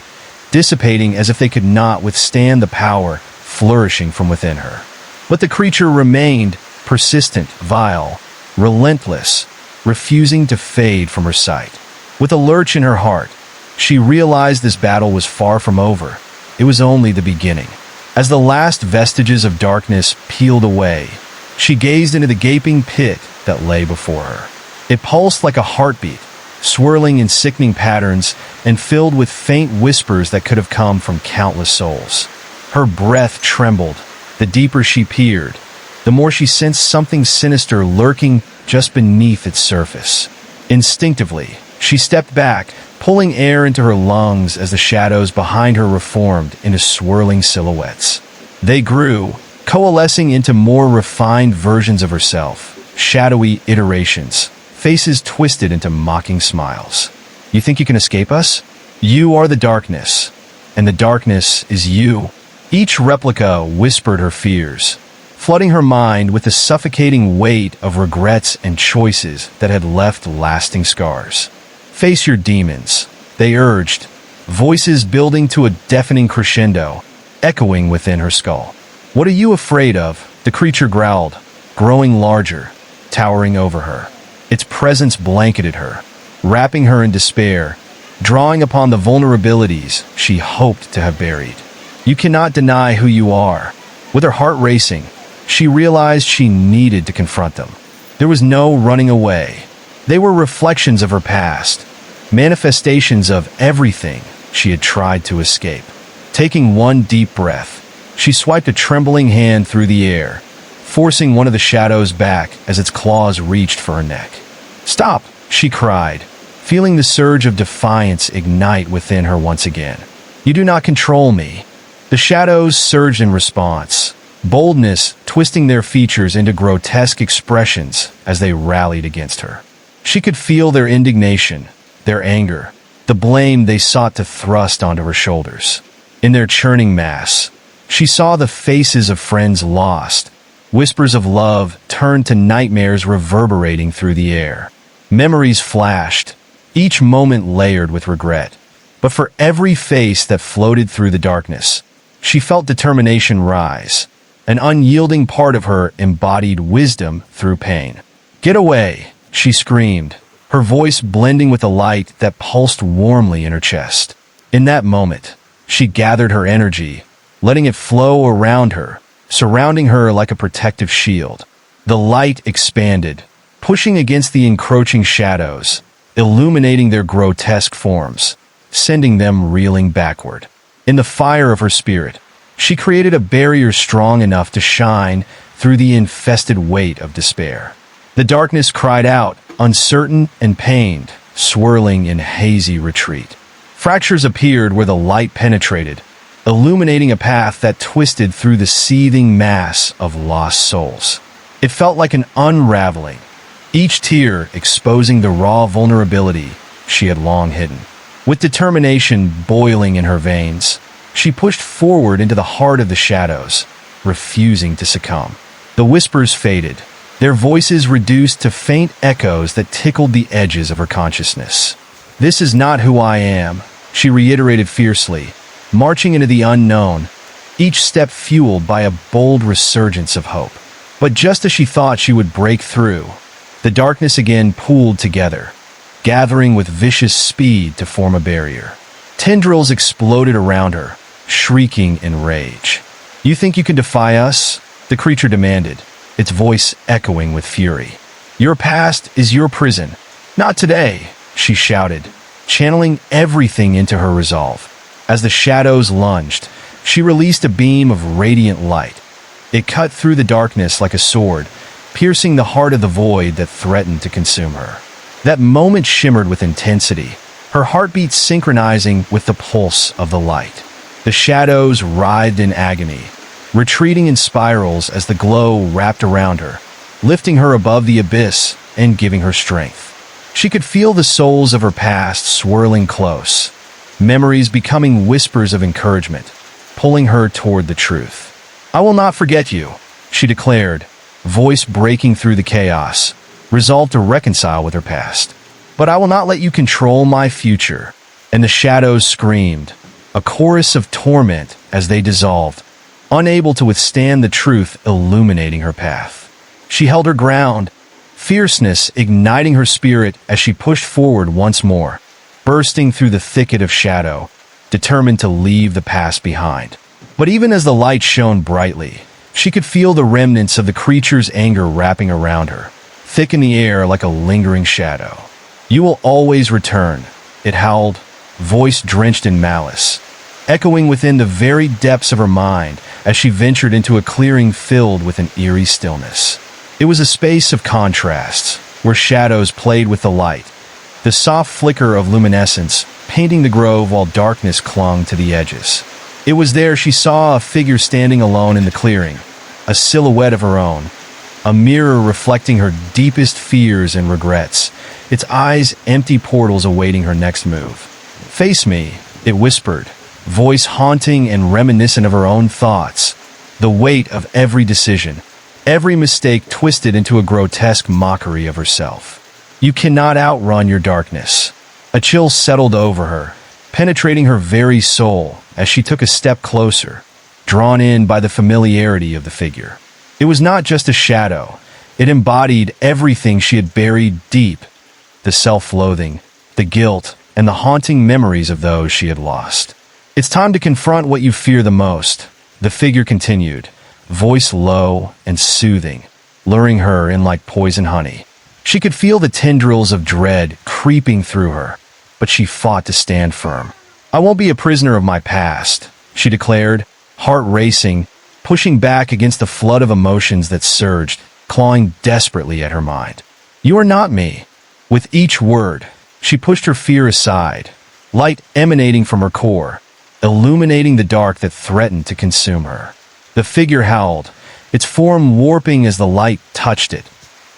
S1: dissipating as if they could not withstand the power flourishing from within her. But the creature remained, persistent, vile, relentless, refusing to fade from her sight. With a lurch in her heart, she realized this battle was far from over. It was only the beginning. As the last vestiges of darkness peeled away, she gazed into the gaping pit that lay before her. It pulsed like a heartbeat, swirling in sickening patterns and filled with faint whispers that could have come from countless souls. Her breath trembled. The deeper she peered, the more she sensed something sinister lurking just beneath its surface. Instinctively, She stepped back, pulling air into her lungs as the shadows behind her reformed into swirling silhouettes. They grew, coalescing into more refined versions of herself, shadowy iterations, faces twisted into mocking smiles. You think you can escape us? You are the darkness, and the darkness is you. Each replica whispered her fears, flooding her mind with the suffocating weight of regrets and choices that had left lasting scars. Face your demons, they urged, voices building to a deafening crescendo, echoing within her skull. What are you afraid of? The creature growled, growing larger, towering over her. Its presence blanketed her, wrapping her in despair, drawing upon the vulnerabilities she hoped to have buried. You cannot deny who you are. With her heart racing, she realized she needed to confront them. There was no running away. They were reflections of her past, manifestations of everything she had tried to escape. Taking one deep breath, she swiped a trembling hand through the air, forcing one of the shadows back as its claws reached for her neck. "Stop!" she cried, feeling the surge of defiance ignite within her once again. "You do not control me." The shadows surged in response, boldness twisting their features into grotesque expressions as they rallied against her. She could feel their indignation, their anger, the blame they sought to thrust onto her shoulders. In their churning mass, she saw the faces of friends lost, whispers of love turned to nightmares reverberating through the air. Memories flashed, each moment layered with regret. But for every face that floated through the darkness, she felt determination rise. An unyielding part of her embodied wisdom through pain. "Get away!" she screamed, her voice blending with the light that pulsed warmly in her chest. In that moment, she gathered her energy, letting it flow around her, surrounding her like a protective shield. The light expanded, pushing against the encroaching shadows, illuminating their grotesque forms, sending them reeling backward. In the fire of her spirit, she created a barrier strong enough to shine through the infested weight of despair. The darkness cried out, uncertain and pained, swirling in hazy retreat. Fractures appeared where the light penetrated, illuminating a path that twisted through the seething mass of lost souls. It felt like an unraveling, each tear exposing the raw vulnerability she had long hidden. With determination boiling in her veins, she pushed forward into the heart of the shadows, refusing to succumb. The whispers faded, their voices reduced to faint echoes that tickled the edges of her consciousness. "This is not who I am," she reiterated fiercely, marching into the unknown, each step fueled by a bold resurgence of hope. But just as she thought she would break through, the darkness again pooled together, gathering with vicious speed to form a barrier. Tendrils exploded around her, shrieking in rage. "You think you can defy us?" the creature demanded, its voice echoing with fury. "Your past is your prison. Not today," she shouted, channeling everything into her resolve. As the shadows lunged, she released a beam of radiant light. It cut through the darkness like a sword, piercing the heart of the void that threatened to consume her. That moment shimmered with intensity, her heartbeat synchronizing with the pulse of the light. The shadows writhed in agony, retreating in spirals as the glow wrapped around her, lifting her above the abyss and giving her strength. She could feel the souls of her past swirling close, memories becoming whispers of encouragement, pulling her toward the truth. "I will not forget you," she declared, voice breaking through the chaos, resolved to reconcile with her past. "But I will not let you control my future." And the shadows screamed, a chorus of torment as they dissolved, unable to withstand the truth illuminating her path. She held her ground, fierceness igniting her spirit as she pushed forward once more, bursting through the thicket of shadow, determined to leave the past behind. But even as the light shone brightly, she could feel the remnants of the creature's anger wrapping around her, thick in the air like a lingering shadow. "You will always return," it howled, voice drenched in malice, echoing within the very depths of her mind as she ventured into a clearing filled with an eerie stillness. It was a space of contrasts, where shadows played with the light, the soft flicker of luminescence painting the grove while darkness clung to the edges. It was there she saw a figure standing alone in the clearing, a silhouette of her own, a mirror reflecting her deepest fears and regrets, its eyes empty portals awaiting her next move. "Face me," it whispered, voice haunting and reminiscent of her own thoughts, the weight of every decision, every mistake twisted into a grotesque mockery of herself. "You cannot outrun your darkness." A chill settled over her, penetrating her very soul as she took a step closer, drawn in by the familiarity of the figure. It was not just a shadow. It embodied everything she had buried deep: the self-loathing, the guilt, and the haunting memories of those she had lost. "It's time to confront what you fear the most," the figure continued, voice low and soothing, luring her in like poison honey. She could feel the tendrils of dread creeping through her, but she fought to stand firm. "I won't be a prisoner of my past," she declared, heart racing, pushing back against the flood of emotions that surged, clawing desperately at her mind. "You are not me." With each word, she pushed her fear aside, light emanating from her core, illuminating the dark that threatened to consume her. The figure howled, its form warping as the light touched it,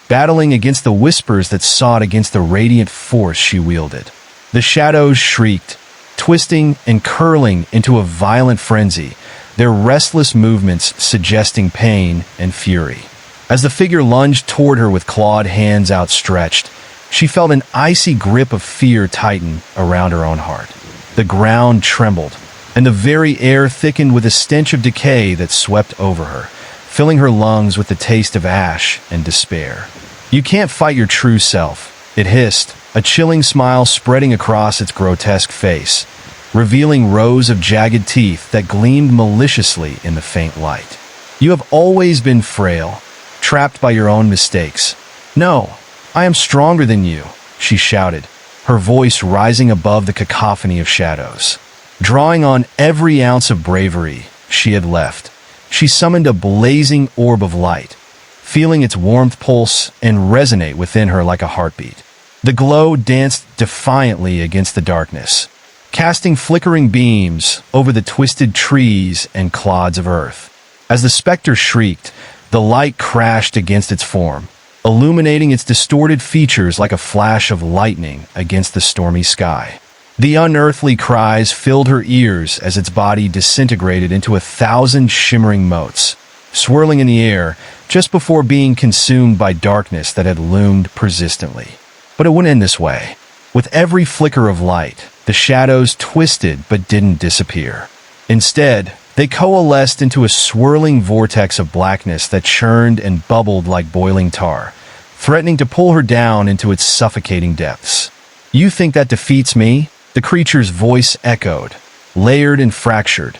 S1: battling against the whispers that sought against the radiant force she wielded. The shadows shrieked, twisting and curling into a violent frenzy, their restless movements suggesting pain and fury. As the figure lunged toward her with clawed hands outstretched, she felt an icy grip of fear tighten around her own heart. The ground trembled, and the very air thickened with a stench of decay that swept over her, filling her lungs with the taste of ash and despair. "You can't fight your true self," it hissed, a chilling smile spreading across its grotesque face, revealing rows of jagged teeth that gleamed maliciously in the faint light. "You have always been frail, trapped by your own mistakes. No, I am stronger than you," she shouted, her voice rising above the cacophony of shadows. Drawing on every ounce of bravery she had left, she summoned a blazing orb of light, feeling its warmth pulse and resonate within her like a heartbeat. The glow danced defiantly against the darkness, casting flickering beams over the twisted trees and clods of earth. As the specter shrieked, the light crashed against its form, illuminating its distorted features like a flash of lightning against the stormy sky. The unearthly cries filled her ears as its body disintegrated into 1,000 shimmering motes, swirling in the air just before being consumed by darkness that had loomed persistently. But it wouldn't end this way. With every flicker of light, the shadows twisted but didn't disappear. Instead, they coalesced into a swirling vortex of blackness that churned and bubbled like boiling tar, threatening to pull her down into its suffocating depths. "You think that defeats me?" The creature's voice echoed, layered and fractured,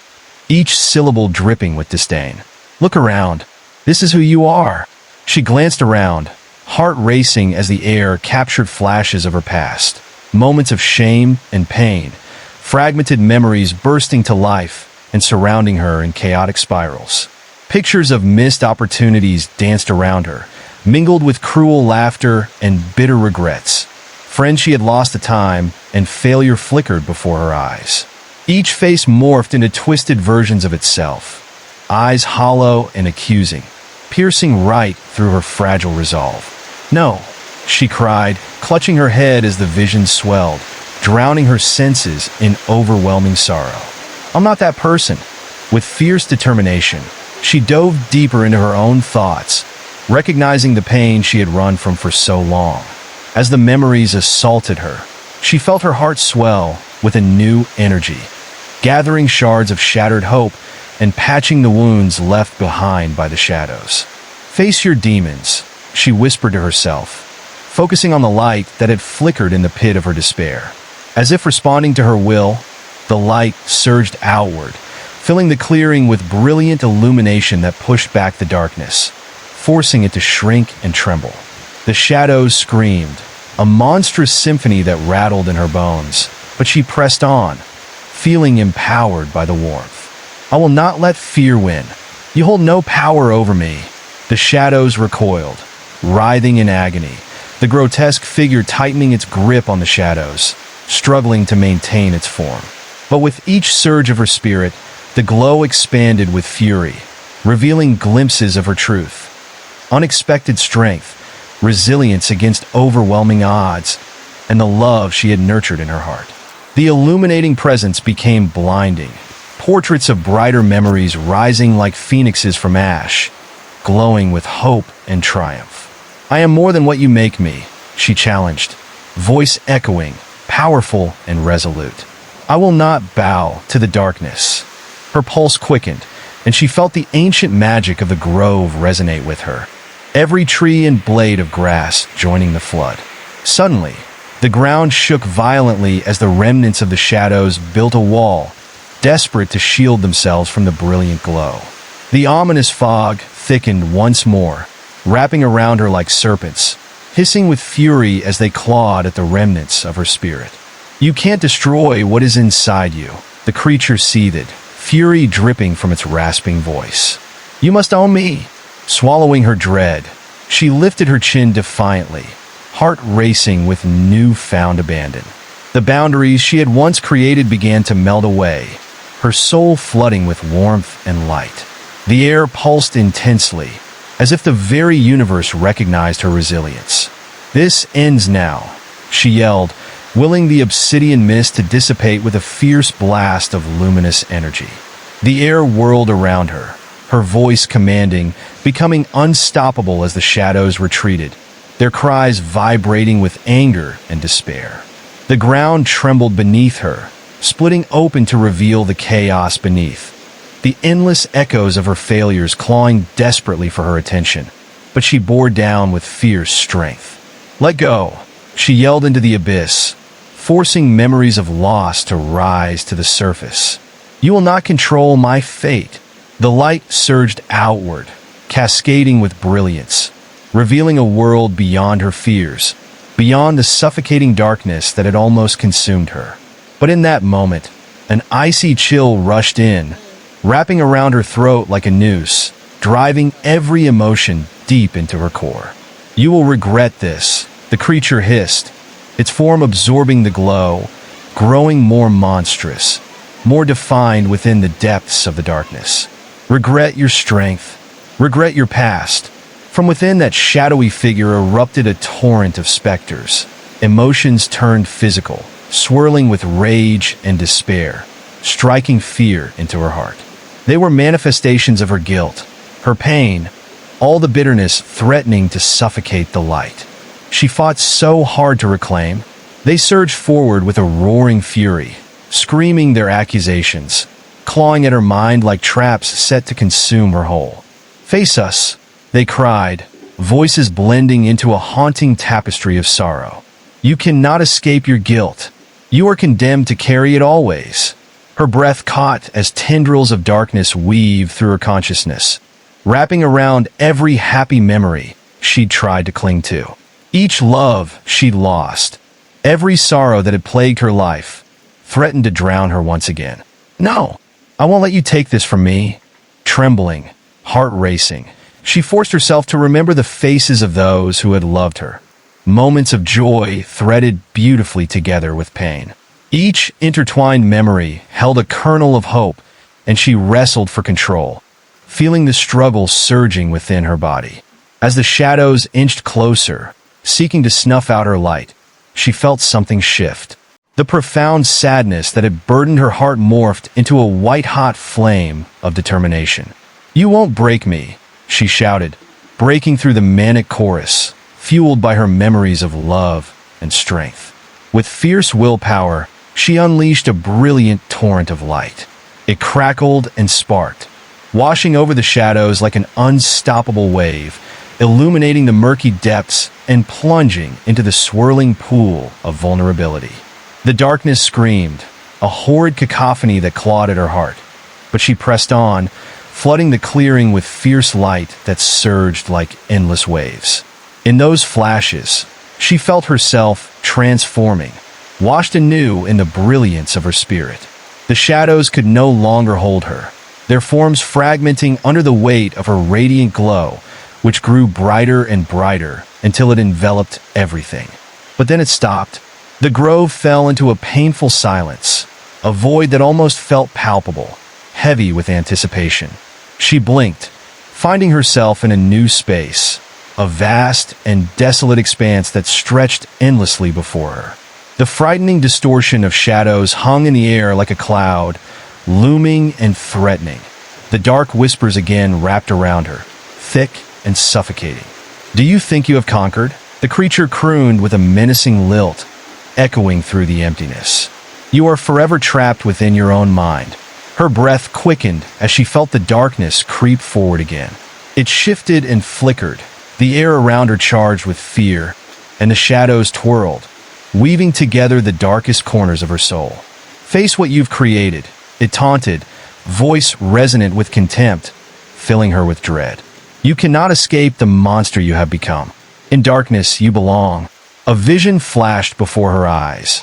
S1: each syllable dripping with disdain. "Look around. This is who you are." She glanced around, heart racing as the air captured flashes of her past, moments of shame and pain, fragmented memories bursting to life and surrounding her in chaotic spirals. Pictures of missed opportunities danced around her, mingled with cruel laughter and bitter regrets. Friends she had lost to time, and failure flickered before her eyes. Each face morphed into twisted versions of itself, eyes hollow and accusing, piercing right through her fragile resolve. "No," she cried, clutching her head as the vision swelled, drowning her senses in overwhelming sorrow. "I'm not that person." With fierce determination, she dove deeper into her own thoughts, recognizing the pain she had run from for so long. As the memories assaulted her, she felt her heart swell with a new energy, gathering shards of shattered hope and patching the wounds left behind by the shadows. "Face your demons," she whispered to herself, focusing on the light that had flickered in the pit of her despair. As if responding to her will, the light surged outward, filling the clearing with brilliant illumination that pushed back the darkness, forcing it to shrink and tremble. The shadows screamed, a monstrous symphony that rattled in her bones, but she pressed on, feeling empowered by the warmth. "I will not let fear win. You hold no power over me." The shadows recoiled, writhing in agony, the grotesque figure tightening its grip on the shadows, struggling to maintain its form. But with each surge of her spirit, the glow expanded with fury, revealing glimpses of her truth. Unexpected strength, resilience against overwhelming odds, and the love she had nurtured in her heart. The illuminating presence became blinding, portraits of brighter memories rising like phoenixes from ash, glowing with hope and triumph. "I am more than what you make me," she challenged, voice echoing, powerful and resolute. "I will not bow to the darkness." Her pulse quickened, and she felt the ancient magic of the grove resonate with her, every tree and blade of grass joining the flood. Suddenly, the ground shook violently as the remnants of the shadows built a wall, desperate to shield themselves from the brilliant glow. The ominous fog thickened once more, wrapping around her like serpents, hissing with fury as they clawed at the remnants of her spirit. "You can't destroy what is inside you," the creature seethed, fury dripping from its rasping voice. "You must own me." Swallowing her dread, she lifted her chin defiantly, heart racing with newfound abandon. The boundaries she had once created began to melt away, her soul flooding with warmth and light. The air pulsed intensely, as if the very universe recognized her resilience. "This ends now," she yelled, willing the obsidian mist to dissipate with a fierce blast of luminous energy. The air whirled around her, her voice commanding, becoming unstoppable as the shadows retreated, their cries vibrating with anger and despair. The ground trembled beneath her, splitting open to reveal the chaos beneath, the endless echoes of her failures clawing desperately for her attention. But she bore down with fierce strength. "Let go," she yelled into the abyss, forcing memories of loss to rise to the surface. "You will not control my fate." The light surged outward, cascading with brilliance, revealing a world beyond her fears, beyond the suffocating darkness that had almost consumed her. But in that moment, an icy chill rushed in, wrapping around her throat like a noose, driving every emotion deep into her core. "You will regret this," the creature hissed, its form absorbing the glow, growing more monstrous, more defined within the depths of the darkness. "Regret your strength. Regret your past." From within that shadowy figure erupted a torrent of specters. Emotions turned physical, swirling with rage and despair, striking fear into her heart. They were manifestations of her guilt, her pain, all the bitterness threatening to suffocate the light she fought so hard to reclaim. They surged forward with a roaring fury, screaming their accusations, clawing at her mind like traps set to consume her whole. "Face us," they cried, voices blending into a haunting tapestry of sorrow. "You cannot escape your guilt. You are condemned to carry it always." Her breath caught as tendrils of darkness weaved through her consciousness, wrapping around every happy memory she'd tried to cling to. Each love she'd lost, every sorrow that had plagued her life, threatened to drown her once again. "No, I won't let you take this from me." Trembling, heart racing, she forced herself to remember the faces of those who had loved her, moments of joy threaded beautifully together with pain. Each intertwined memory held a kernel of hope, and she wrestled for control, feeling the struggle surging within her body. As the shadows inched closer, seeking to snuff out her light, she felt something shift. The profound sadness that had burdened her heart morphed into a white-hot flame of determination. "You won't break me," she shouted, breaking through the manic chorus, fueled by her memories of love and strength. With fierce willpower, she unleashed a brilliant torrent of light. It crackled and sparked, washing over the shadows like an unstoppable wave, illuminating the murky depths and plunging into the swirling pool of vulnerability. The darkness screamed, a horrid cacophony that clawed at her heart, but she pressed on, flooding the clearing with fierce light that surged like endless waves. In those flashes, she felt herself transforming, washed anew in the brilliance of her spirit. The shadows could no longer hold her, their forms fragmenting under the weight of her radiant glow, which grew brighter and brighter until it enveloped everything. But then it stopped. The grove fell into a painful silence, a void that almost felt palpable, heavy with anticipation. She blinked, finding herself in a new space, a vast and desolate expanse that stretched endlessly before her. The frightening distortion of shadows hung in the air like a cloud, looming and threatening. The dark whispers again wrapped around her, thick and suffocating. "Do you think you have conquered?" The creature crooned with a menacing lilt, echoing through the emptiness. "You are forever trapped within your own mind." Her breath quickened as she felt the darkness creep forward again. It shifted and flickered, the air around her charged with fear, and the shadows twirled, weaving together the darkest corners of her soul. "Face what you've created," it taunted, voice resonant with contempt, filling her with dread. "You cannot escape the monster you have become. In darkness you belong." A vision flashed before her eyes.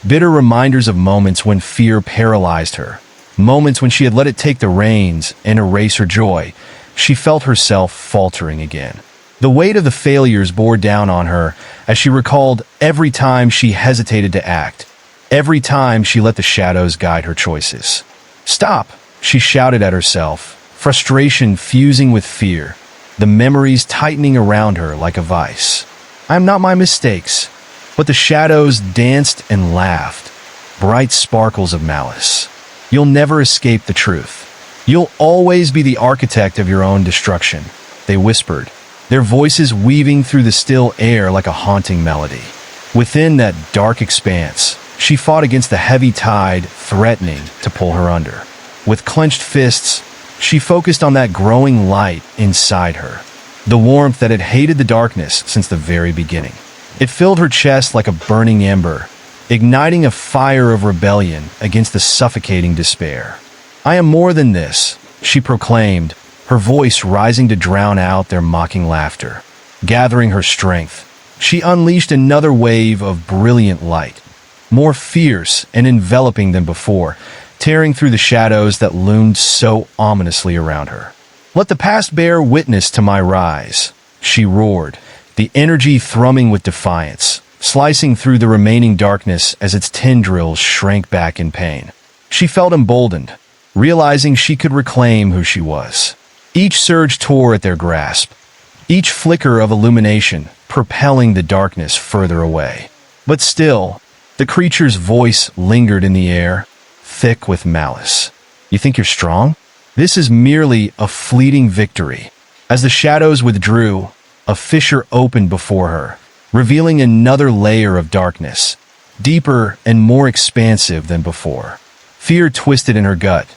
S1: Bitter reminders of moments when fear paralyzed her. Moments when she had let it take the reins and erase her joy. She felt herself faltering again. The weight of the failures bore down on her as she recalled every time she hesitated to act, every time she let the shadows guide her choices. "Stop!" she shouted at herself, frustration fusing with fear, the memories tightening around her like a vice. "I am not my mistakes." But the shadows danced and laughed, bright sparkles of malice. "You'll never escape the truth. You'll always be the architect of your own destruction," they whispered, their voices weaving through the still air like a haunting melody. Within that dark expanse, she fought against the heavy tide threatening to pull her under. With clenched fists, she focused on that growing light inside her, the warmth that had hated the darkness since the very beginning. It filled her chest like a burning ember, igniting a fire of rebellion against the suffocating despair. "I am more than this," she proclaimed, her voice rising to drown out their mocking laughter. Gathering her strength, she unleashed another wave of brilliant light, more fierce and enveloping than before, tearing through the shadows that loomed so ominously around her. "Let the past bear witness to my rise," she roared, the energy thrumming with defiance, slicing through the remaining darkness as its tendrils shrank back in pain. She felt emboldened, realizing she could reclaim who she was. Each surge tore at their grasp, each flicker of illumination propelling the darkness further away. But still, the creature's voice lingered in the air, thick with malice. "You think you're strong? This is merely a fleeting victory." As the shadows withdrew, a fissure opened before her, revealing another layer of darkness, deeper and more expansive than before. Fear twisted in her gut,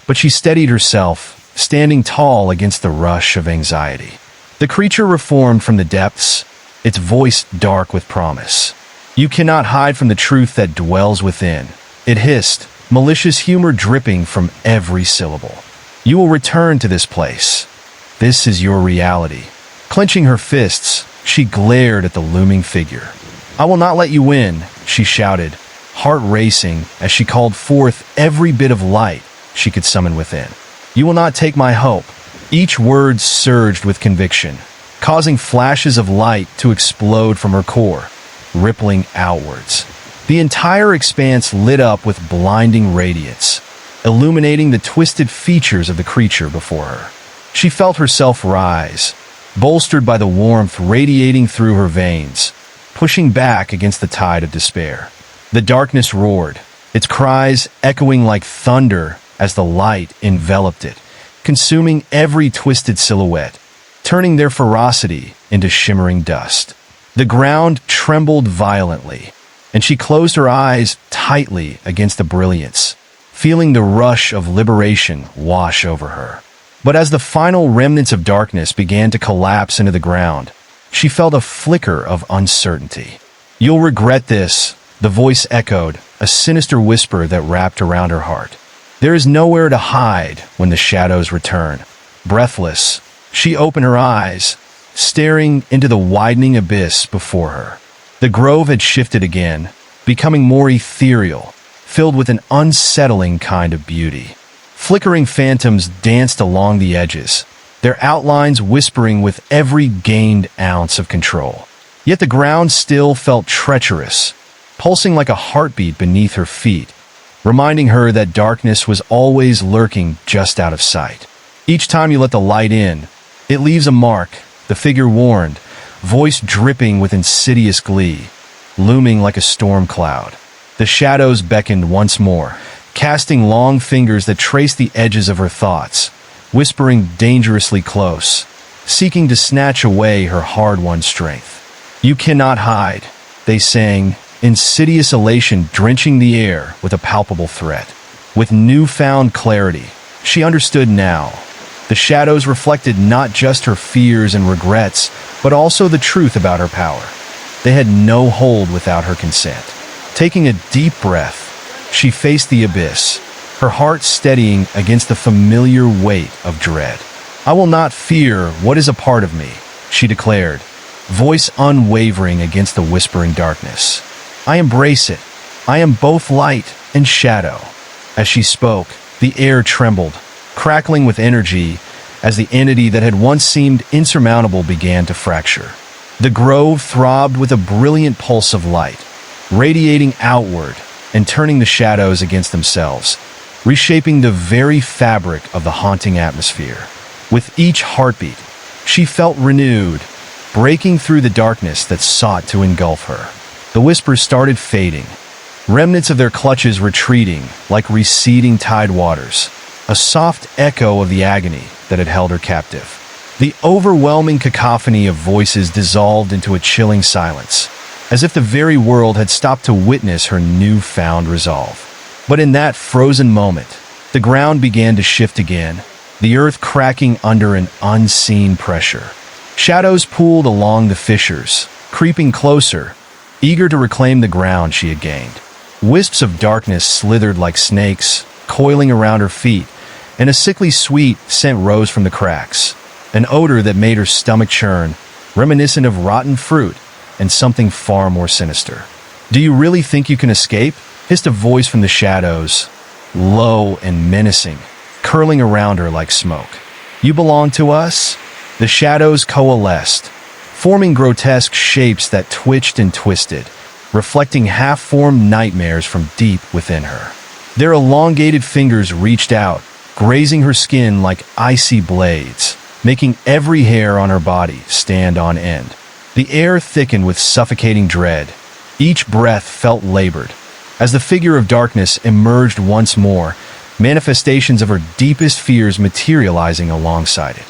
S1: but she steadied herself, standing tall against the rush of anxiety. The creature reformed from the depths, its voice dark with promise. "You cannot hide from the truth that dwells within," it hissed, malicious humor dripping from every syllable. "You will return to this place. This is your reality." Clenching her fists, she glared at the looming figure. "I will not let you win," she shouted, heart racing as she called forth every bit of light she could summon within. "You will not take my hope." Each word surged with conviction, causing flashes of light to explode from her core, rippling outwards. The entire expanse lit up with blinding radiance, illuminating the twisted features of the creature before her. She felt herself rise, bolstered by the warmth radiating through her veins, pushing back against the tide of despair. The darkness roared, its cries echoing like thunder as the light enveloped it, consuming every twisted silhouette, turning their ferocity into shimmering dust. The ground trembled violently, and she closed her eyes tightly against the brilliance, feeling the rush of liberation wash over her. But as the final remnants of darkness began to collapse into the ground, she felt a flicker of uncertainty. "You'll regret this," the voice echoed, a sinister whisper that wrapped around her heart. There is nowhere to hide when the shadows return. Breathless, she opened her eyes, staring into the widening abyss before her. The grove had shifted again, becoming more ethereal, filled with an unsettling kind of beauty. Flickering phantoms danced along the edges, their outlines whispering with every gained ounce of control. Yet the ground still felt treacherous, pulsing like a heartbeat beneath her feet, reminding her that darkness was always lurking just out of sight. Each time you let the light in, it leaves a mark, the figure warned, voice dripping with insidious glee, looming like a storm cloud. The shadows beckoned once more, casting long fingers that traced the edges of her thoughts, whispering dangerously close, seeking to snatch away her hard-won strength. "You cannot hide," they sang, insidious elation drenching the air with a palpable threat. With newfound clarity, she understood now. The shadows reflected not just her fears and regrets, but also the truth about her power. They had no hold without her consent. Taking a deep breath, she faced the abyss, her heart steadying against the familiar weight of dread. "I will not fear what is a part of me," she declared, voice unwavering against the whispering darkness. "I embrace it. I am both light and shadow." As she spoke, the air trembled, crackling with energy as the entity that had once seemed insurmountable began to fracture. The grove throbbed with a brilliant pulse of light, radiating outward and turning the shadows against themselves, reshaping the very fabric of the haunting atmosphere. With each heartbeat, she felt renewed, breaking through the darkness that sought to engulf her. The whispers started fading, remnants of their clutches retreating like receding tide waters, a soft echo of the agony that had held her captive. The overwhelming cacophony of voices dissolved into a chilling silence, as if the very world had stopped to witness her newfound resolve. But in that frozen moment, the ground began to shift again, the earth cracking under an unseen pressure. Shadows pooled along the fissures, creeping closer, eager to reclaim the ground she had gained. Wisps of darkness slithered like snakes, coiling around her feet, and a sickly sweet scent rose from the cracks, an odor that made her stomach churn, reminiscent of rotten fruit and something far more sinister. "Do you really think you can escape?" hissed a voice from the shadows, low and menacing, curling around her like smoke. "You belong to us?" The shadows coalesced, forming grotesque shapes that twitched and twisted, reflecting half-formed nightmares from deep within her. Their elongated fingers reached out, grazing her skin like icy blades, making every hair on her body stand on end. The air thickened with suffocating dread. Each breath felt labored. As the figure of darkness emerged once more, manifestations of her deepest fears materializing alongside it.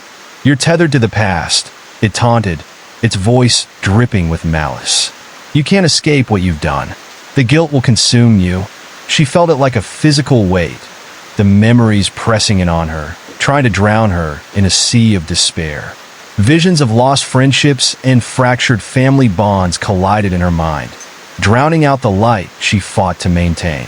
S1: "You're tethered to the past," it taunted, its voice dripping with malice. "You can't escape what you've done. The guilt will consume you." She felt it like a physical weight, the memories pressing in on her, trying to drown her in a sea of despair. Visions of lost friendships and fractured family bonds collided in her mind, drowning out the light she fought to maintain.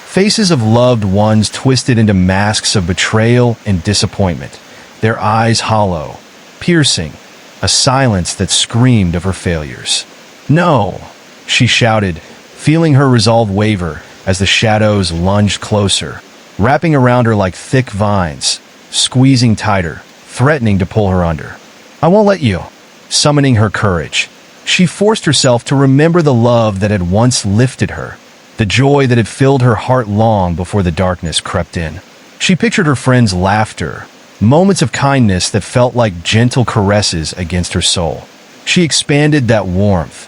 S1: Faces of loved ones twisted into masks of betrayal and disappointment, their eyes hollow, piercing, a silence that screamed of her failures. "No!" she shouted, feeling her resolve waver as the shadows lunged closer, wrapping around her like thick vines, squeezing tighter, threatening to pull her under. "I won't let you." Summoning her courage, she forced herself to remember the love that had once lifted her, the joy that had filled her heart long before the darkness crept in. She pictured her friends' laughter, moments of kindness that felt like gentle caresses against her soul. She expanded that warmth,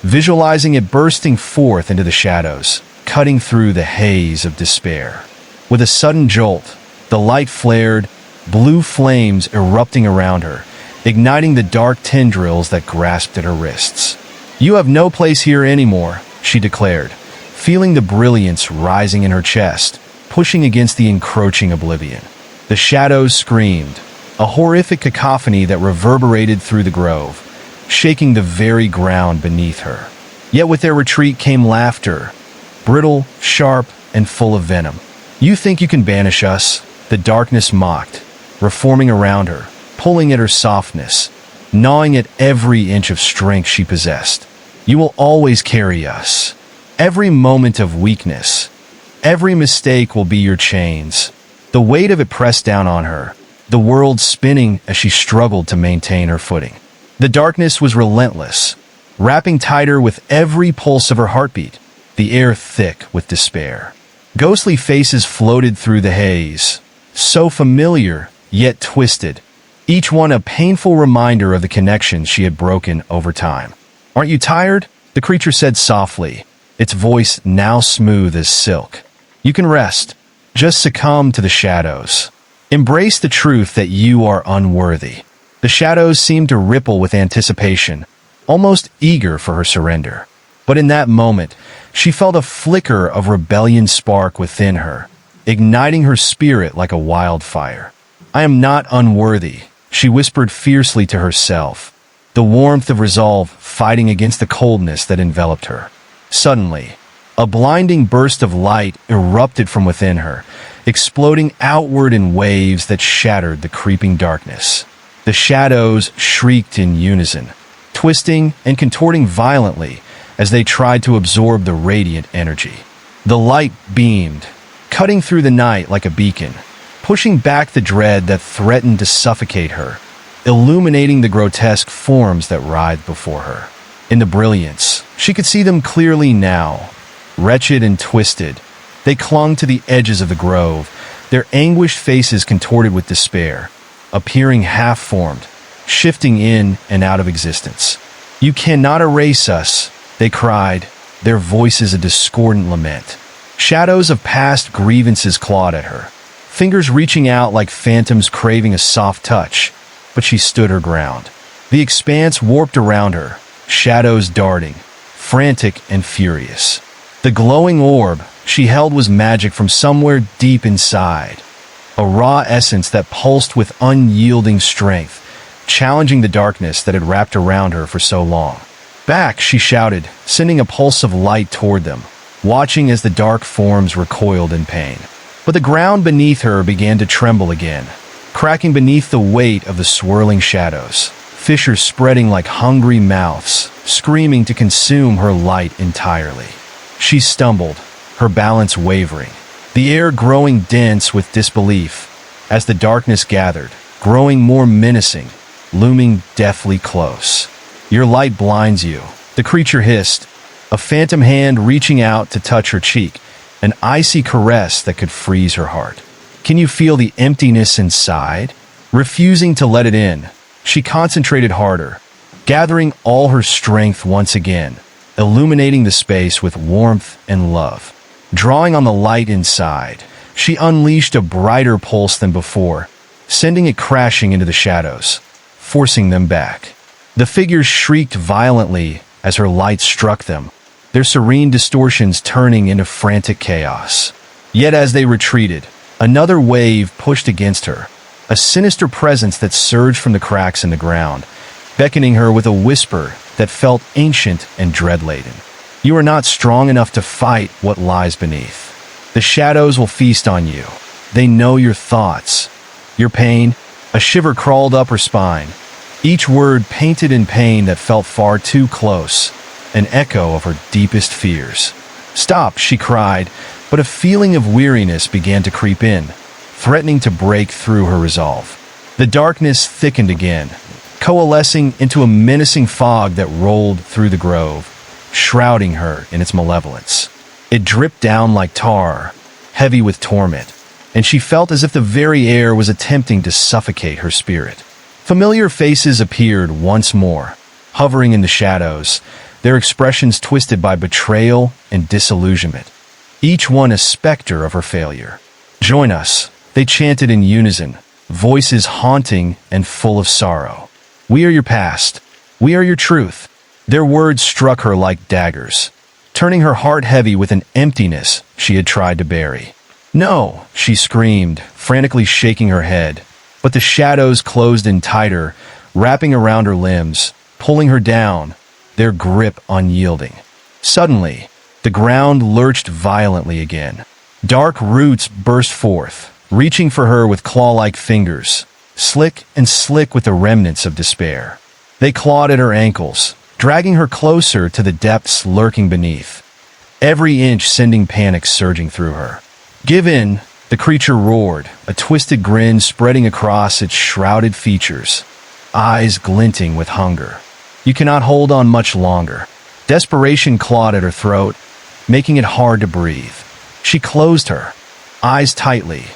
S1: visualizing it bursting forth into the shadows, cutting through the haze of despair. With a sudden jolt, the light flared, blue flames erupting around her, igniting the dark tendrils that grasped at her wrists. "You have no place here anymore," she declared, feeling the brilliance rising in her chest, pushing against the encroaching oblivion. The shadows screamed, a horrific cacophony that reverberated through the grove, shaking the very ground beneath her. Yet with their retreat came laughter, brittle, sharp, and full of venom. "You think you can banish us?" the darkness mocked, reforming around her, pulling at her softness, gnawing at every inch of strength she possessed. "You will always carry us. Every moment of weakness, every mistake will be your chains." The weight of it pressed down on her, the world spinning as she struggled to maintain her footing. The darkness was relentless, wrapping tighter with every pulse of her heartbeat, the air thick with despair. Ghostly faces floated through the haze, so familiar yet twisted, each one a painful reminder of the connections she had broken over time. "Aren't you tired?" the creature said softly, its voice now smooth as silk. "You can rest. Just succumb to the shadows. Embrace the truth that you are unworthy." The shadows seemed to ripple with anticipation, almost eager for her surrender. But in that moment, she felt a flicker of rebellion spark within her, igniting her spirit like a wildfire. "I am not unworthy," she whispered fiercely to herself, the warmth of resolve fighting against the coldness that enveloped her. Suddenly, a blinding burst of light erupted from within her, exploding outward in waves that shattered the creeping darkness. The shadows shrieked in unison, twisting and contorting violently as they tried to absorb the radiant energy. The light beamed, cutting through the night like a beacon, pushing back the dread that threatened to suffocate her, illuminating the grotesque forms that writhed before her. In the brilliance, she could see them clearly now. Wretched and twisted, they clung to the edges of the grove, their anguished faces contorted with despair, appearing half-formed, shifting in and out of existence. "You cannot erase us," they cried, their voices a discordant lament. Shadows of past grievances clawed at her, fingers reaching out like phantoms craving a soft touch, but she stood her ground. The expanse warped around her, shadows darting, frantic and furious. The glowing orb she held was magic from somewhere deep inside, a raw essence that pulsed with unyielding strength, challenging the darkness that had wrapped around her for so long. "Back!" she shouted, sending a pulse of light toward them, watching as the dark forms recoiled in pain. But the ground beneath her began to tremble again, cracking beneath the weight of the swirling shadows, fissures spreading like hungry mouths, screaming to consume her light entirely. She stumbled, her balance wavering, the air growing dense with disbelief as the darkness gathered, growing more menacing, looming deathly close. "Your light blinds you," the creature hissed, a phantom hand reaching out to touch her cheek, an icy caress that could freeze her heart. "Can you feel the emptiness inside?" Refusing to let it in, she concentrated harder, gathering all her strength once again, illuminating the space with warmth and love. Drawing on the light inside, she unleashed a brighter pulse than before, sending it crashing into the shadows, forcing them back. The figures shrieked violently as her light struck them, their serene distortions turning into frantic chaos. Yet as they retreated, another wave pushed against her, a sinister presence that surged from the cracks in the ground, beckoning her with a whisper that felt ancient and dread-laden. "You are not strong enough to fight what lies beneath. The shadows will feast on you. They know your thoughts, your pain." A shiver crawled up her spine, each word painted in pain that felt far too close, an echo of her deepest fears. "Stop," she cried, but a feeling of weariness began to creep in, threatening to break through her resolve. The darkness thickened again, coalescing into a menacing fog that rolled through the grove, shrouding her in its malevolence. It dripped down like tar, heavy with torment, and she felt as if the very air was attempting to suffocate her spirit. Familiar faces appeared once more, hovering in the shadows, their expressions twisted by betrayal and disillusionment, each one a specter of her failure. "Join us," they chanted in unison, voices haunting and full of sorrow. "We are your past. We are your truth." Their words struck her like daggers, turning her heart heavy with an emptiness she had tried to bury. "No," she screamed, frantically shaking her head, but the shadows closed in tighter, wrapping around her limbs, pulling her down, their grip unyielding. Suddenly, the ground lurched violently again. Dark roots burst forth, reaching for her with claw-like fingers, slick and slick with the remnants of despair. They clawed at her ankles, dragging her closer to the depths lurking beneath, every inch sending panic surging through her. "Give in," The creature roared, a twisted grin spreading across its shrouded features, eyes glinting with hunger. You cannot hold on much longer. Desperation clawed at her throat, making it hard to breathe. She closed her eyes tightly,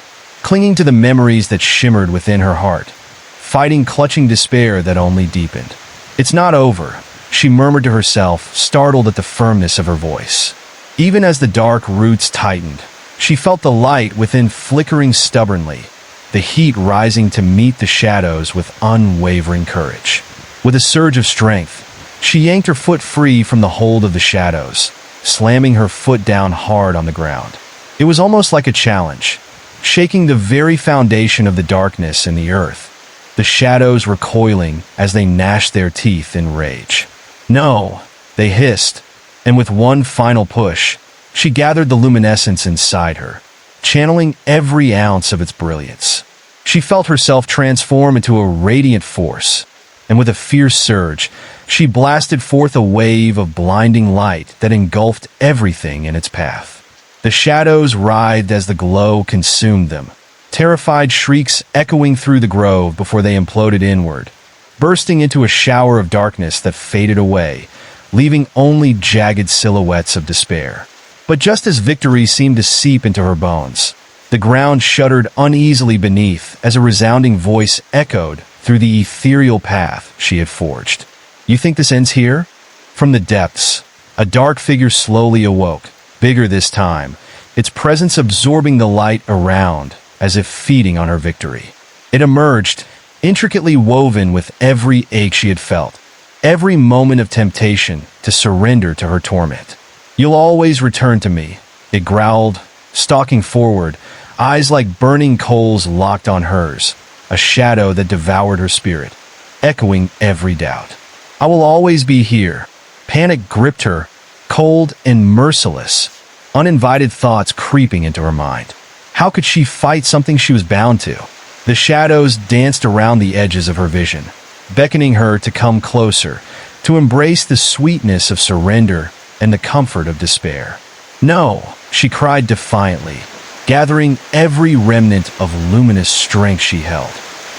S1: clinging to the memories that shimmered within her heart, fighting clutching despair that only deepened. "It's not over," she murmured to herself, startled at the firmness of her voice. Even as the dark roots tightened, she felt the light within flickering stubbornly, the heat rising to meet the shadows with unwavering courage. With a surge of strength, she yanked her foot free from the hold of the shadows, slamming her foot down hard on the ground. It was almost like a challenge, shaking the very foundation of the darkness and the earth, the shadows recoiling as they gnashed their teeth in rage. "No," they hissed, and with one final push, she gathered the luminescence inside her, channeling every ounce of its brilliance. She felt herself transform into a radiant force, and with a fierce surge, she blasted forth a wave of blinding light that engulfed everything in its path. The shadows writhed as the glow consumed them, terrified shrieks echoing through the grove before they imploded inward, bursting into a shower of darkness that faded away, leaving only jagged silhouettes of despair. But just as victory seemed to seep into her bones, the ground shuddered uneasily beneath as a resounding voice echoed through the ethereal path she had forged. "You think this ends here?" From the depths, a dark figure slowly awoke, bigger this time, its presence absorbing the light around as if feeding on her victory. It emerged, intricately woven with every ache she had felt, every moment of temptation to surrender to her torment. "You'll always return to me," it growled, stalking forward, eyes like burning coals locked on hers, a shadow that devoured her spirit, echoing every doubt. "I will always be here." Panic gripped her, cold and merciless, uninvited thoughts creeping into her mind. How could she fight something she was bound to? The shadows danced around the edges of her vision, beckoning her to come closer, to embrace the sweetness of surrender and the comfort of despair. "No," she cried defiantly, gathering every remnant of luminous strength she held.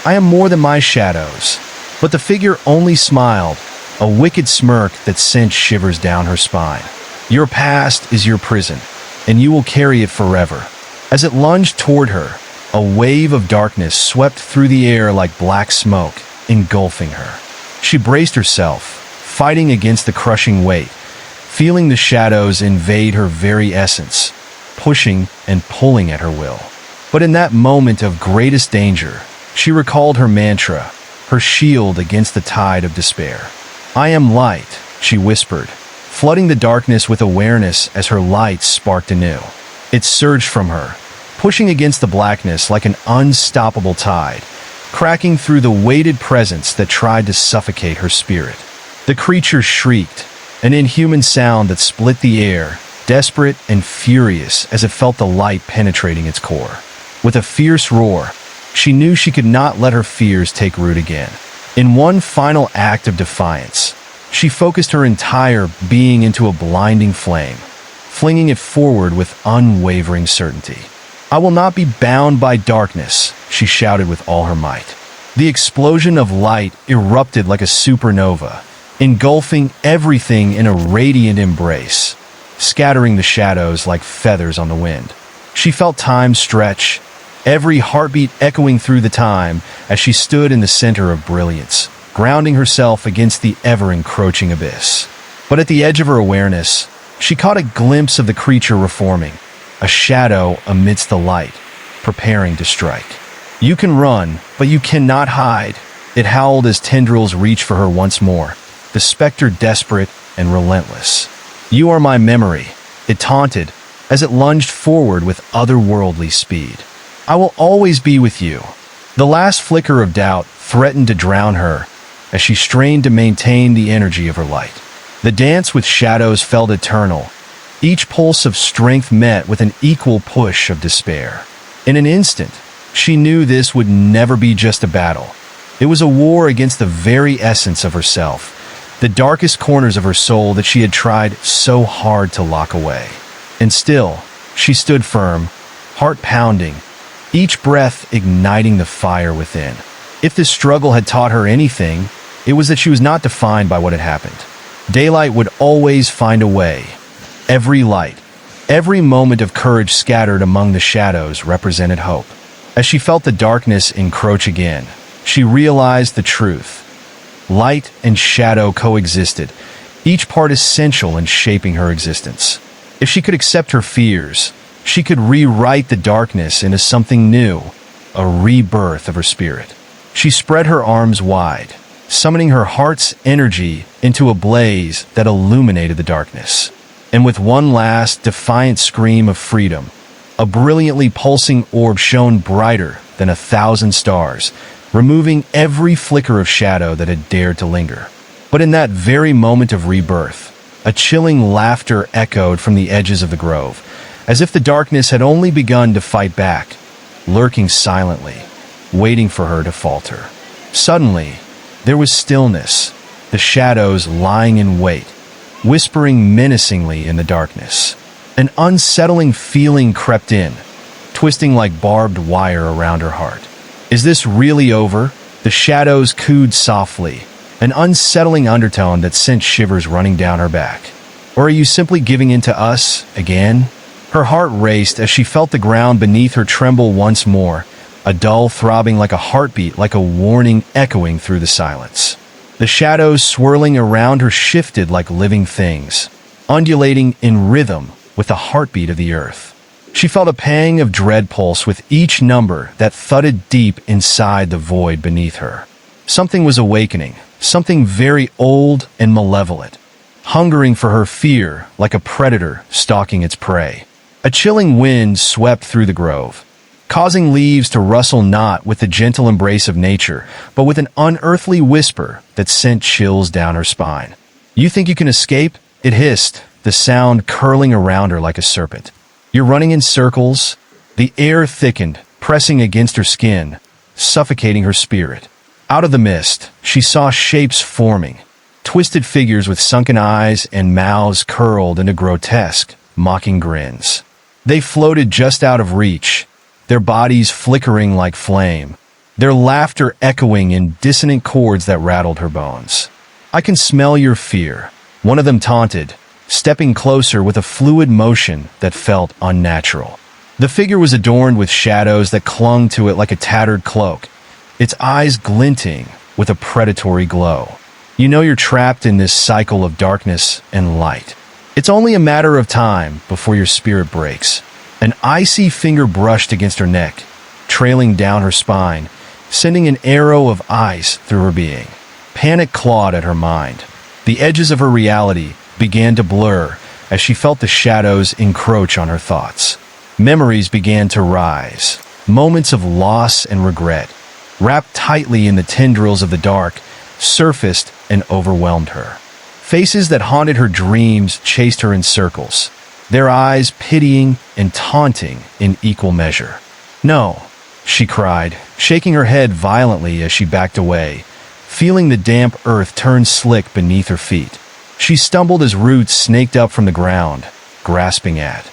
S1: "I am more than my shadows." But the figure only smiled, a wicked smirk that sent shivers down her spine. "Your past is your prison, and you will carry it forever." As it lunged toward her, a wave of darkness swept through the air like black smoke, engulfing her. She braced herself, fighting against the crushing weight, feeling the shadows invade her very essence, pushing and pulling at her will. But in that moment of greatest danger, she recalled her mantra, her shield against the tide of despair. "I am light," she whispered, flooding the darkness with awareness as her light sparked anew. It surged from her, pushing against the blackness like an unstoppable tide, cracking through the weighted presence that tried to suffocate her spirit. The creature shrieked, an inhuman sound that split the air, desperate and furious as it felt the light penetrating its core. With a fierce roar, she knew she could not let her fears take root again. In one final act of defiance, she focused her entire being into a blinding flame, flinging it forward with unwavering certainty. "I will not be bound by darkness," she shouted with all her might. The explosion of light erupted like a supernova, engulfing everything in a radiant embrace, scattering the shadows like feathers on the wind. She felt time stretch, every heartbeat echoing through the time as she stood in the center of brilliance, grounding herself against the ever-encroaching abyss. But at the edge of her awareness, she caught a glimpse of the creature reforming, a shadow amidst the light, preparing to strike. "You can run, but you cannot hide," it howled as tendrils reached for her once more, the specter desperate and relentless. "You are my memory," it taunted as it lunged forward with otherworldly speed. "I will always be with you." The last flicker of doubt threatened to drown her as she strained to maintain the energy of her light. The dance with shadows felt eternal, each pulse of strength met with an equal push of despair. In an instant, she knew this would never be just a battle. It was a war against the very essence of herself, the darkest corners of her soul that she had tried so hard to lock away. And still, she stood firm, heart pounding, each breath igniting the fire within. If this struggle had taught her anything, it was that she was not defined by what had happened. Daylight would always find a way. Every light, every moment of courage scattered among the shadows represented hope. As she felt the darkness encroach again, she realized the truth. Light and shadow coexisted, each part essential in shaping her existence. If she could accept her fears, she could rewrite the darkness into something new, a rebirth of her spirit. She spread her arms wide, summoning her heart's energy into a blaze that illuminated the darkness. And with one last defiant scream of freedom, a brilliantly pulsing orb shone brighter than 1,000 stars, removing every flicker of shadow that had dared to linger. But in that very moment of rebirth, a chilling laughter echoed from the edges of the grove, as if the darkness had only begun to fight back, lurking silently, waiting for her to falter. Suddenly, there was stillness, the shadows lying in wait, whispering menacingly in the darkness. An unsettling feeling crept in, twisting like barbed wire around her heart. Is this really over? The shadows cooed softly, an unsettling undertone that sent shivers running down her back. Or are you simply giving in to us again? Her heart raced as she felt the ground beneath her tremble once more, a dull throbbing like a heartbeat, like a warning echoing through the silence. The shadows swirling around her shifted like living things, undulating in rhythm with the heartbeat of the earth. She felt a pang of dread pulse with each number that thudded deep inside the void beneath her. Something was awakening, something very old and malevolent, hungering for her fear like a predator stalking its prey. A chilling wind swept through the grove, causing leaves to rustle not with the gentle embrace of nature, but with an unearthly whisper that sent chills down her spine. You think you can escape? It hissed, the sound curling around her like a serpent. You're running in circles. The air thickened, pressing against her skin, suffocating her spirit. Out of the mist, she saw shapes forming, twisted figures with sunken eyes and mouths curled into grotesque, mocking grins. They floated just out of reach, their bodies flickering like flame, their laughter echoing in dissonant chords that rattled her bones. I can smell your fear, one of them taunted, stepping closer with a fluid motion that felt unnatural. The figure was adorned with shadows that clung to it like a tattered cloak, its eyes glinting with a predatory glow. You know you're trapped in this cycle of darkness and light. It's only a matter of time before your spirit breaks. An icy finger brushed against her neck, trailing down her spine, sending an arrow of ice through her being. Panic clawed at her mind. The edges of her reality began to blur as she felt the shadows encroach on her thoughts. Memories began to rise, moments of loss and regret, wrapped tightly in the tendrils of the dark, surfaced and overwhelmed her. Faces that haunted her dreams chased her in circles, their eyes pitying and taunting in equal measure. No, she cried, shaking her head violently as she backed away, feeling the damp earth turn slick beneath her feet. She stumbled as roots snaked up from the ground, grasping at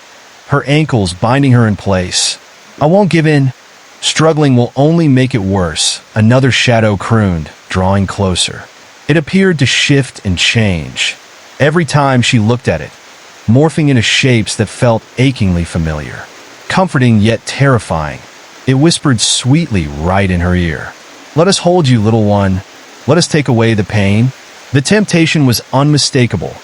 S1: her ankles, binding her in place. I won't give in. Struggling will only make it worse, another shadow crooned, drawing closer. It appeared to shift and change. Every time she looked at it, morphing into shapes that felt achingly familiar. Comforting yet terrifying, it whispered sweetly right in her ear. Let us hold you, little one. Let us take away the pain. The temptation was unmistakable,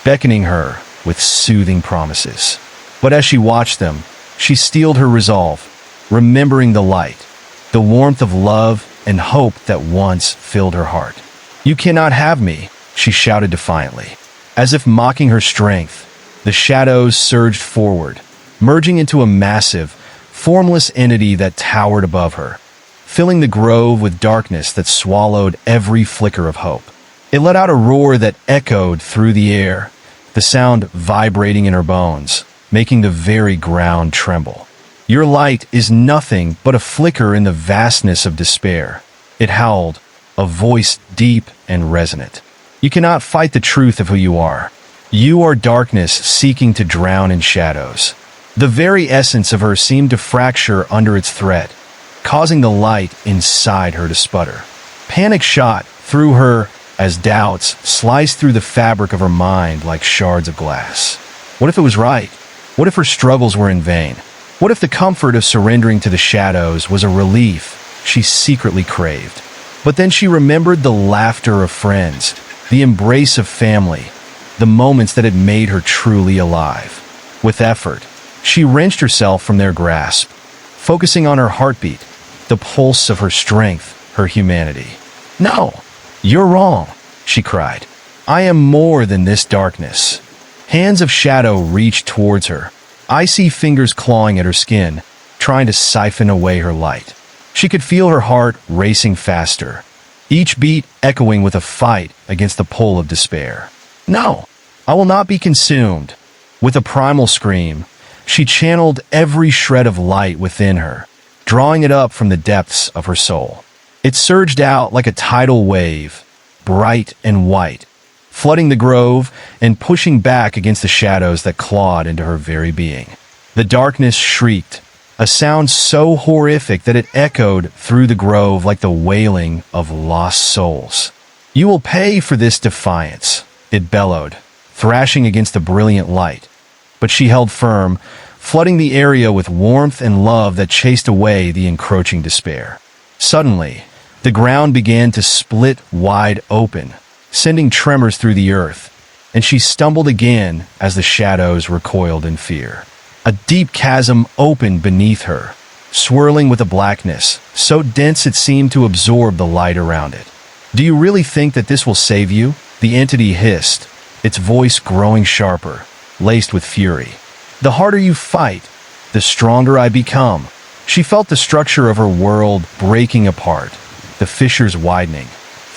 S1: beckoning her with soothing promises. But as she watched them, she steeled her resolve, remembering the light, the warmth of love and hope that once filled her heart. You cannot have me, she shouted defiantly. As if mocking her strength, the shadows surged forward, merging into a massive, formless entity that towered above her, filling the grove with darkness that swallowed every flicker of hope. It let out a roar that echoed through the air, the sound vibrating in her bones, making the very ground tremble. Your light is nothing but a flicker in the vastness of despair, it howled, a voice deep and resonant. You cannot fight the truth of who you are. You are darkness seeking to drown in shadows. The very essence of her seemed to fracture under its threat, causing the light inside her to sputter. Panic shot through her as doubts sliced through the fabric of her mind like shards of glass. What if it was right? What if her struggles were in vain? What if the comfort of surrendering to the shadows was a relief she secretly craved? But then she remembered the laughter of friends, the embrace of family, the moments that had made her truly alive. With effort, she wrenched herself from their grasp, focusing on her heartbeat, the pulse of her strength, her humanity. "No, you're wrong," she cried. "I am more than this darkness." Hands of shadow reached towards her, icy fingers clawing at her skin, trying to siphon away her light. She could feel her heart racing faster, each beat echoing with a fight against the pull of despair. "No, I will not be consumed." With a primal scream, she channeled every shred of light within her, drawing it up from the depths of her soul. It surged out like a tidal wave, bright and white, flooding the grove and pushing back against the shadows that clawed into her very being. The darkness shrieked, a sound so horrific that it echoed through the grove like the wailing of lost souls. "You will pay for this defiance," it bellowed, thrashing against the brilliant light. But she held firm, flooding the area with warmth and love that chased away the encroaching despair. Suddenly, the ground began to split wide open, sending tremors through the earth, and she stumbled again as the shadows recoiled in fear. A deep chasm opened beneath her, swirling with a blackness so dense it seemed to absorb the light around it. "Do you really think that this will save you?" the entity hissed, its voice growing sharper, laced with fury. "The harder you fight, the stronger I become." She felt the structure of her world breaking apart, the fissures widening,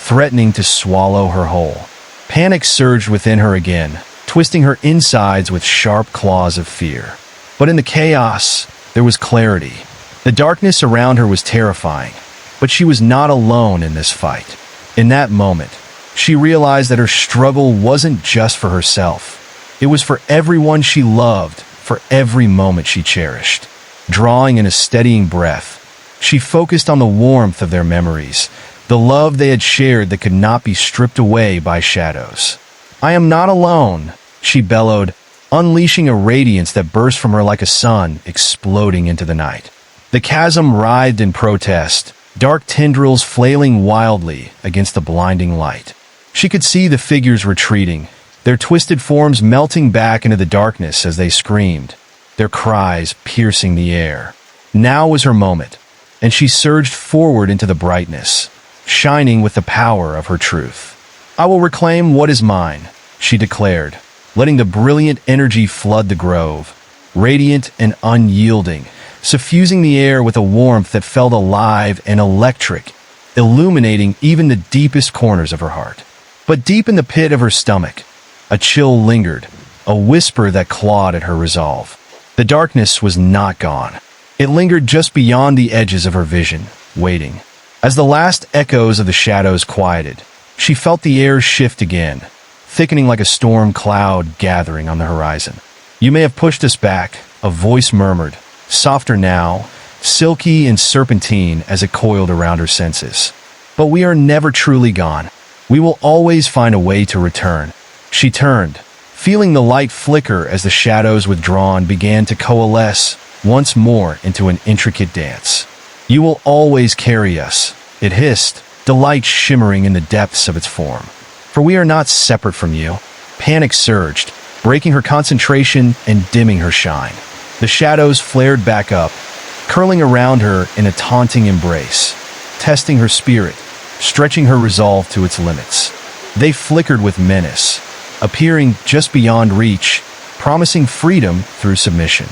S1: threatening to swallow her whole. Panic surged within her again, twisting her insides with sharp claws of fear. But in the chaos, there was clarity. The darkness around her was terrifying, but she was not alone in this fight. In that moment, she realized that her struggle wasn't just for herself. It was for everyone she loved, for every moment she cherished. Drawing in a steadying breath, she focused on the warmth of their memories, the love they had shared that could not be stripped away by shadows. "I am not alone," she bellowed, unleashing a radiance that burst from her like a sun exploding into the night. The chasm writhed in protest, dark tendrils flailing wildly against the blinding light. She could see the figures retreating, their twisted forms melting back into the darkness as they screamed, their cries piercing the air. Now was her moment, and she surged forward into the brightness, shining with the power of her truth. "I will reclaim what is mine," she declared, letting the brilliant energy flood the grove, radiant and unyielding, suffusing the air with a warmth that felt alive and electric, illuminating even the deepest corners of her heart. But deep in the pit of her stomach, a chill lingered, a whisper that clawed at her resolve. The darkness was not gone. It lingered just beyond the edges of her vision, waiting. As the last echoes of the shadows quieted, she felt the air shift again, thickening like a storm cloud gathering on the horizon. "You may have pushed us back," a voice murmured, softer now, silky and serpentine as it coiled around her senses. "But we are never truly gone. We will always find a way to return." She turned, feeling the light flicker as the shadows withdrawn began to coalesce once more into an intricate dance. "You will always carry us," it hissed, delight shimmering in the depths of its form. "For we are not separate from you." Panic surged, breaking her concentration and dimming her shine. The shadows flared back up, curling around her in a taunting embrace, testing her spirit, stretching her resolve to its limits. They flickered with menace, appearing just beyond reach, promising freedom through submission.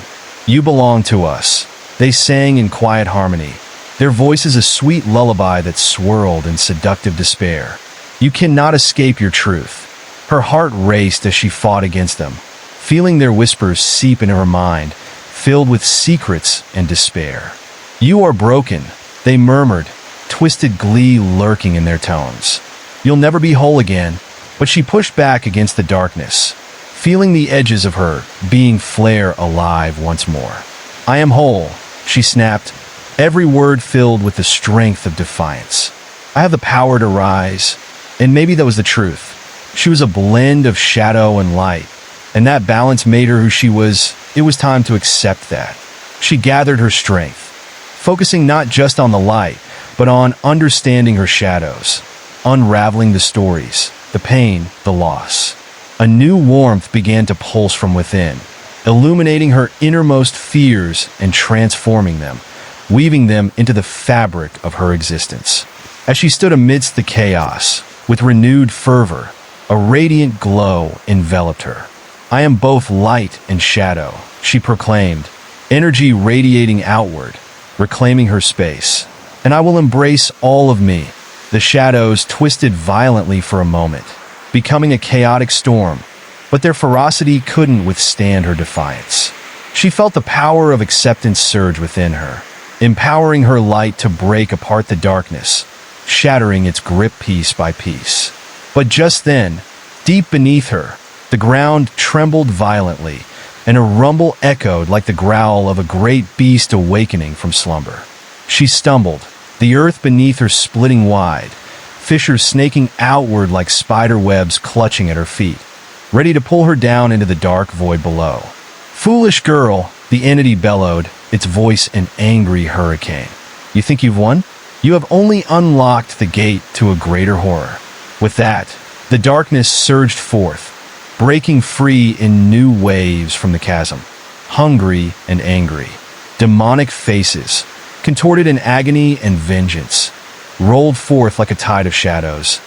S1: "You belong to us," they sang in quiet harmony, their voices a sweet lullaby that swirled in seductive despair. "You cannot escape your truth." Her heart raced as she fought against them, feeling their whispers seep into her mind, filled with secrets and despair. "You are broken," they murmured, twisted glee lurking in their tones. "You'll never be whole again." But she pushed back against the darkness, feeling the edges of her being flare alive once more. "I am whole," she snapped, every word filled with the strength of defiance. "I have the power to rise." And maybe that was the truth. She was a blend of shadow and light, and that balance made her who she was. It was time to accept that. She gathered her strength, focusing not just on the light, but on understanding her shadows, unraveling the stories, the pain, the loss. A new warmth began to pulse from within, illuminating her innermost fears and transforming them, weaving them into the fabric of her existence. As she stood amidst the chaos, with renewed fervor, a radiant glow enveloped her. "I am both light and shadow," she proclaimed, energy radiating outward, reclaiming her space. "And I will embrace all of me." The shadows twisted violently for a moment, becoming a chaotic storm, but their ferocity couldn't withstand her defiance. She felt the power of acceptance surge within her, empowering her light to break apart the darkness, shattering its grip piece by piece. But just then, deep beneath her, the ground trembled violently, and a rumble echoed like the growl of a great beast awakening from slumber. She stumbled, the earth beneath her splitting wide, fissures snaking outward like spider webs clutching at her feet, ready to pull her down into the dark void below. "Foolish girl," the entity bellowed, its voice an angry hurricane. "You think you've won? You have only unlocked the gate to a greater horror." With that, the darkness surged forth, breaking free in new waves from the chasm. Hungry and angry, demonic faces, contorted in agony and vengeance, rolled forth like a tide of shadows,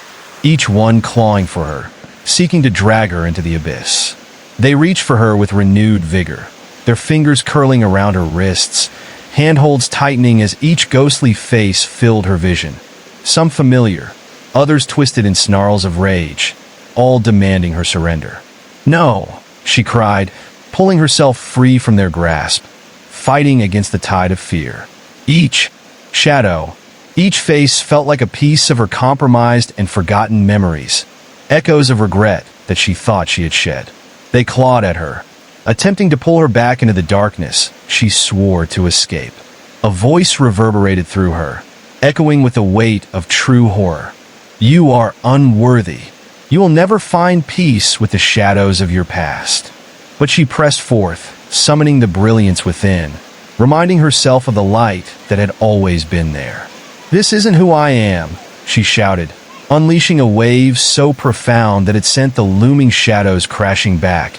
S1: each one clawing for her, seeking to drag her into the abyss. They reached for her with renewed vigor, their fingers curling around her wrists, handholds tightening as each ghostly face filled her vision. Some familiar, others twisted in snarls of rage, all demanding her surrender. "No," she cried, pulling herself free from their grasp, fighting against the tide of fear. Each shadow, each face felt like a piece of her compromised and forgotten memories, echoes of regret that she thought she had shed. They clawed at her, attempting to pull her back into the darkness she swore to escape. A voice reverberated through her, echoing with the weight of true horror. "You are unworthy. You will never find peace with the shadows of your past." But she pressed forth, summoning the brilliance within, reminding herself of the light that had always been there. "This isn't who I am," she shouted, unleashing a wave so profound that it sent the looming shadows crashing back,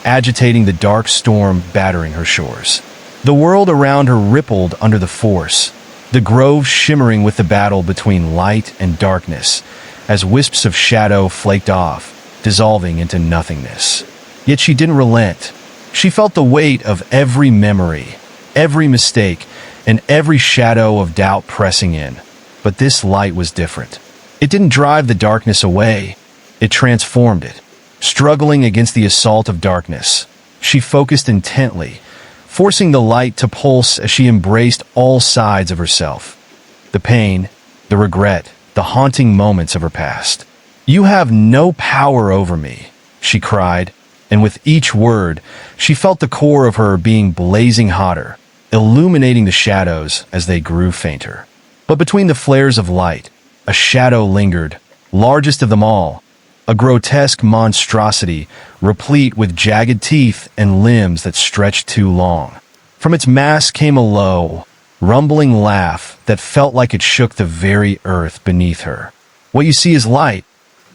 S1: agitating the dark storm battering her shores. The world around her rippled under the force, the grove shimmering with the battle between light and darkness, as wisps of shadow flaked off, dissolving into nothingness. Yet she didn't relent. She felt the weight of every memory, every mistake, and every shadow of doubt pressing in. But this light was different. It didn't drive the darkness away. It transformed it. Struggling against the assault of darkness, she focused intently, forcing the light to pulse as she embraced all sides of herself. The pain, the regret, the haunting moments of her past. "You have no power over me," she cried, and with each word, she felt the core of her being blazing hotter, illuminating the shadows as they grew fainter. But between the flares of light, a shadow lingered, largest of them all, a grotesque monstrosity replete with jagged teeth and limbs that stretched too long. From its mass came a low, rumbling laugh that felt like it shook the very earth beneath her. "What you see is light.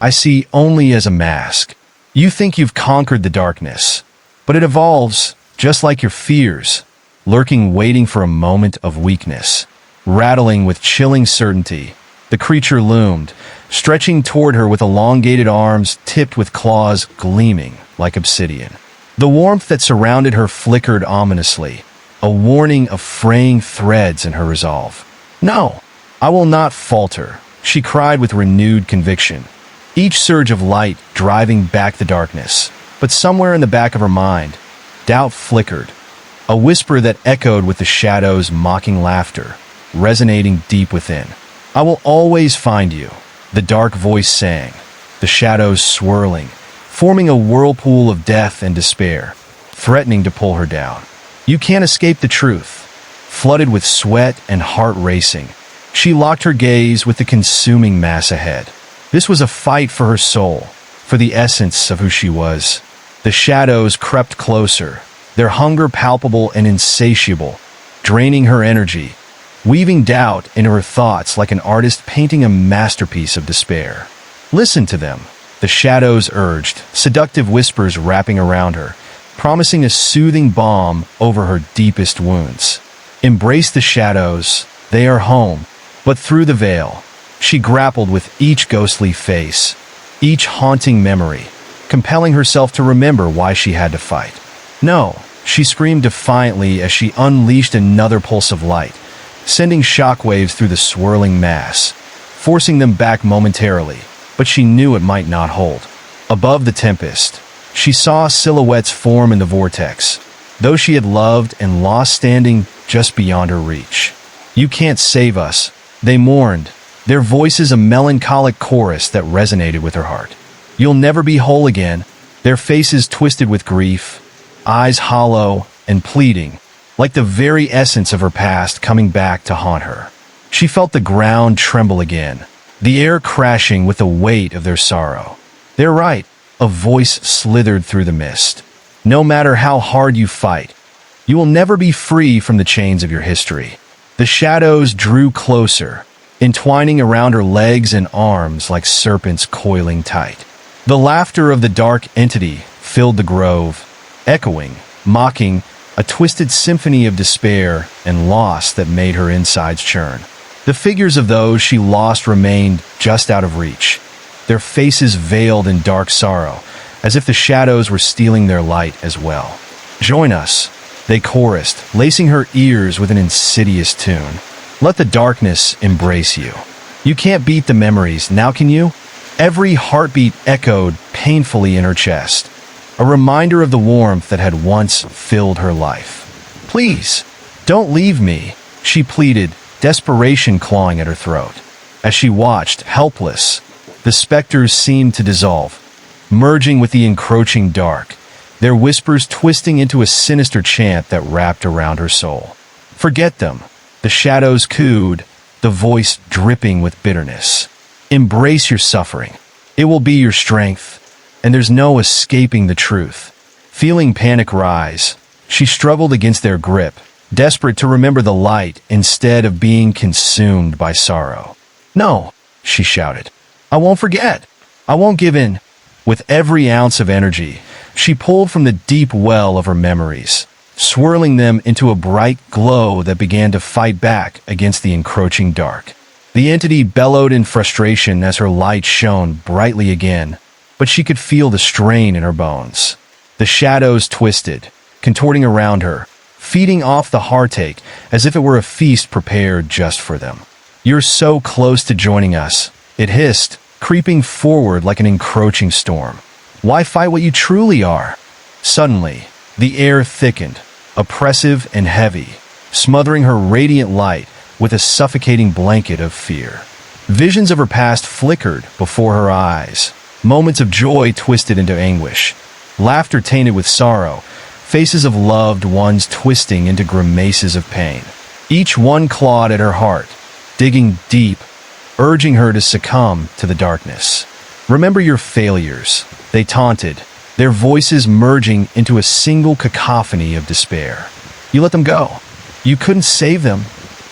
S1: I see only as a mask. You think you've conquered the darkness, but it evolves, just like your fears, lurking waiting for a moment of weakness." Rattling with chilling certainty, the creature loomed, stretching toward her with elongated arms tipped with claws gleaming like obsidian. The warmth that surrounded her flickered ominously, a warning of fraying threads in her resolve. "No, I will not falter," she cried with renewed conviction, each surge of light driving back the darkness. But somewhere in the back of her mind, doubt flickered, a whisper that echoed with the shadows' mocking laughter, resonating deep within. "I will always find you," the dark voice sang, the shadows swirling, forming a whirlpool of death and despair, threatening to pull her down. You can't escape the truth. Flooded with sweat and heart racing, she locked her gaze with the consuming mass ahead. This was a fight for her soul, for the essence of who she was. The shadows crept closer, their hunger palpable and insatiable, draining her energy, weaving doubt into her thoughts like an artist painting a masterpiece of despair. Listen to them, the shadows urged, seductive whispers wrapping around her, promising a soothing balm over her deepest wounds. Embrace the shadows, they are home. But through the veil, she grappled with each ghostly face, each haunting memory, compelling herself to remember why she had to fight. No, she screamed defiantly as she unleashed another pulse of light, sending shockwaves through the swirling mass, forcing them back momentarily, but she knew it might not hold. Above the tempest, she saw silhouettes form in the vortex, those she had loved and lost standing just beyond her reach. You can't save us, they mourned, their voices a melancholic chorus that resonated with her heart. You'll never be whole again, their faces twisted with grief, eyes hollow and pleading, like the very essence of her past coming back to haunt her. She felt the ground tremble again, the air crashing with the weight of their sorrow. They're right, a voice slithered through the mist. No matter how hard you fight, you will never be free from the chains of your history. The shadows drew closer, entwining around her legs and arms like serpents coiling tight. The laughter of the dark entity filled the grove, echoing, mocking, a twisted symphony of despair and loss that made her insides churn. The figures of those she lost remained just out of reach, their faces veiled in dark sorrow, as if the shadows were stealing their light as well. Join us, they chorused, lacing her ears with an insidious tune. Let the darkness embrace you. You can't beat the memories, now can you? Every heartbeat echoed painfully in her chest, a reminder of the warmth that had once filled her life. Please, don't leave me, she pleaded, desperation clawing at her throat. As she watched, helpless, the specters seemed to dissolve, merging with the encroaching dark, their whispers twisting into a sinister chant that wrapped around her soul. Forget them, the shadows cooed, the voice dripping with bitterness. Embrace your suffering. It will be your strength, and there's no escaping the truth. Feeling panic rise, she struggled against their grip, desperate to remember the light instead of being consumed by sorrow. No, she shouted. I won't forget. I won't give in. With every ounce of energy, she pulled from the deep well of her memories, swirling them into a bright glow that began to fight back against the encroaching dark. The entity bellowed in frustration as her light shone brightly again, but she could feel the strain in her bones. The shadows twisted, contorting around her, feeding off the heartache as if it were a feast prepared just for them. You're so close to joining us, it hissed, creeping forward like an encroaching storm. Why fight what you truly are? Suddenly, the air thickened, oppressive and heavy, smothering her radiant light with a suffocating blanket of fear. Visions of her past flickered before her eyes, moments of joy twisted into anguish, laughter tainted with sorrow, faces of loved ones twisting into grimaces of pain. Each one clawed at her heart, digging deep, urging her to succumb to the darkness. Remember your failures, they taunted, their voices merging into a single cacophony of despair. You let them go. You couldn't save them.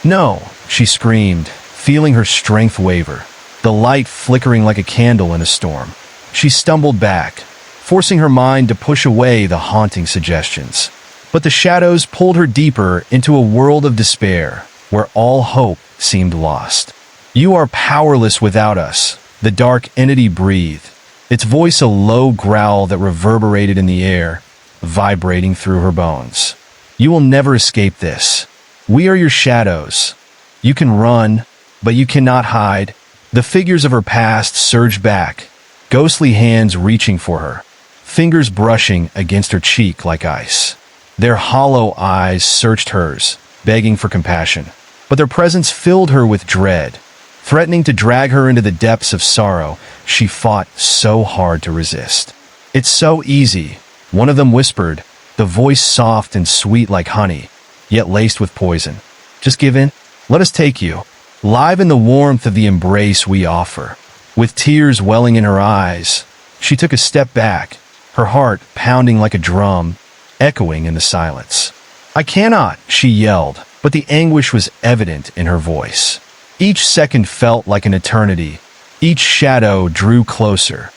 S1: No, she screamed, feeling her strength waver, the light flickering like a candle in a storm. She stumbled back, forcing her mind to push away the haunting suggestions. But the shadows pulled her deeper into a world of despair, where all hope seemed lost. You are powerless without us, the dark entity breathed, its voice a low growl that reverberated in the air, vibrating through her bones. You will never escape this. We are your shadows. You can run, but you cannot hide. The figures of her past surged back, ghostly hands reaching for her, fingers brushing against her cheek like ice. Their hollow eyes searched hers, begging for compassion, but their presence filled her with dread. Threatening to drag her into the depths of sorrow she fought so hard to resist. "It's so easy," one of them whispered, the voice soft and sweet like honey, yet laced with poison. "Just give in. Let us take you." Live in the warmth of the embrace we offer. With tears welling in her eyes, she took a step back, her heart pounding like a drum, echoing in the silence. "I cannot," she yelled, but the anguish was evident in her voice. Each second felt like an eternity. Each shadow drew closer,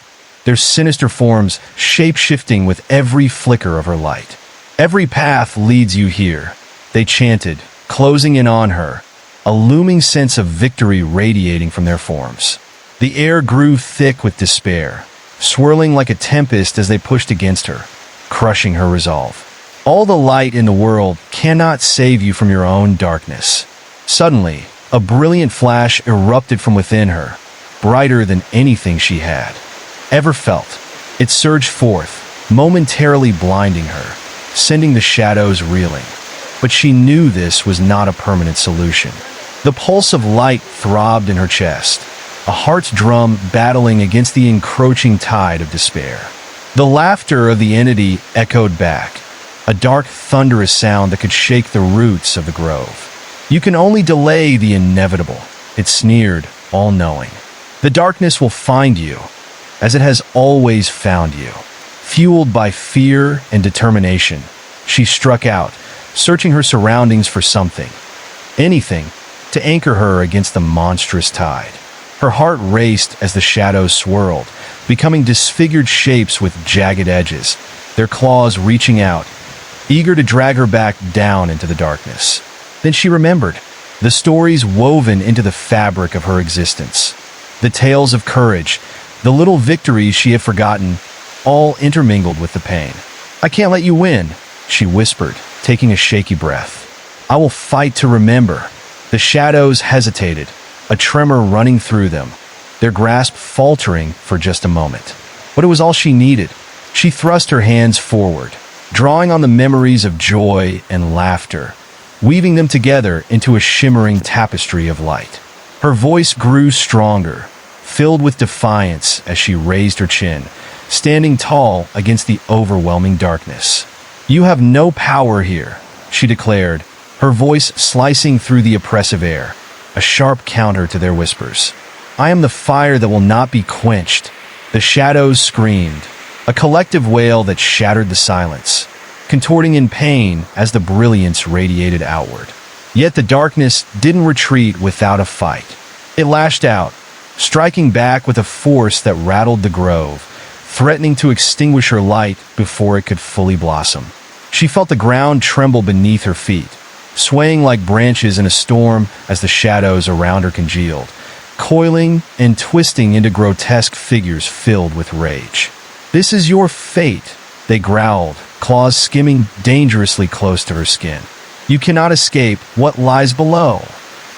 S1: their sinister forms shape-shifting with every flicker of her light. "Every path leads you here," they chanted, closing in on her, a looming sense of victory radiating from their forms. The air grew thick with despair, swirling like a tempest as they pushed against her, crushing her resolve. "All the light in the world cannot save you from your own darkness." Suddenly, a brilliant flash erupted from within her, brighter than anything she had ever felt. It surged forth, momentarily blinding her, sending the shadows reeling. But she knew this was not a permanent solution. The pulse of light throbbed in her chest, a heart's drum battling against the encroaching tide of despair. The laughter of the entity echoed back, a dark, thunderous sound that could shake the roots of the grove. "You can only delay the inevitable," it sneered, all-knowing. "The darkness will find you, as it has always found you." Fueled by fear and determination, she struck out, searching her surroundings for something, anything, to anchor her against the monstrous tide. Her heart raced as the shadows swirled, becoming disfigured shapes with jagged edges, their claws reaching out, eager to drag her back down into the darkness. Then she remembered the stories woven into the fabric of her existence, the tales of courage, the little victories she had forgotten, all intermingled with the pain. "I can't let you win," she whispered, taking a shaky breath. "I will fight to remember." The shadows hesitated, a tremor running through them, their grasp faltering for just a moment. But it was all she needed. She thrust her hands forward, drawing on the memories of joy and laughter, weaving them together into a shimmering tapestry of light. Her voice grew stronger, filled with defiance as she raised her chin, standing tall against the overwhelming darkness. "You have no power here," she declared, her voice slicing through the oppressive air, a sharp counter to their whispers. "I am the fire that will not be quenched." The shadows screamed, a collective wail that shattered the silence, contorting in pain as the brilliance radiated outward. Yet the darkness didn't retreat without a fight. It lashed out, striking back with a force that rattled the grove, threatening to extinguish her light before it could fully blossom. She felt the ground tremble beneath her feet, swaying like branches in a storm as the shadows around her congealed, coiling and twisting into grotesque figures filled with rage. "This is your fate," they growled, claws skimming dangerously close to her skin. "You cannot escape what lies below."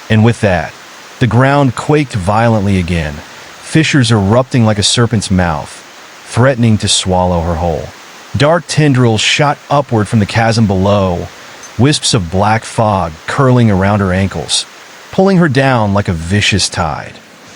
S1: And with that, the ground quaked violently again, fissures erupting like a serpent's mouth, threatening to swallow her whole. Dark tendrils shot upward from the chasm below, wisps of black fog curling around her ankles, pulling her down like a vicious tide.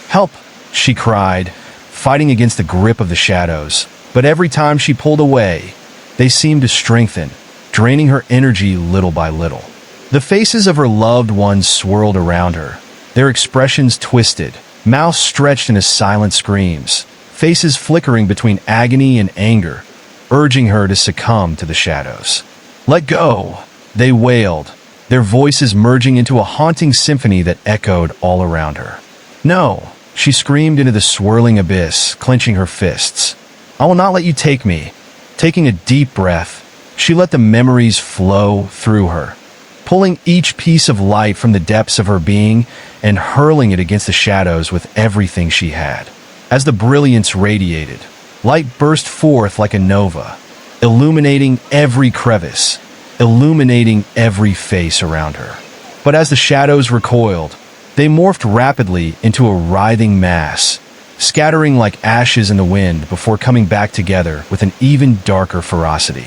S1: "Help!" she cried, fighting against the grip of the shadows. But every time she pulled away, they seemed to strengthen, draining her energy little by little. The faces of her loved ones swirled around her, their expressions twisted, mouths stretched into silent screams, faces flickering between agony and anger, urging her to succumb to the shadows. "Let go!" they wailed, their voices merging into a haunting symphony that echoed all around her. "No!" she screamed into the swirling abyss, clenching her fists. "I will not let you take me." Taking a deep breath, she let the memories flow through her, pulling each piece of light from the depths of her being and hurling it against the shadows with everything she had. As the brilliance radiated, light burst forth like a nova, illuminating every crevice, illuminating every face around her. But as the shadows recoiled, they morphed rapidly into a writhing mass, scattering like ashes in the wind before coming back together with an even darker ferocity.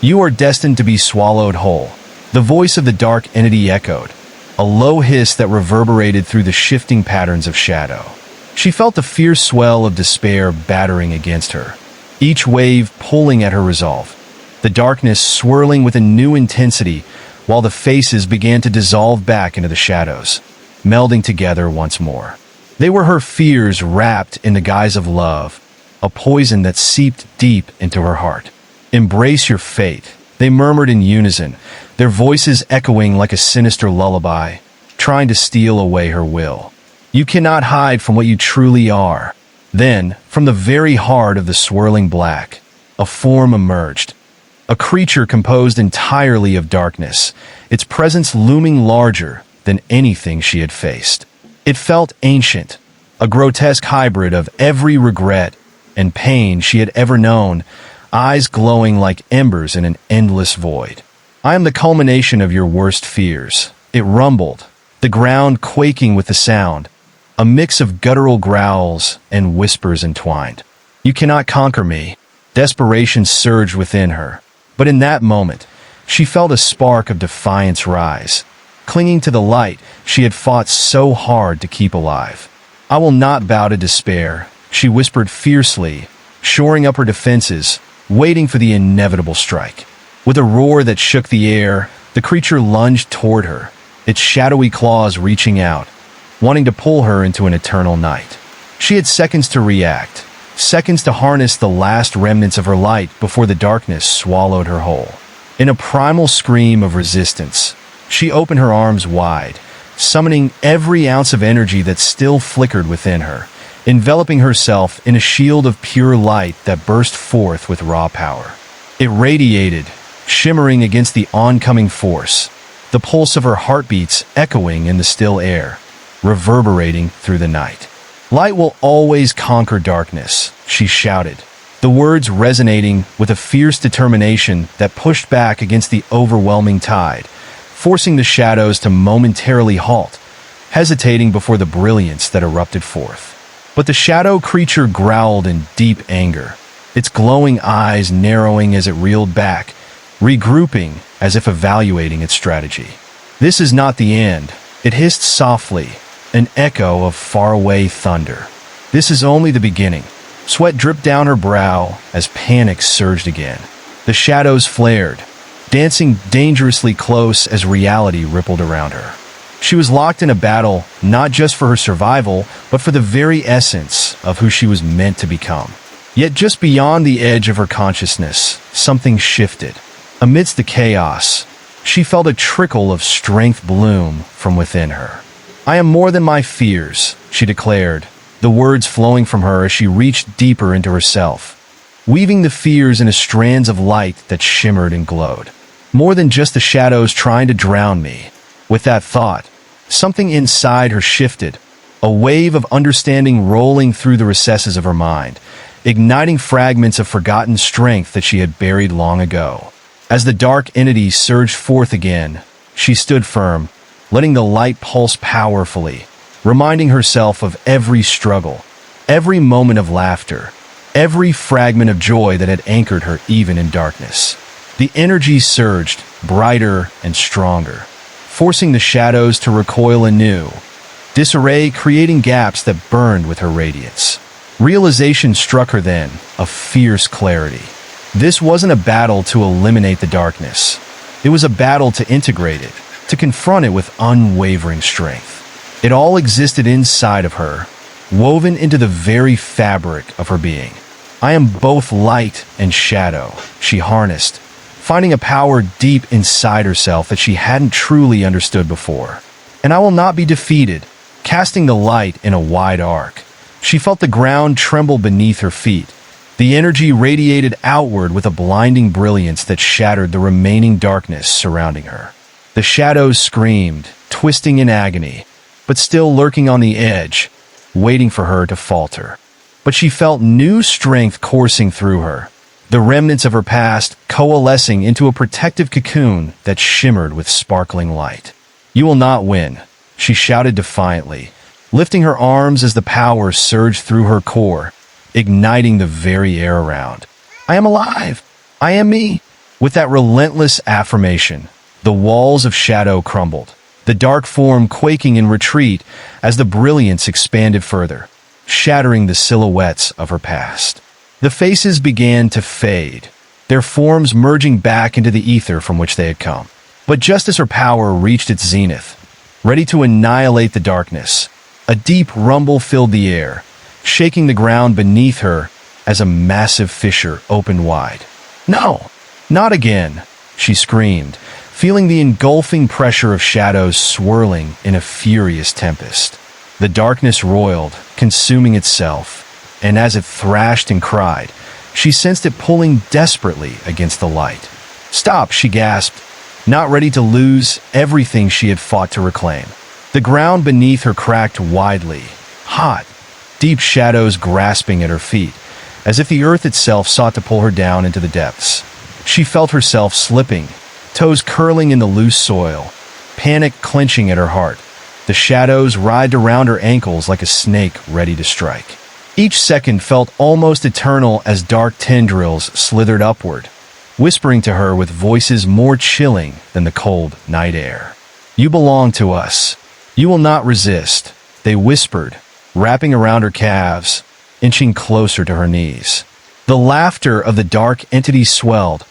S1: "You are destined to be swallowed whole," the voice of the dark entity echoed, a low hiss that reverberated through the shifting patterns of shadow. She felt the fierce swell of despair battering against her, each wave pulling at her resolve. The darkness swirling with a new intensity, while the faces began to dissolve back into the shadows, melding together once more. They were her fears wrapped in the guise of love, a poison that seeped deep into her heart. "Embrace your fate," they murmured in unison, their voices echoing like a sinister lullaby, trying to steal away her will. "You cannot hide from what you truly are." Then, from the very heart of the swirling black, a form emerged. A creature composed entirely of darkness, its presence looming larger than anything she had faced. It felt ancient, a grotesque hybrid of every regret and pain she had ever known, eyes glowing like embers in an endless void. "I am the culmination of your worst fears," it rumbled, the ground quaking with the sound, a mix of guttural growls and whispers entwined. "You cannot conquer me." Desperation surged within her, but in that moment, she felt a spark of defiance rise. Clinging to the light she had fought so hard to keep alive. "I will not bow to despair," she whispered fiercely, shoring up her defenses, waiting for the inevitable strike. With a roar that shook the air, the creature lunged toward her, its shadowy claws reaching out, wanting to pull her into an eternal night. She had seconds to react, seconds to harness the last remnants of her light before the darkness swallowed her whole. In a primal scream of resistance, she opened her arms wide, summoning every ounce of energy that still flickered within her, enveloping herself in a shield of pure light that burst forth with raw power. It radiated, shimmering against the oncoming force, the pulse of her heartbeats echoing in the still air, reverberating through the night. "Light will always conquer darkness," she shouted, the words resonating with a fierce determination that pushed back against the overwhelming tide, forcing the shadows to momentarily halt, hesitating before the brilliance that erupted forth. But the shadow creature growled in deep anger, its glowing eyes narrowing as it reeled back, regrouping as if evaluating its strategy. "This is not the end," it hissed softly, an echo of faraway thunder. "This is only the beginning." Sweat dripped down her brow as panic surged again. The shadows flared, dancing dangerously close as reality rippled around her. She was locked in a battle not just for her survival, but for the very essence of who she was meant to become. Yet just beyond the edge of her consciousness, something shifted. Amidst the chaos, she felt a trickle of strength bloom from within her. "I am more than my fears," she declared, the words flowing from her as she reached deeper into herself, weaving the fears into strands of light that shimmered and glowed. "More than just the shadows trying to drown me." With that thought, something inside her shifted, a wave of understanding rolling through the recesses of her mind, igniting fragments of forgotten strength that she had buried long ago. As the dark entity surged forth again, she stood firm, letting the light pulse powerfully, reminding herself of every struggle, every moment of laughter, every fragment of joy that had anchored her even in darkness. The energy surged, brighter and stronger, forcing the shadows to recoil anew, disarray creating gaps that burned with her radiance. Realization struck her then, a fierce clarity. This wasn't a battle to eliminate the darkness. It was a battle to integrate it, to confront it with unwavering strength. It all existed inside of her, woven into the very fabric of her being. "I am both light and shadow," she harnessed, finding a power deep inside herself that she hadn't truly understood before. "And I will not be defeated," casting the light in a wide arc. She felt the ground tremble beneath her feet. The energy radiated outward with a blinding brilliance that shattered the remaining darkness surrounding her. The shadows screamed, twisting in agony, but still lurking on the edge, waiting for her to falter. But she felt new strength coursing through her, the remnants of her past coalescing into a protective cocoon that shimmered with sparkling light. "You will not win," she shouted defiantly, lifting her arms as the power surged through her core, igniting the very air around. "I am alive! I am me!" With that relentless affirmation, the walls of shadow crumbled, the dark form quaking in retreat as the brilliance expanded further, shattering the silhouettes of her past. The faces began to fade, their forms merging back into the ether from which they had come. But just as her power reached its zenith, ready to annihilate the darkness, a deep rumble filled the air, shaking the ground beneath her as a massive fissure opened wide. "No, not again," she screamed, feeling the engulfing pressure of shadows swirling in a furious tempest. The darkness roiled, consuming itself, and as it thrashed and cried, she sensed it pulling desperately against the light. "Stop," she gasped, not ready to lose everything she had fought to reclaim. The ground beneath her cracked widely, hot, deep shadows grasping at her feet, as if the earth itself sought to pull her down into the depths. She felt herself slipping, toes curling in the loose soil, panic clenching at her heart. The shadows writhed around her ankles like a snake ready to strike. Each second felt almost eternal as dark tendrils slithered upward, whispering to her with voices more chilling than the cold night air. "You belong to us. You will not resist," they whispered, wrapping around her calves, inching closer to her knees. The laughter of the dark entity swelled,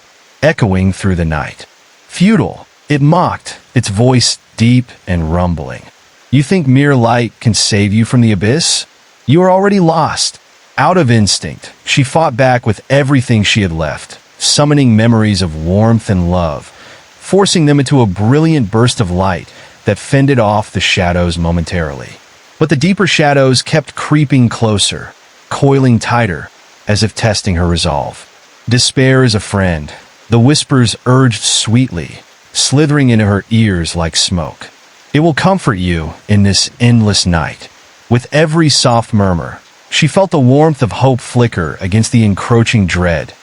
S1: echoing through the night. Futile, it mocked, its voice deep and rumbling. "You think mere light can save you from the abyss? You are already lost." Out of instinct, she fought back with everything she had left, summoning memories of warmth and love, forcing them into a brilliant burst of light that fended off the shadows momentarily. But the deeper shadows kept creeping closer, coiling tighter, as if testing her resolve. "Despair is a friend," the whispers urged sweetly, slithering into her ears like smoke. "It will comfort you in this endless night." With every soft murmur, she felt the warmth of hope flicker against the encroaching dread,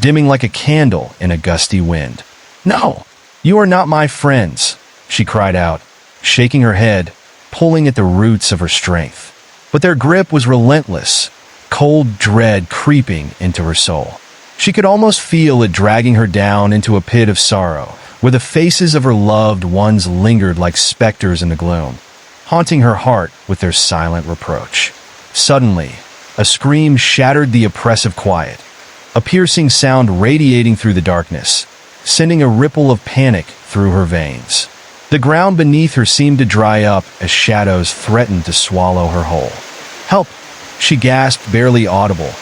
S1: dimming like a candle in a gusty wind. "No, you are not my friends," she cried out, shaking her head, pulling at the roots of her strength. But their grip was relentless, cold dread creeping into her soul. She could almost feel it dragging her down into a pit of sorrow, where the faces of her loved ones lingered like specters in the gloom, haunting her heart with their silent reproach. Suddenly, a scream shattered the oppressive quiet, a piercing sound radiating through the darkness, sending a ripple of panic through her veins. The ground beneath her seemed to dry up as shadows threatened to swallow her whole. "Help!" she gasped, barely audible,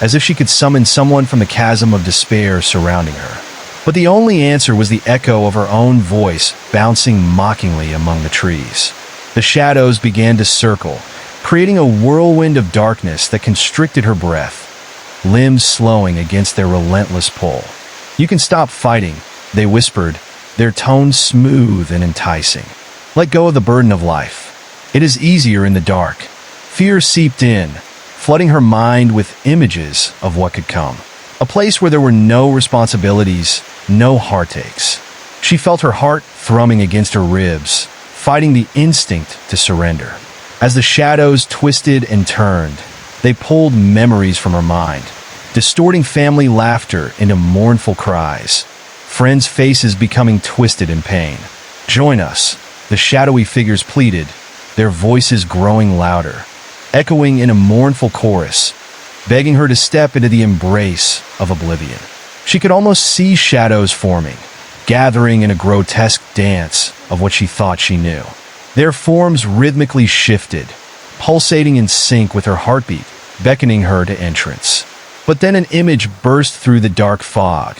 S1: as if she could summon someone from the chasm of despair surrounding her. But the only answer was the echo of her own voice bouncing mockingly among the trees. The shadows began to circle, creating a whirlwind of darkness that constricted her breath, limbs slowing against their relentless pull. "You can stop fighting," they whispered, their tones smooth and enticing. "Let go of the burden of life. It is easier in the dark." Fear seeped in, flooding her mind with images of what could come. A place where there were no responsibilities, no heartaches. She felt her heart thrumming against her ribs, fighting the instinct to surrender. As the shadows twisted and turned, they pulled memories from her mind, distorting family laughter into mournful cries, friends' faces becoming twisted in pain. "Join us," the shadowy figures pleaded, their voices growing louder, echoing in a mournful chorus, begging her to step into the embrace of oblivion. She could almost see shadows forming, gathering in a grotesque dance of what she thought she knew. Their forms rhythmically shifted, pulsating in sync with her heartbeat, beckoning her to entrance. But then an image burst through the dark fog.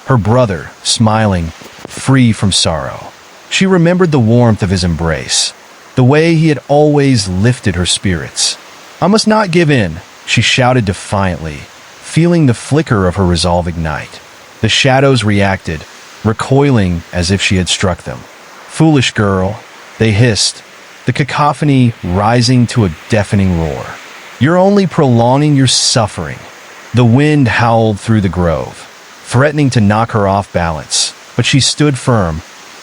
S1: Her brother, smiling, free from sorrow. She remembered the warmth of his embrace, the way he had always lifted her spirits. "I must not give in," she shouted defiantly, feeling the flicker of her resolve ignite. The shadows reacted, recoiling as if she had struck them. "Foolish girl," they hissed, the cacophony rising to a deafening roar. "You're only prolonging your suffering." The wind howled through the grove, threatening to knock her off balance, but she stood firm,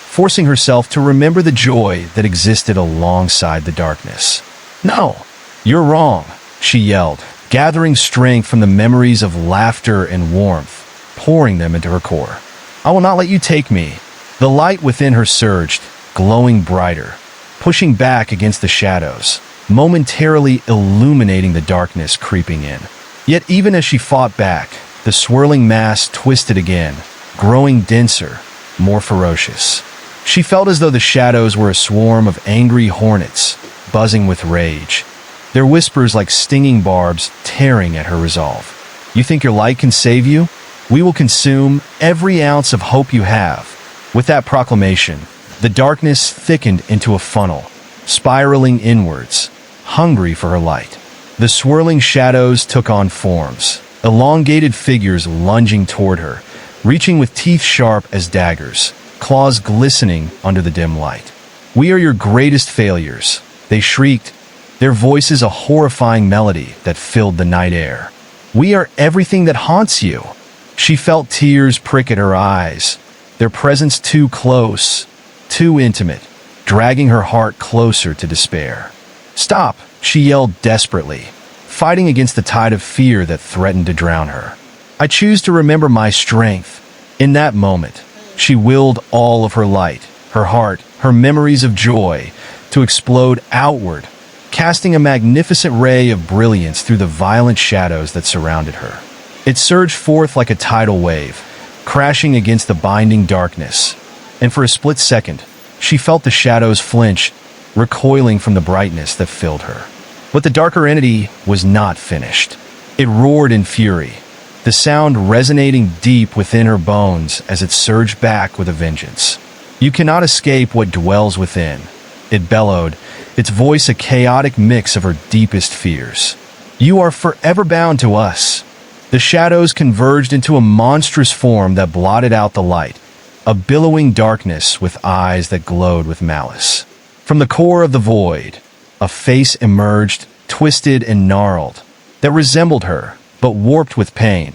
S1: forcing herself to remember the joy that existed alongside the darkness. "No, you're wrong," she yelled, gathering strength from the memories of laughter and warmth, pouring them into her core. "I will not let you take me." The light within her surged, glowing brighter, pushing back against the shadows, momentarily illuminating the darkness creeping in. Yet even as she fought back, the swirling mass twisted again, growing denser, more ferocious. She felt as though the shadows were a swarm of angry hornets, buzzing with rage, their whispers like stinging barbs tearing at her resolve. You think your light can save you? We will consume every ounce of hope you have. With that proclamation, the darkness thickened into a funnel, spiraling inwards, hungry for her light. The swirling shadows took on forms, elongated figures lunging toward her, reaching with teeth sharp as daggers, claws glistening under the dim light. "We are your greatest failures," they shrieked, their voices a horrifying melody that filled the night air. "We are everything that haunts you." She felt tears prick at her eyes, their presence too close, too intimate, dragging her heart closer to despair. "Stop," she yelled desperately, fighting against the tide of fear that threatened to drown her. "I choose to remember my strength." In that moment, she willed all of her light, her heart, her memories of joy, to explode outward, casting a magnificent ray of brilliance through the violent shadows that surrounded her. It surged forth like a tidal wave, crashing against the binding darkness, and for a split second, she felt the shadows flinch, recoiling from the brightness that filled her. But the darker entity was not finished. It roared in fury, the sound resonating deep within her bones as it surged back with a vengeance. "You cannot escape what dwells within," it bellowed, its voice a chaotic mix of her deepest fears. "You are forever bound to us." The shadows converged into a monstrous form that blotted out the light, a billowing darkness with eyes that glowed with malice. From the core of the void, a face emerged, twisted and gnarled, that resembled her, but warped with pain,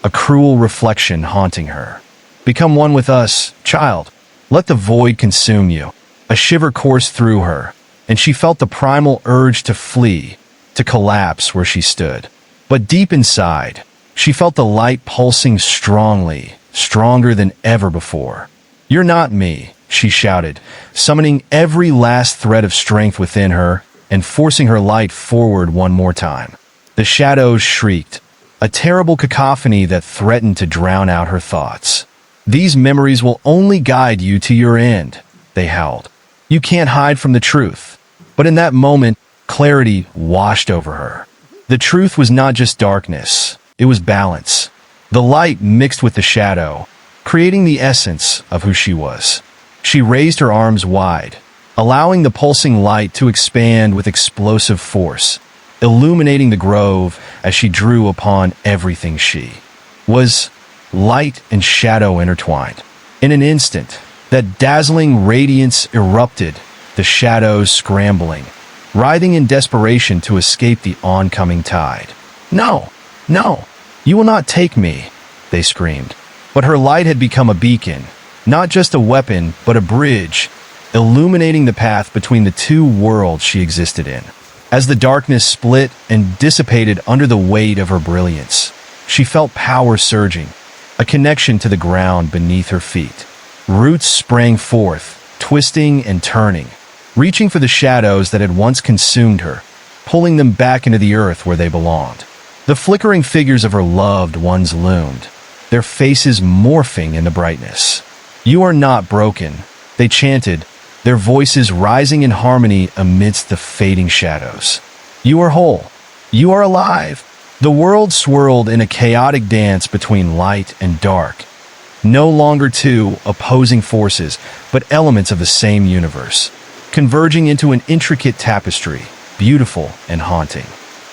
S1: a cruel reflection haunting her. "Become one with us, child. Let the void consume you." A shiver coursed through her, and she felt the primal urge to flee, to collapse where she stood. But deep inside, she felt the light pulsing strongly, stronger than ever before. "You're not me," she shouted, summoning every last thread of strength within her and forcing her light forward one more time. The shadows shrieked, a terrible cacophony that threatened to drown out her thoughts. "These memories will only guide you to your end," they howled. "You can't hide from the truth." But in that moment, clarity washed over her. The truth was not just darkness, it was balance. The light mixed with the shadow, creating the essence of who she was. She raised her arms wide, allowing the pulsing light to expand with explosive force, illuminating the grove as she drew upon everything she was. Light and shadow intertwined. In an instant, that dazzling radiance erupted, the shadows scrambling, writhing in desperation to escape the oncoming tide. "No, no, you will not take me," they screamed. But her light had become a beacon, not just a weapon, but a bridge, illuminating the path between the two worlds she existed in. As the darkness split and dissipated under the weight of her brilliance, she felt power surging, a connection to the ground beneath her feet. Roots sprang forth, twisting and turning, reaching for the shadows that had once consumed her, pulling them back into the earth where they belonged. The flickering figures of her loved ones loomed, their faces morphing into brightness. "You are not broken," they chanted, their voices rising in harmony amidst the fading shadows. "You are whole. You are alive." The world swirled in a chaotic dance between light and dark, no longer two opposing forces, but elements of the same universe, converging into an intricate tapestry, beautiful and haunting.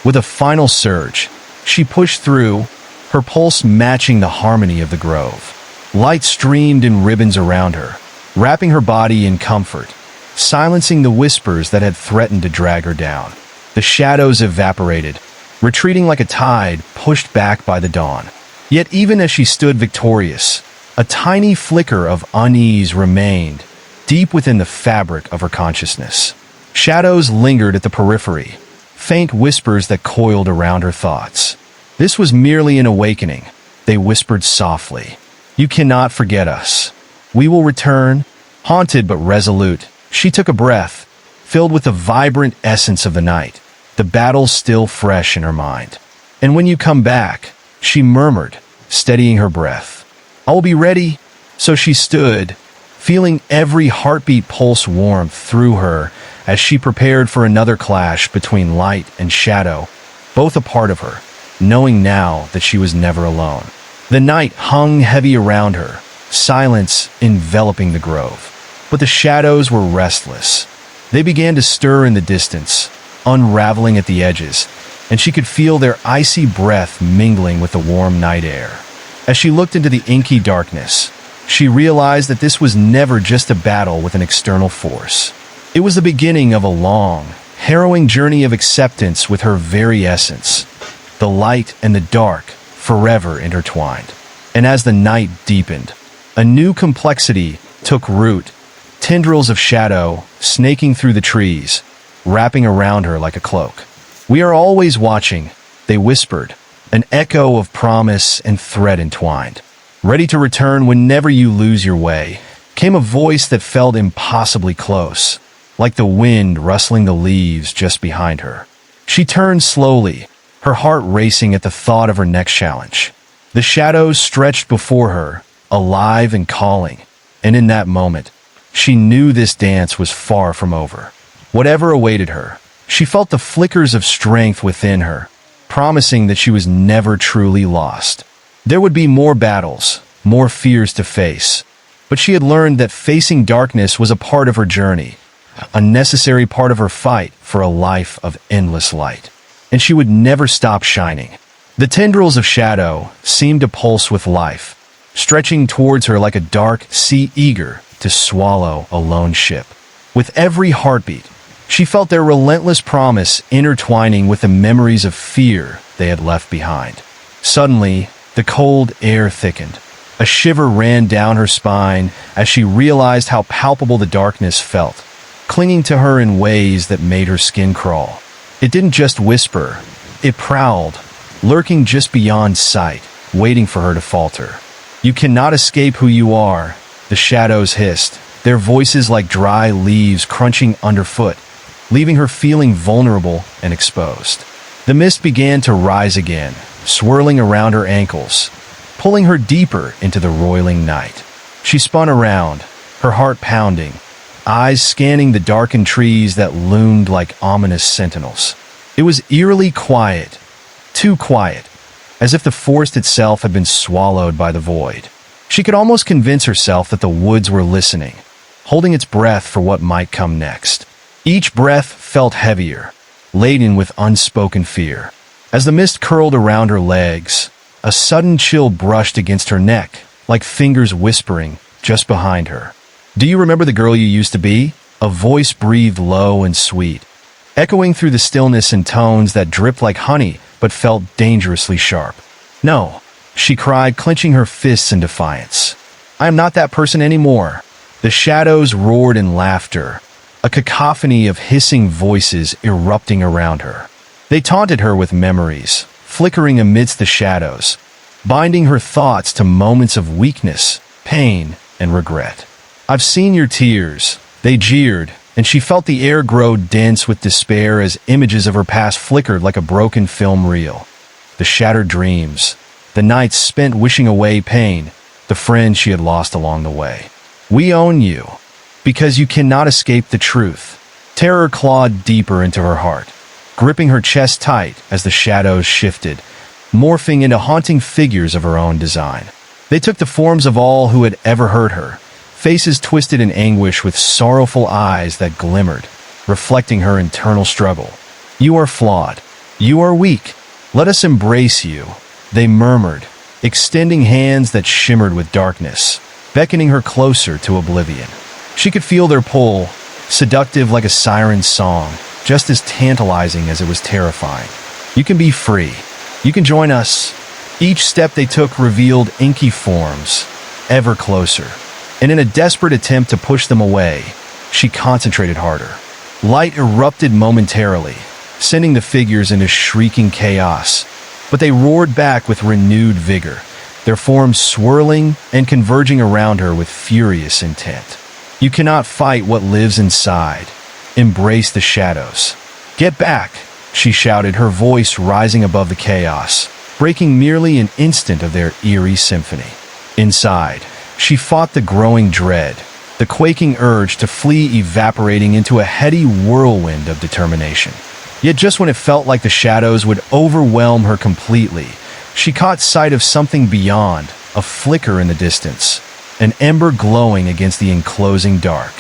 S1: With a final surge, she pushed through, her pulse matching the harmony of the grove. Light streamed in ribbons around her, wrapping her body in comfort, silencing the whispers that had threatened to drag her down. The shadows evaporated, retreating like a tide pushed back by the dawn. Yet even as she stood victorious, a tiny flicker of unease remained, deep within the fabric of her consciousness. Shadows lingered at the periphery, faint whispers that coiled around her thoughts. This was merely an awakening, they whispered softly. "You cannot forget us. We will return." Haunted but resolute, she took a breath, filled with the vibrant essence of the night, the battle still fresh in her mind. And when you come back, she murmured, steadying her breath. I will be ready. So she stood, feeling every heartbeat pulse warmth through her as she prepared for another clash between light and shadow, both a part of her, knowing now that she was never alone. The night hung heavy around her, silence enveloping the grove. But the shadows were restless. They began to stir in the distance, unraveling at the edges, and she could feel their icy breath mingling with the warm night air. As she looked into the inky darkness, she realized that this was never just a battle with an external force. It was the beginning of a long, harrowing journey of acceptance with her very essence, the light and the dark forever intertwined. And as the night deepened, a new complexity took root, tendrils of shadow snaking through the trees, wrapping around her like a cloak. We are always watching, they whispered, an echo of promise and thread entwined. Ready to return whenever you lose your way, came a voice that felt impossibly close, like the wind rustling the leaves just behind her. She turned slowly, her heart racing at the thought of her next challenge. The shadows stretched before her, alive and calling, and in that moment, she knew this dance was far from over. Whatever awaited her, she felt the flickers of strength within her, promising that she was never truly lost. There would be more battles, more fears to face, but she had learned that facing darkness was a part of her journey, a necessary part of her fight for a life of endless light. And she would never stop shining. The tendrils of shadow seemed to pulse with life, stretching towards her like a dark sea eager to swallow a lone ship. With every heartbeat, she felt their relentless promise intertwining with the memories of fear they had left behind. Suddenly, the cold air thickened. A shiver ran down her spine as she realized how palpable the darkness felt, clinging to her in ways that made her skin crawl. It didn't just whisper, it prowled, lurking just beyond sight, waiting for her to falter. You cannot escape who you are, the shadows hissed, their voices like dry leaves crunching underfoot, leaving her feeling vulnerable and exposed. The mist began to rise again, swirling around her ankles, pulling her deeper into the roiling night. She spun around, her heart pounding, eyes scanning the darkened trees that loomed like ominous sentinels. It was eerily quiet, too quiet, as if the forest itself had been swallowed by the void. She could almost convince herself that the woods were listening, holding its breath for what might come next. Each breath felt heavier, laden with unspoken fear. As the mist curled around her legs, a sudden chill brushed against her neck, like fingers whispering just behind her. "Do you remember the girl you used to be?" A voice breathed low and sweet, echoing through the stillness in tones that dripped like honey but felt dangerously sharp. "No," she cried, clenching her fists in defiance. "I am not that person anymore." The shadows roared in laughter, a cacophony of hissing voices erupting around her. They taunted her with memories, flickering amidst the shadows, binding her thoughts to moments of weakness, pain, and regret. "I've seen your tears," they jeered, and she felt the air grow dense with despair as images of her past flickered like a broken film reel. The shattered dreams, the nights spent wishing away pain, the friends she had lost along the way. "We own you, because you cannot escape the truth." Terror clawed deeper into her heart, gripping her chest tight as the shadows shifted, morphing into haunting figures of her own design. They took the forms of all who had ever hurt her, faces twisted in anguish with sorrowful eyes that glimmered, reflecting her internal struggle. "You are flawed. You are weak. Let us embrace you," they murmured, extending hands that shimmered with darkness, beckoning her closer to oblivion. She could feel their pull, seductive like a siren's song, just as tantalizing as it was terrifying. "You can be free. You can join us." Each step they took revealed inky forms, ever closer. And in a desperate attempt to push them away, she concentrated harder. Light erupted momentarily, sending the figures into shrieking chaos, but they roared back with renewed vigor, their forms swirling and converging around her with furious intent. "You cannot fight what lives inside. Embrace the shadows. Get back," she shouted, her voice rising above the chaos, breaking merely an instant of their eerie symphony. Inside, she fought the growing dread, the quaking urge to flee evaporating into a heady whirlwind of determination. Yet just when it felt like the shadows would overwhelm her completely, she caught sight of something beyond, a flicker in the distance, an ember glowing against the enclosing dark.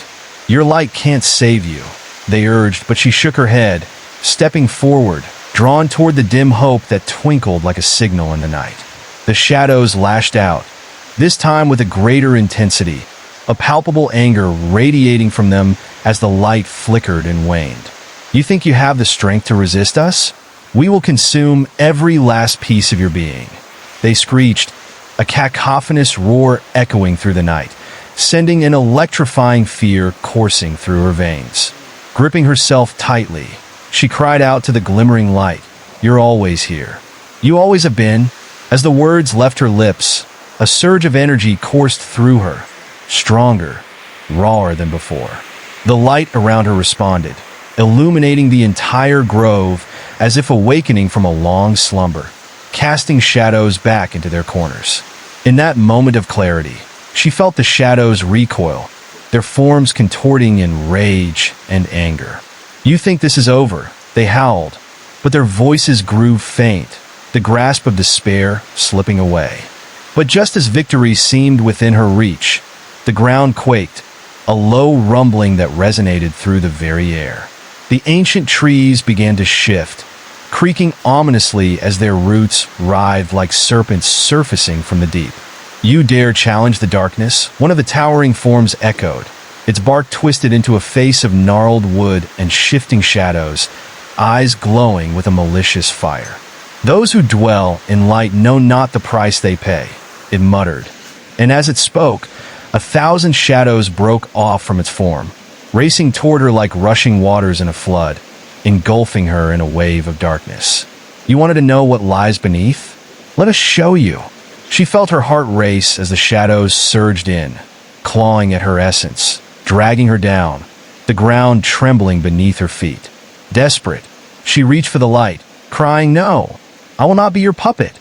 S1: "Your light can't save you," they urged, but she shook her head, stepping forward, drawn toward the dim hope that twinkled like a signal in the night. The shadows lashed out, this time with a greater intensity, a palpable anger radiating from them as the light flickered and waned. "You think you have the strength to resist us? We will consume every last piece of your being," they screeched, a cacophonous roar echoing through the night, sending an electrifying fear coursing through her veins. Gripping herself tightly, she cried out to the glimmering light, "You're always here. You always have been." As the words left her lips, a surge of energy coursed through her, stronger, rawer than before. The light around her responded, illuminating the entire grove as if awakening from a long slumber, casting shadows back into their corners. In that moment of clarity, she felt the shadows recoil, their forms contorting in rage and anger. "You think this is over," they howled, but their voices grew faint, the grasp of despair slipping away. But just as victory seemed within her reach, the ground quaked, a low rumbling that resonated through the very air. The ancient trees began to shift, creaking ominously as their roots writhed like serpents surfacing from the deep. "You dare challenge the darkness?" one of the towering forms echoed, its bark twisted into a face of gnarled wood and shifting shadows, eyes glowing with a malicious fire. "Those who dwell in light know not the price they pay," it muttered. And as it spoke, 1,000 shadows broke off from its form, racing toward her like rushing waters in a flood, engulfing her in a wave of darkness. "You wanted to know what lies beneath? Let us show you." She felt her heart race as the shadows surged in, clawing at her essence, dragging her down, the ground trembling beneath her feet. Desperate, she reached for the light, crying, "No, I will not be your puppet."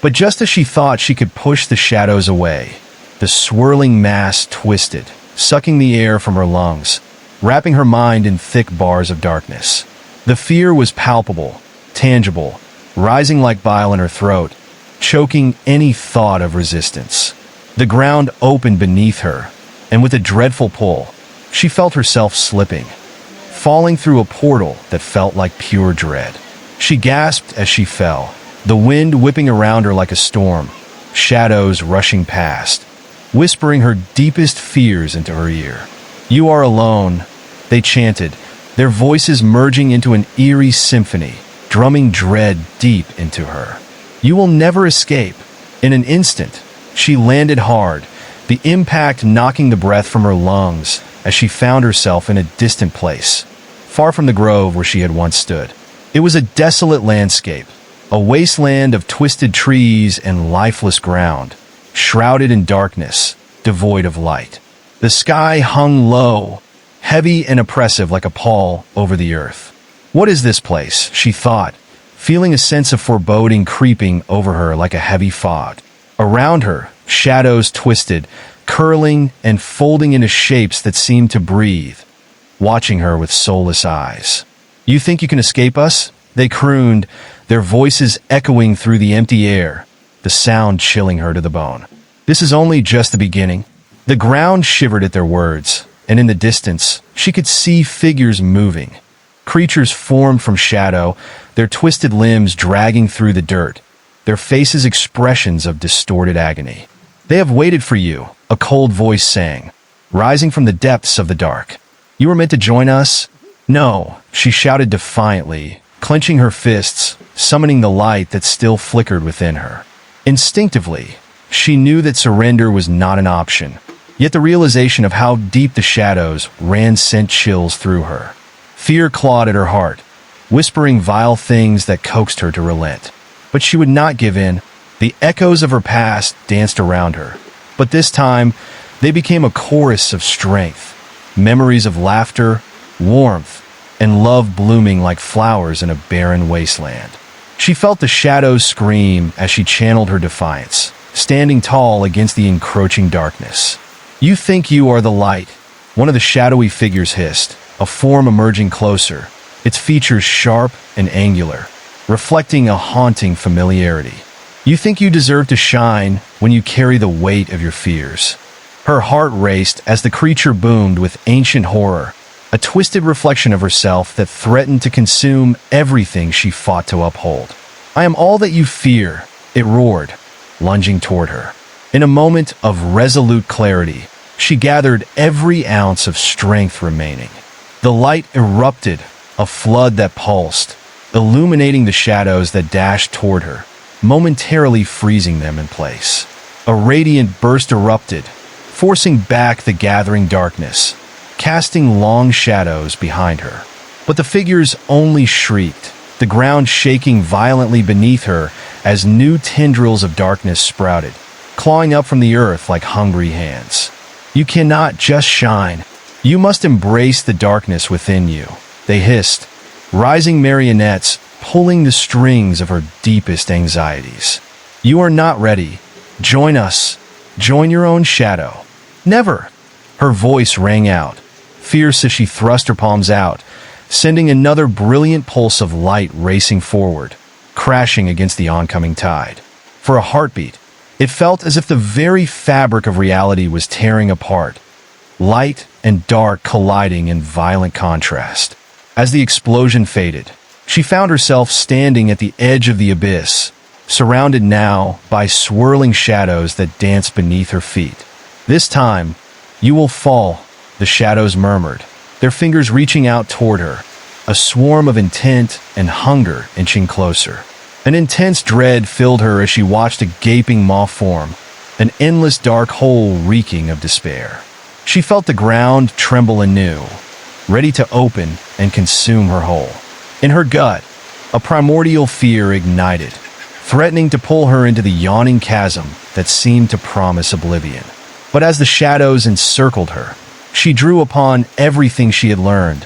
S1: But just as she thought she could push the shadows away, the swirling mass twisted, sucking the air from her lungs, wrapping her mind in thick bars of darkness. The fear was palpable, tangible, rising like bile in her throat, choking any thought of resistance. The ground opened beneath her, and with a dreadful pull, she felt herself slipping, falling through a portal that felt like pure dread. She gasped as she fell, the wind whipping around her like a storm, shadows rushing past, whispering her deepest fears into her ear. "You are alone," they chanted, their voices merging into an eerie symphony, drumming dread deep into her. "You will never escape." In an instant, she landed hard, the impact knocking the breath from her lungs as she found herself in a distant place, far from the grove where she had once stood. It was a desolate landscape, a wasteland of twisted trees and lifeless ground, shrouded in darkness, devoid of light. The sky hung low, heavy and oppressive like a pall over the earth. "What is this place?" she thought, feeling a sense of foreboding creeping over her like a heavy fog. Around her, shadows twisted, curling and folding into shapes that seemed to breathe, watching her with soulless eyes. "You think you can escape us?" they crooned, their voices echoing through the empty air, the sound chilling her to the bone. "This is only just the beginning." The ground shivered at their words, and in the distance, she could see figures moving. Creatures formed from shadow, their twisted limbs dragging through the dirt, their faces expressions of distorted agony. "They have waited for you," a cold voice sang, rising from the depths of the dark. "You were meant to join us?" "No," she shouted defiantly, clenching her fists, summoning the light that still flickered within her. Instinctively, she knew that surrender was not an option, yet the realization of how deep the shadows ran sent chills through her. Fear clawed at her heart, whispering vile things that coaxed her to relent. But she would not give in. The echoes of her past danced around her, but this time they became a chorus of strength, memories of laughter, warmth, and love blooming like flowers in a barren wasteland. She felt the shadows scream as she channeled her defiance, standing tall against the encroaching darkness. "You think you are the light," one of the shadowy figures hissed, a form emerging closer, its features sharp and angular, reflecting a haunting familiarity. "You think you deserve to shine when you carry the weight of your fears." Her heart raced as the creature boomed with ancient horror, a twisted reflection of herself that threatened to consume everything she fought to uphold. "I am all that you fear," it roared, lunging toward her. In a moment of resolute clarity, she gathered every ounce of strength remaining. The light erupted, a flood that pulsed, illuminating the shadows that dashed toward her, momentarily freezing them in place. A radiant burst erupted, forcing back the gathering darkness, casting long shadows behind her. But the figures only shrieked, the ground shaking violently beneath her as new tendrils of darkness sprouted, clawing up from the earth like hungry hands. "You cannot just shine. You must embrace the darkness within you," they hissed, rising marionettes pulling the strings of her deepest anxieties. "You are not ready. Join us. Join your own shadow." "Never!" Her voice rang out, fierce as she thrust her palms out, sending another brilliant pulse of light racing forward, crashing against the oncoming tide. For a heartbeat, it felt as if the very fabric of reality was tearing apart, light and dark colliding in violent contrast. As the explosion faded, she found herself standing at the edge of the abyss, surrounded now by swirling shadows that danced beneath her feet. "This time, you will fall," the shadows murmured, their fingers reaching out toward her, a swarm of intent and hunger inching closer. An intense dread filled her as she watched a gaping maw form, an endless dark hole reeking of despair. She felt the ground tremble anew, ready to open and consume her whole. In her gut, a primordial fear ignited, threatening to pull her into the yawning chasm that seemed to promise oblivion. But as the shadows encircled her, she drew upon everything she had learned,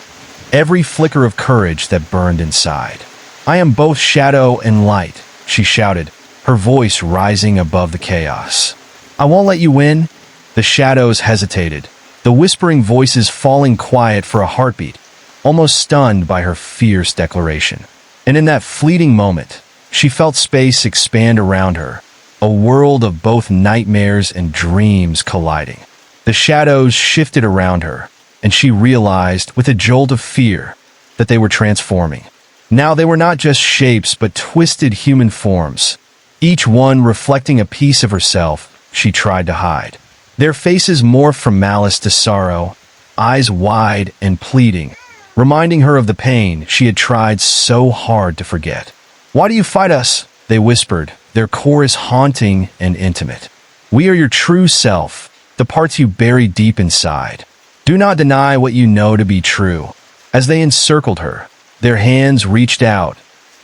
S1: every flicker of courage that burned inside. "I am both shadow and light," she shouted, her voice rising above the chaos. "I won't let you win." The shadows hesitated, the whispering voices falling quiet for a heartbeat, almost stunned by her fierce declaration. And in that fleeting moment, she felt space expand around her, a world of both nightmares and dreams colliding. The shadows shifted around her, and she realized, with a jolt of fear, that they were transforming. Now they were not just shapes but twisted human forms, each one reflecting a piece of herself she tried to hide. Their faces morphed from malice to sorrow, eyes wide and pleading, reminding her of the pain she had tried so hard to forget. "Why do you fight us?" they whispered, their chorus haunting and intimate. "We are your true self, the parts you bury deep inside. Do not deny what you know to be true." As they encircled her, their hands reached out,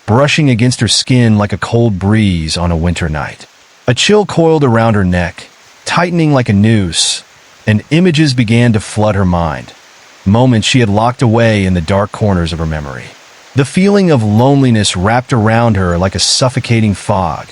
S1: brushing against her skin like a cold breeze on a winter night. A chill coiled around her neck, tightening like a noose, and images began to flood her mind, moments she had locked away in the dark corners of her memory. The feeling of loneliness wrapped around her like a suffocating fog,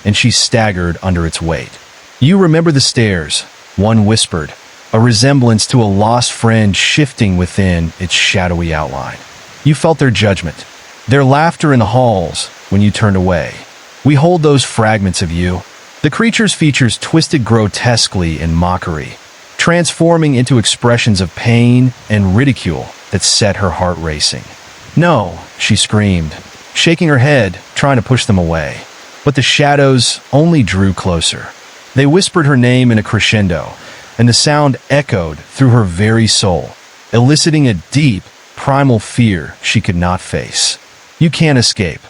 S1: and she staggered under its weight. "You remember the stairs," one whispered, a resemblance to a lost friend shifting within its shadowy outline. "You felt their judgment, their laughter in the halls when you turned away. We hold those fragments of you." The creature's features twisted grotesquely in mockery, transforming into expressions of pain and ridicule that set her heart racing. "No," she screamed, shaking her head, trying to push them away. But the shadows only drew closer. They whispered her name in a crescendo, and the sound echoed through her very soul, eliciting a deep, primal fear she could not face. "You can't escape.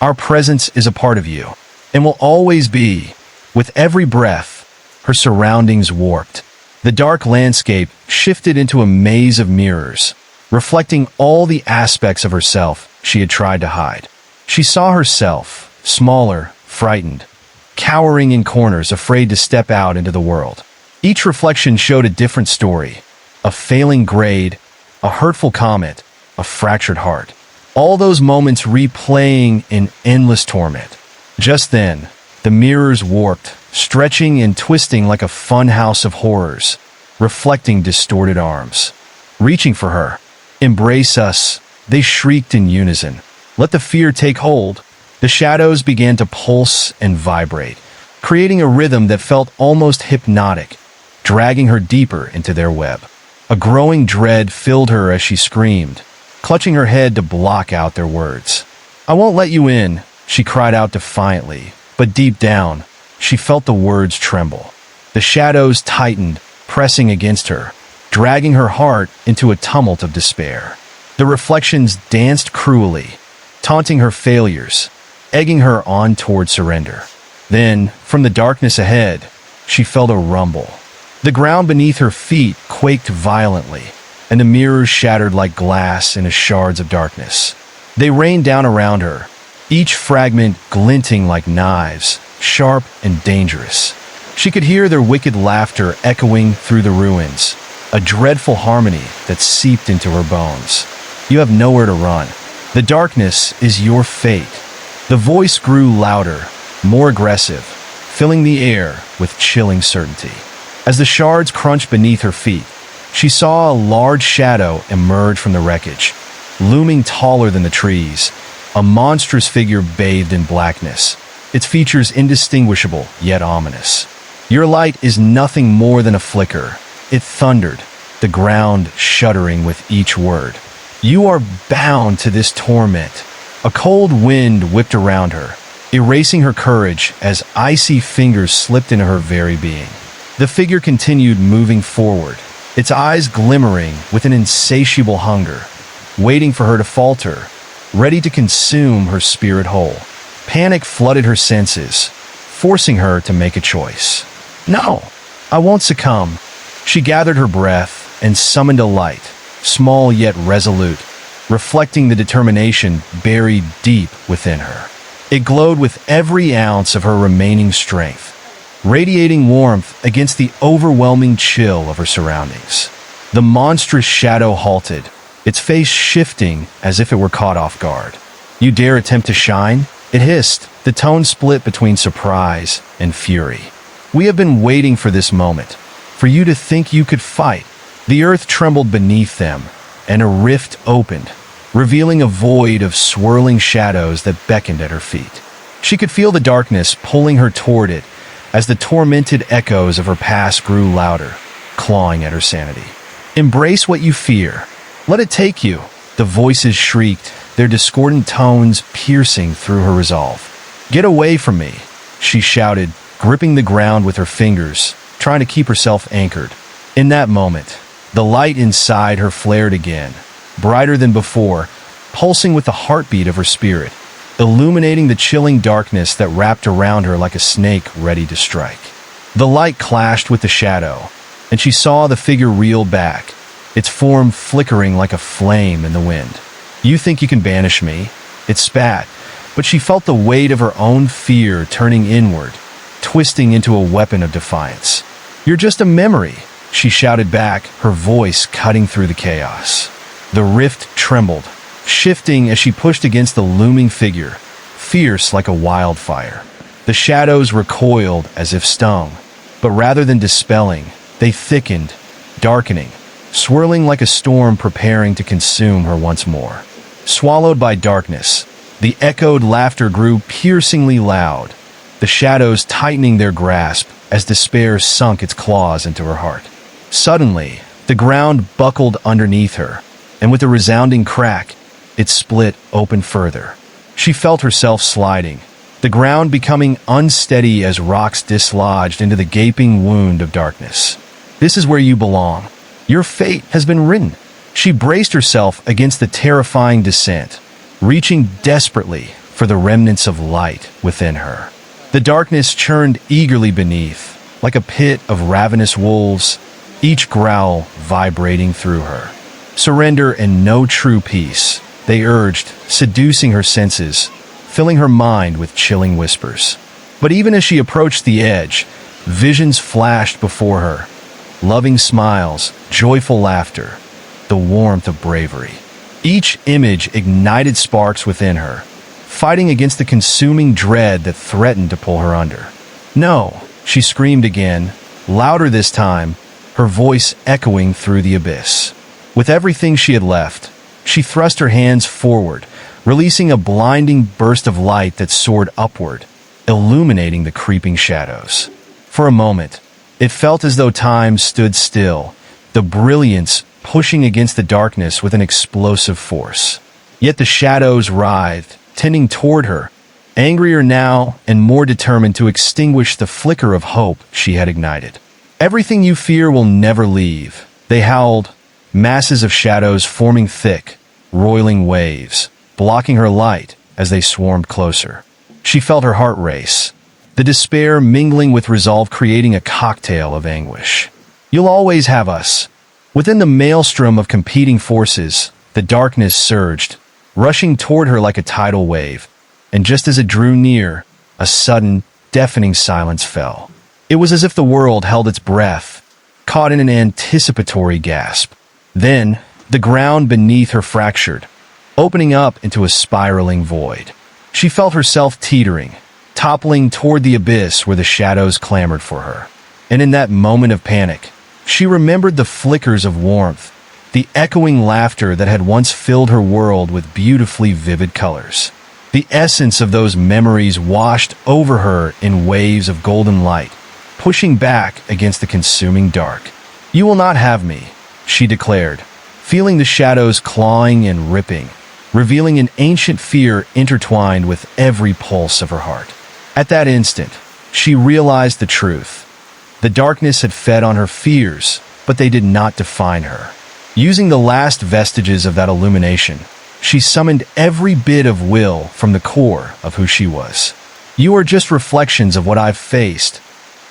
S1: Our presence is a part of you, and will always be." With every breath, her surroundings warped. The dark landscape shifted into a maze of mirrors, reflecting all the aspects of herself she had tried to hide. She saw herself, smaller, frightened, cowering in corners, afraid to step out into the world. Each reflection showed a different story: a failing grade, a hurtful comment, a fractured heart. All those moments replaying in endless torment. Just then, the mirrors warped, stretching and twisting like a funhouse of horrors, reflecting distorted arms. Reaching for her. "Embrace us," they shrieked in unison. "Let the fear take hold." The shadows began to pulse and vibrate, creating a rhythm that felt almost hypnotic, dragging her deeper into their web. A growing dread filled her as she screamed, clutching her head to block out their words. "I won't let you in," she cried out defiantly, but deep down, she felt the words tremble. The shadows tightened, pressing against her, dragging her heart into a tumult of despair. The reflections danced cruelly, taunting her failures, egging her on toward surrender. Then, from the darkness ahead, she felt a rumble. The ground beneath her feet quaked violently, and the mirrors shattered like glass in shards of darkness. They rained down around her, each fragment glinting like knives, sharp and dangerous. She could hear their wicked laughter echoing through the ruins, a dreadful harmony that seeped into her bones. "You have nowhere to run. The darkness is your fate." The voice grew louder, more aggressive, filling the air with chilling certainty. As the shards crunched beneath her feet, she saw a large shadow emerge from the wreckage, looming taller than the trees, a monstrous figure bathed in blackness, its features indistinguishable yet ominous. "Your light is nothing more than a flicker," it thundered, the ground shuddering with each word. "You are bound to this torment." A cold wind whipped around her, erasing her courage as icy fingers slipped into her very being. The figure continued moving forward, its eyes glimmering with an insatiable hunger, waiting for her to falter, ready to consume her spirit whole. Panic flooded her senses, forcing her to make a choice. "No, I won't succumb." She gathered her breath and summoned a light, small yet resolute, reflecting the determination buried deep within her. It glowed with every ounce of her remaining strength, radiating warmth against the overwhelming chill of her surroundings. The monstrous shadow halted, its face shifting as if it were caught off guard. "You dare attempt to shine?" it hissed, the tone split between surprise and fury. "We have been waiting for this moment, for you to think you could fight." The earth trembled beneath them, and a rift opened, revealing a void of swirling shadows that beckoned at her feet. She could feel the darkness pulling her toward it as the tormented echoes of her past grew louder, clawing at her sanity. "Embrace what you fear. Let it take you," the voices shrieked, their discordant tones piercing through her resolve. "Get away from me," she shouted, gripping the ground with her fingers, trying to keep herself anchored. In that moment, the light inside her flared again, brighter than before, pulsing with the heartbeat of her spirit, illuminating the chilling darkness that wrapped around her like a snake ready to strike. The light clashed with the shadow, and she saw the figure reel back, its form flickering like a flame in the wind. "You think you can banish me?" it spat, but she felt the weight of her own fear turning inward, twisting into a weapon of defiance. "You're just a memory," she shouted back, her voice cutting through the chaos. The rift trembled, shifting as she pushed against the looming figure, fierce like a wildfire. The shadows recoiled as if stung, but rather than dispelling, they thickened, darkening, swirling like a storm preparing to consume her once more. Swallowed by darkness, the echoed laughter grew piercingly loud, the shadows tightening their grasp as despair sunk its claws into her heart. Suddenly, the ground buckled underneath her, and with a resounding crack, it split open further. She felt herself sliding, the ground becoming unsteady as rocks dislodged into the gaping wound of darkness. "This is where you belong. Your fate has been written." She braced herself against the terrifying descent, reaching desperately for the remnants of light within her. The darkness churned eagerly beneath, like a pit of ravenous wolves, each growl vibrating through her. Surrender and no true peace, they urged, seducing her senses, filling her mind with chilling whispers. But even as she approached the edge, visions flashed before her. Loving smiles, joyful laughter, the warmth of bravery. Each image ignited sparks within her, fighting against the consuming dread that threatened to pull her under. "No," she screamed again, louder this time, her voice echoing through the abyss. With everything she had left, she thrust her hands forward, releasing a blinding burst of light that soared upward, illuminating the creeping shadows. For a moment, it felt as though time stood still, the brilliance pushing against the darkness with an explosive force. Yet the shadows writhed, tending toward her, angrier now and more determined to extinguish the flicker of hope she had ignited. "Everything you fear will never leave," they howled, masses of shadows forming thick, roiling waves, blocking her light as they swarmed closer. She felt her heart race, the despair mingling with resolve, creating a cocktail of anguish. "You'll always have us." Within the maelstrom of competing forces, the darkness surged, rushing toward her like a tidal wave, and just as it drew near, a sudden, deafening silence fell. It was as if the world held its breath, caught in an anticipatory gasp. Then, the ground beneath her fractured, opening up into a spiraling void. She felt herself teetering, toppling toward the abyss where the shadows clamored for her. And in that moment of panic, she remembered the flickers of warmth, the echoing laughter that had once filled her world with beautifully vivid colors. The essence of those memories washed over her in waves of golden light, pushing back against the consuming dark. "You will not have me," she declared, feeling the shadows clawing and ripping, revealing an ancient fear intertwined with every pulse of her heart. At that instant, she realized the truth. The darkness had fed on her fears, but they did not define her. Using the last vestiges of that illumination, she summoned every bit of will from the core of who she was. "You are just reflections of what I've faced.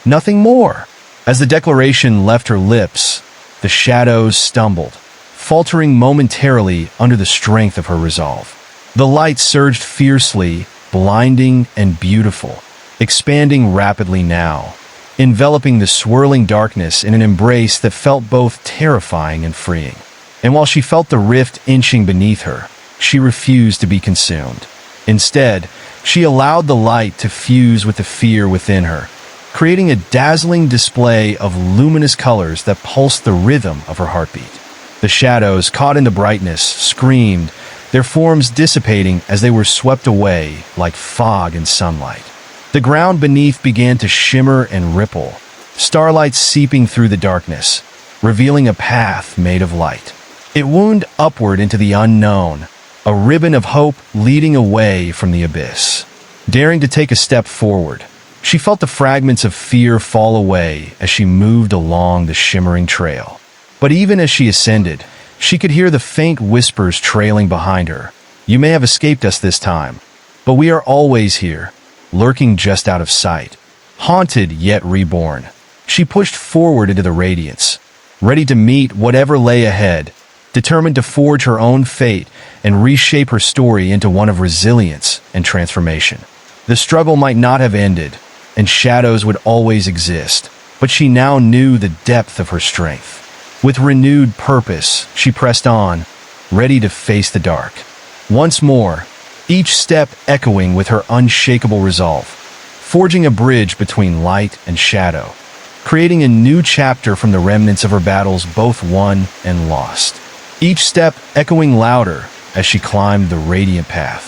S1: Nothing more." As the declaration left her lips, the shadows stumbled, faltering momentarily under the strength of her resolve. The light surged fiercely, blinding and beautiful, expanding rapidly now, enveloping the swirling darkness in an embrace that felt both terrifying and freeing. And while she felt the rift inching beneath her, she refused to be consumed. Instead, she allowed the light to fuse with the fear within her, creating a dazzling display of luminous colors that pulsed the rhythm of her heartbeat. The shadows, caught in the brightness, screamed, their forms dissipating as they were swept away like fog in sunlight. The ground beneath began to shimmer and ripple, starlight seeping through the darkness, revealing a path made of light. It wound upward into the unknown, a ribbon of hope leading away from the abyss. Daring to take a step forward, she felt the fragments of fear fall away as she moved along the shimmering trail. But even as she ascended, she could hear the faint whispers trailing behind her. "You may have escaped us this time, but we are always here, lurking just out of sight, haunted yet reborn." She pushed forward into the radiance, ready to meet whatever lay ahead, determined to forge her own fate and reshape her story into one of resilience and transformation. The struggle might not have ended, and shadows would always exist, but she now knew the depth of her strength. With renewed purpose, she pressed on, ready to face the dark. Once more, each step echoing with her unshakable resolve, forging a bridge between light and shadow, creating a new chapter from the remnants of her battles both won and lost. Each step echoing louder as she climbed the radiant path.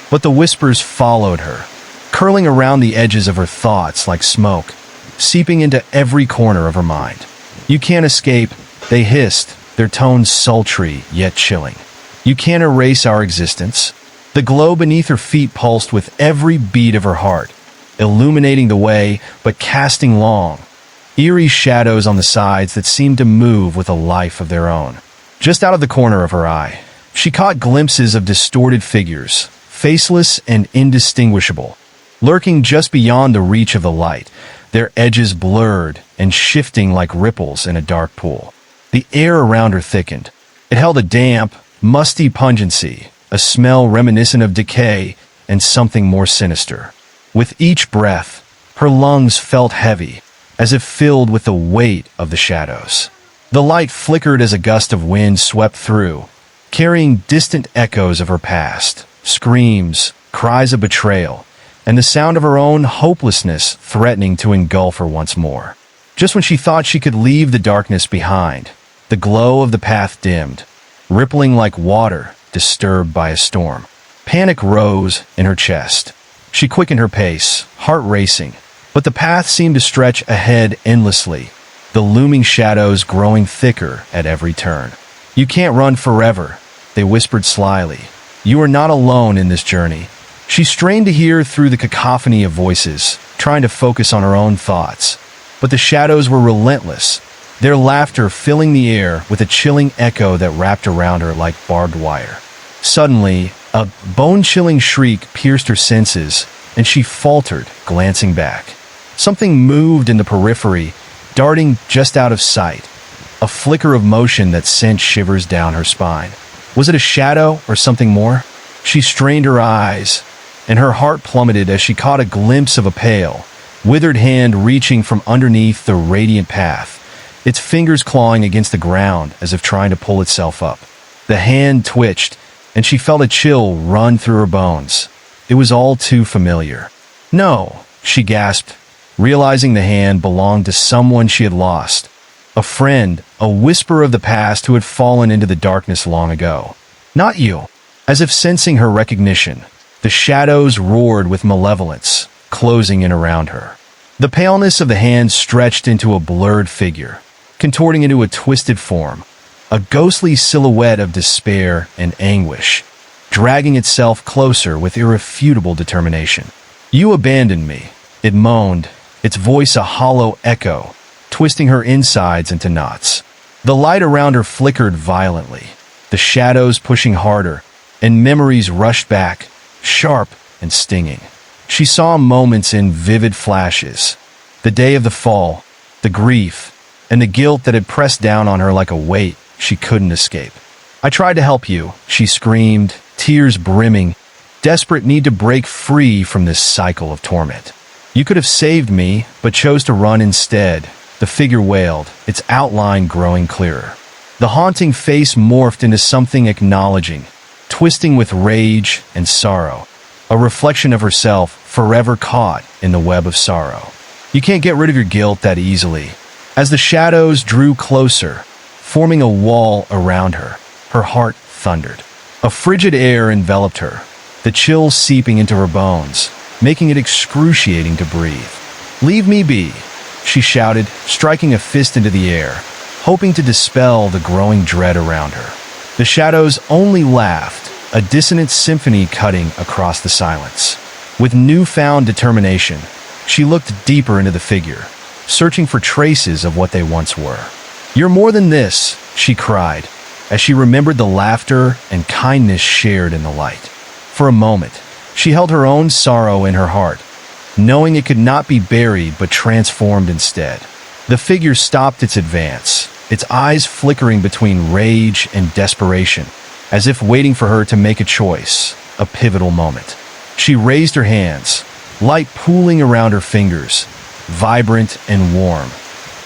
S1: But the whispers followed her, curling around the edges of her thoughts like smoke, seeping into every corner of her mind. "You can't escape," they hissed, their tones sultry yet chilling. "You can't erase our existence." The glow beneath her feet pulsed with every beat of her heart, illuminating the way, but casting long, eerie shadows on the sides that seemed to move with a life of their own. Just out of the corner of her eye, she caught glimpses of distorted figures, faceless and indistinguishable, lurking just beyond the reach of the light, their edges blurred and shifting like ripples in a dark pool. The air around her thickened. It held a damp, musty pungency, a smell reminiscent of decay and something more sinister. With each breath, her lungs felt heavy, as if filled with the weight of the shadows. The light flickered as a gust of wind swept through, carrying distant echoes of her past, screams, cries of betrayal, and the sound of her own hopelessness threatening to engulf her once more. Just when she thought she could leave the darkness behind, the glow of the path dimmed, rippling like water disturbed by a storm. Panic rose in her chest. She quickened her pace, heart racing, but the path seemed to stretch ahead endlessly, the looming shadows growing thicker at every turn. "You can't run forever," they whispered slyly. "You are not alone in this journey." She strained to hear through the cacophony of voices, trying to focus on her own thoughts. But the shadows were relentless, their laughter filling the air with a chilling echo that wrapped around her like barbed wire. Suddenly, a bone-chilling shriek pierced her senses, and she faltered, glancing back. Something moved in the periphery, darting just out of sight, a flicker of motion that sent shivers down her spine. Was it a shadow or something more? She strained her eyes, and her heart plummeted as she caught a glimpse of a pale, withered hand reaching from underneath the radiant path, its fingers clawing against the ground as if trying to pull itself up. The hand twitched, and she felt a chill run through her bones. It was all too familiar. "No," she gasped, realizing the hand belonged to someone she had lost. A friend, a whisper of the past who had fallen into the darkness long ago. "Not you." As if sensing her recognition, the shadows roared with malevolence, closing in around her. The paleness of the hand stretched into a blurred figure, contorting into a twisted form, a ghostly silhouette of despair and anguish, dragging itself closer with irrefutable determination. "You abandoned me," it moaned, its voice a hollow echo, twisting her insides into knots. The light around her flickered violently, the shadows pushing harder, and memories rushed back, sharp and stinging. She saw moments in vivid flashes, the day of the fall, the grief, and the guilt that had pressed down on her like a weight she couldn't escape. "I tried to help you," she screamed, tears brimming, desperate need to break free from this cycle of torment. "You could have saved me, but chose to run instead," the figure wailed, its outline growing clearer. The haunting face morphed into something acknowledging, twisting with rage and sorrow, a reflection of herself forever caught in the web of sorrow. "You can't get rid of your guilt that easily." As the shadows drew closer, forming a wall around her, her heart thundered. A frigid air enveloped her, the chill seeping into her bones, making it excruciating to breathe. "Leave me be," she shouted, striking a fist into the air, hoping to dispel the growing dread around her. The shadows only laughed, a dissonant symphony cutting across the silence. With newfound determination, she looked deeper into the figure, searching for traces of what they once were. "You're more than this," she cried, as she remembered the laughter and kindness shared in the light. For a moment, she held her own sorrow in her heart, knowing it could not be buried but transformed instead. The figure stopped its advance, its eyes flickering between rage and desperation, as if waiting for her to make a choice, a pivotal moment. She raised her hands, light pooling around her fingers, vibrant and warm,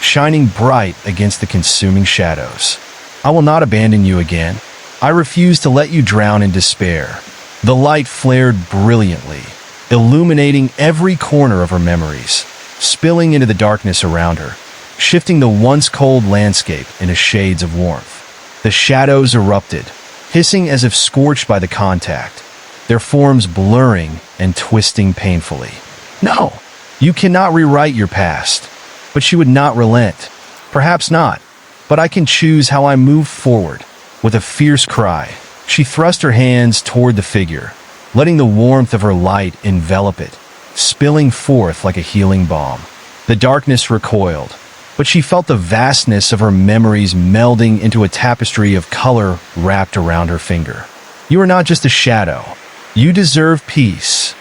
S1: shining bright against the consuming shadows. "I will not abandon you again. I refuse to let you drown in despair." The light flared brilliantly, illuminating every corner of her memories, spilling into the darkness around her, shifting the once cold landscape into shades of warmth. The shadows erupted, hissing as if scorched by the contact, their forms blurring and twisting painfully. "No, you cannot rewrite your past." But she would not relent. "Perhaps not, but I can choose how I move forward." With a fierce cry, she thrust her hands toward the figure, letting the warmth of her light envelop it, spilling forth like a healing balm. The darkness recoiled, but she felt the vastness of her memories melding into a tapestry of color wrapped around her finger. "You are not just a shadow. You deserve peace."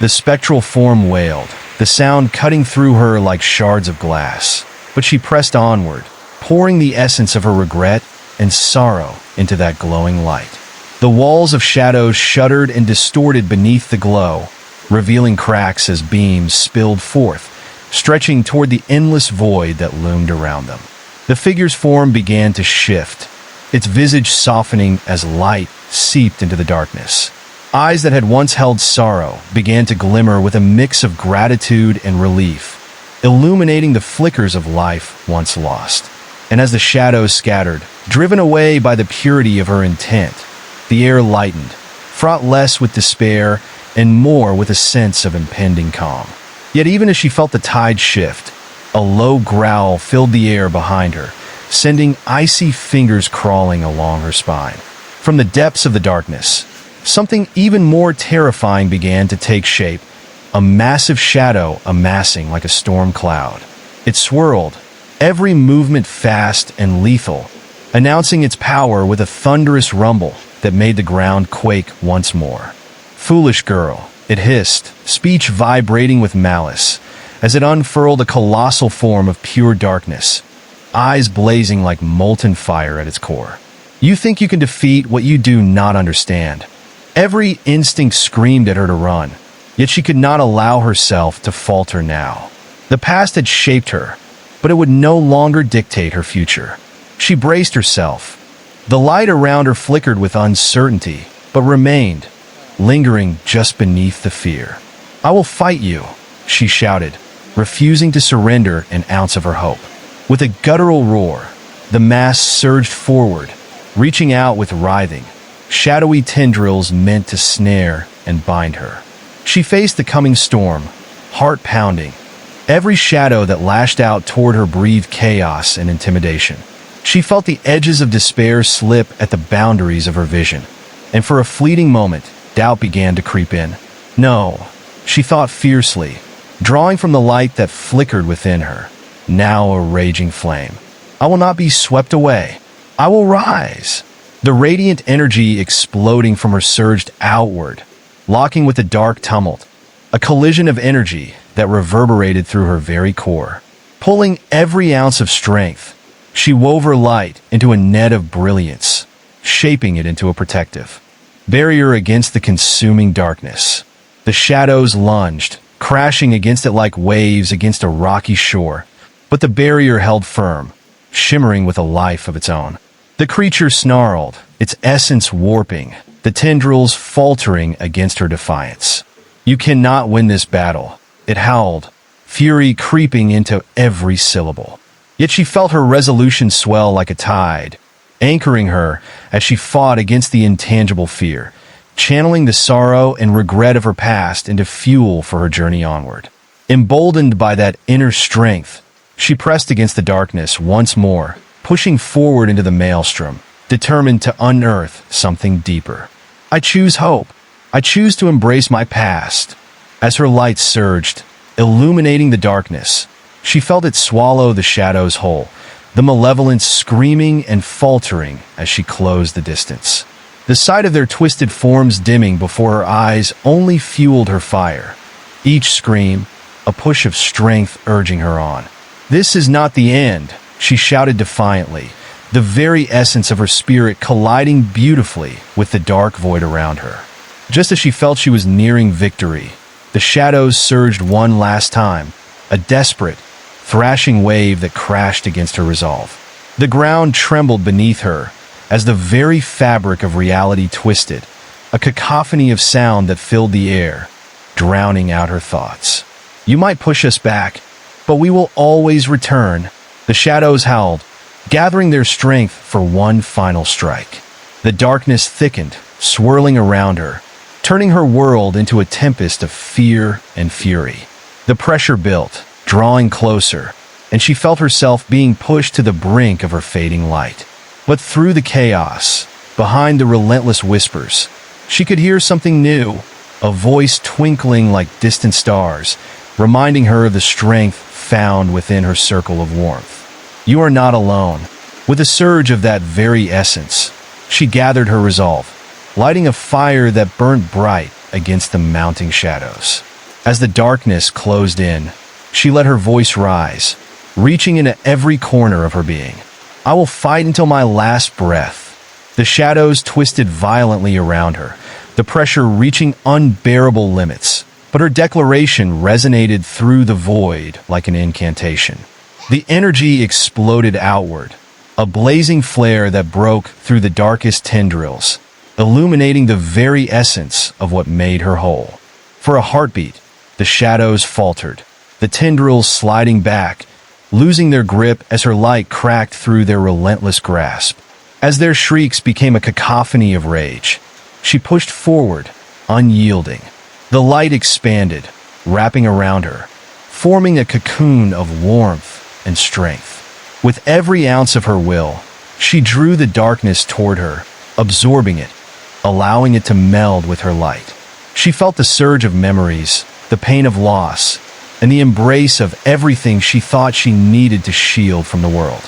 S1: The spectral form wailed, the sound cutting through her like shards of glass. But she pressed onward, pouring the essence of her regret and sorrow into that glowing light. The walls of shadows shuddered and distorted beneath the glow, revealing cracks as beams spilled forth, stretching toward the endless void that loomed around them. The figure's form began to shift, its visage softening as light seeped into the darkness. Eyes that had once held sorrow began to glimmer with a mix of gratitude and relief, illuminating the flickers of life once lost. And as the shadows scattered, driven away by the purity of her intent, the air lightened, fraught less with despair and more with a sense of impending calm. Yet even as she felt the tide shift, a low growl filled the air behind her, sending icy fingers crawling along her spine. From the depths of the darkness, something even more terrifying began to take shape, a massive shadow amassing like a storm cloud. It swirled, every movement fast and lethal, announcing its power with a thunderous rumble that made the ground quake once more. "Foolish girl," it hissed, speech vibrating with malice, as it unfurled a colossal form of pure darkness, eyes blazing like molten fire at its core. "You think you can defeat what you do not understand." Every instinct screamed at her to run, yet she could not allow herself to falter now. The past had shaped her, but it would no longer dictate her future. She braced herself. The light around her flickered with uncertainty, but remained, lingering just beneath the fear. "I will fight you," she shouted, refusing to surrender an ounce of her hope. With a guttural roar, the mass surged forward, reaching out with writhing, shadowy tendrils meant to snare and bind her. She faced the coming storm, heart pounding. Every shadow that lashed out toward her breathed chaos and intimidation. She felt the edges of despair slip at the boundaries of her vision, and for a fleeting moment, doubt began to creep in. "No," she thought fiercely, drawing from the light that flickered within her, now a raging flame. "I will not be swept away. I will rise." The radiant energy exploding from her surged outward, locking with the dark tumult, a collision of energy that reverberated through her very core. Pulling every ounce of strength, she wove her light into a net of brilliance, shaping it into a protective barrier against the consuming darkness. The shadows lunged, crashing against it like waves against a rocky shore, but the barrier held firm, shimmering with a life of its own. The creature snarled, its essence warping, the tendrils faltering against her defiance. "You cannot win this battle," it howled, fury creeping into every syllable. Yet she felt her resolution swell like a tide, anchoring her as she fought against the intangible fear, channeling the sorrow and regret of her past into fuel for her journey onward. Emboldened by that inner strength, she pressed against the darkness once more, pushing forward into the maelstrom, determined to unearth something deeper. "I choose hope. I choose to embrace my past." As her light surged, illuminating the darkness, she felt it swallow the shadows whole, the malevolence screaming and faltering as she closed the distance. The sight of their twisted forms dimming before her eyes only fueled her fire. Each scream, a push of strength urging her on. "This is not the end," she shouted defiantly, the very essence of her spirit colliding beautifully with the dark void around her. Just as she felt she was nearing victory, the shadows surged one last time, a desperate, thrashing wave that crashed against her resolve. The ground trembled beneath her as the very fabric of reality twisted, a cacophony of sound that filled the air, drowning out her thoughts. "You might push us back, but we will always return," the shadows howled, gathering their strength for one final strike. The darkness thickened, swirling around her, turning her world into a tempest of fear and fury. The pressure built, drawing closer, and she felt herself being pushed to the brink of her fading light. But through the chaos, behind the relentless whispers, she could hear something new, a voice twinkling like distant stars, reminding her of the strength found within her circle of warmth. "You are not alone." With a surge of that very essence, she gathered her resolve, lighting a fire that burnt bright against the mounting shadows. As the darkness closed in, she let her voice rise, reaching into every corner of her being. "I will fight until my last breath." The shadows twisted violently around her, the pressure reaching unbearable limits, but her declaration resonated through the void like an incantation. The energy exploded outward, a blazing flare that broke through the darkest tendrils, illuminating the very essence of what made her whole. For a heartbeat, the shadows faltered, the tendrils sliding back, losing their grip as her light cracked through their relentless grasp. As their shrieks became a cacophony of rage, she pushed forward, unyielding. The light expanded, wrapping around her, forming a cocoon of warmth and strength. With every ounce of her will, she drew the darkness toward her, absorbing it, allowing it to meld with her light. She felt the surge of memories, the pain of loss, and the embrace of everything she thought she needed to shield from the world.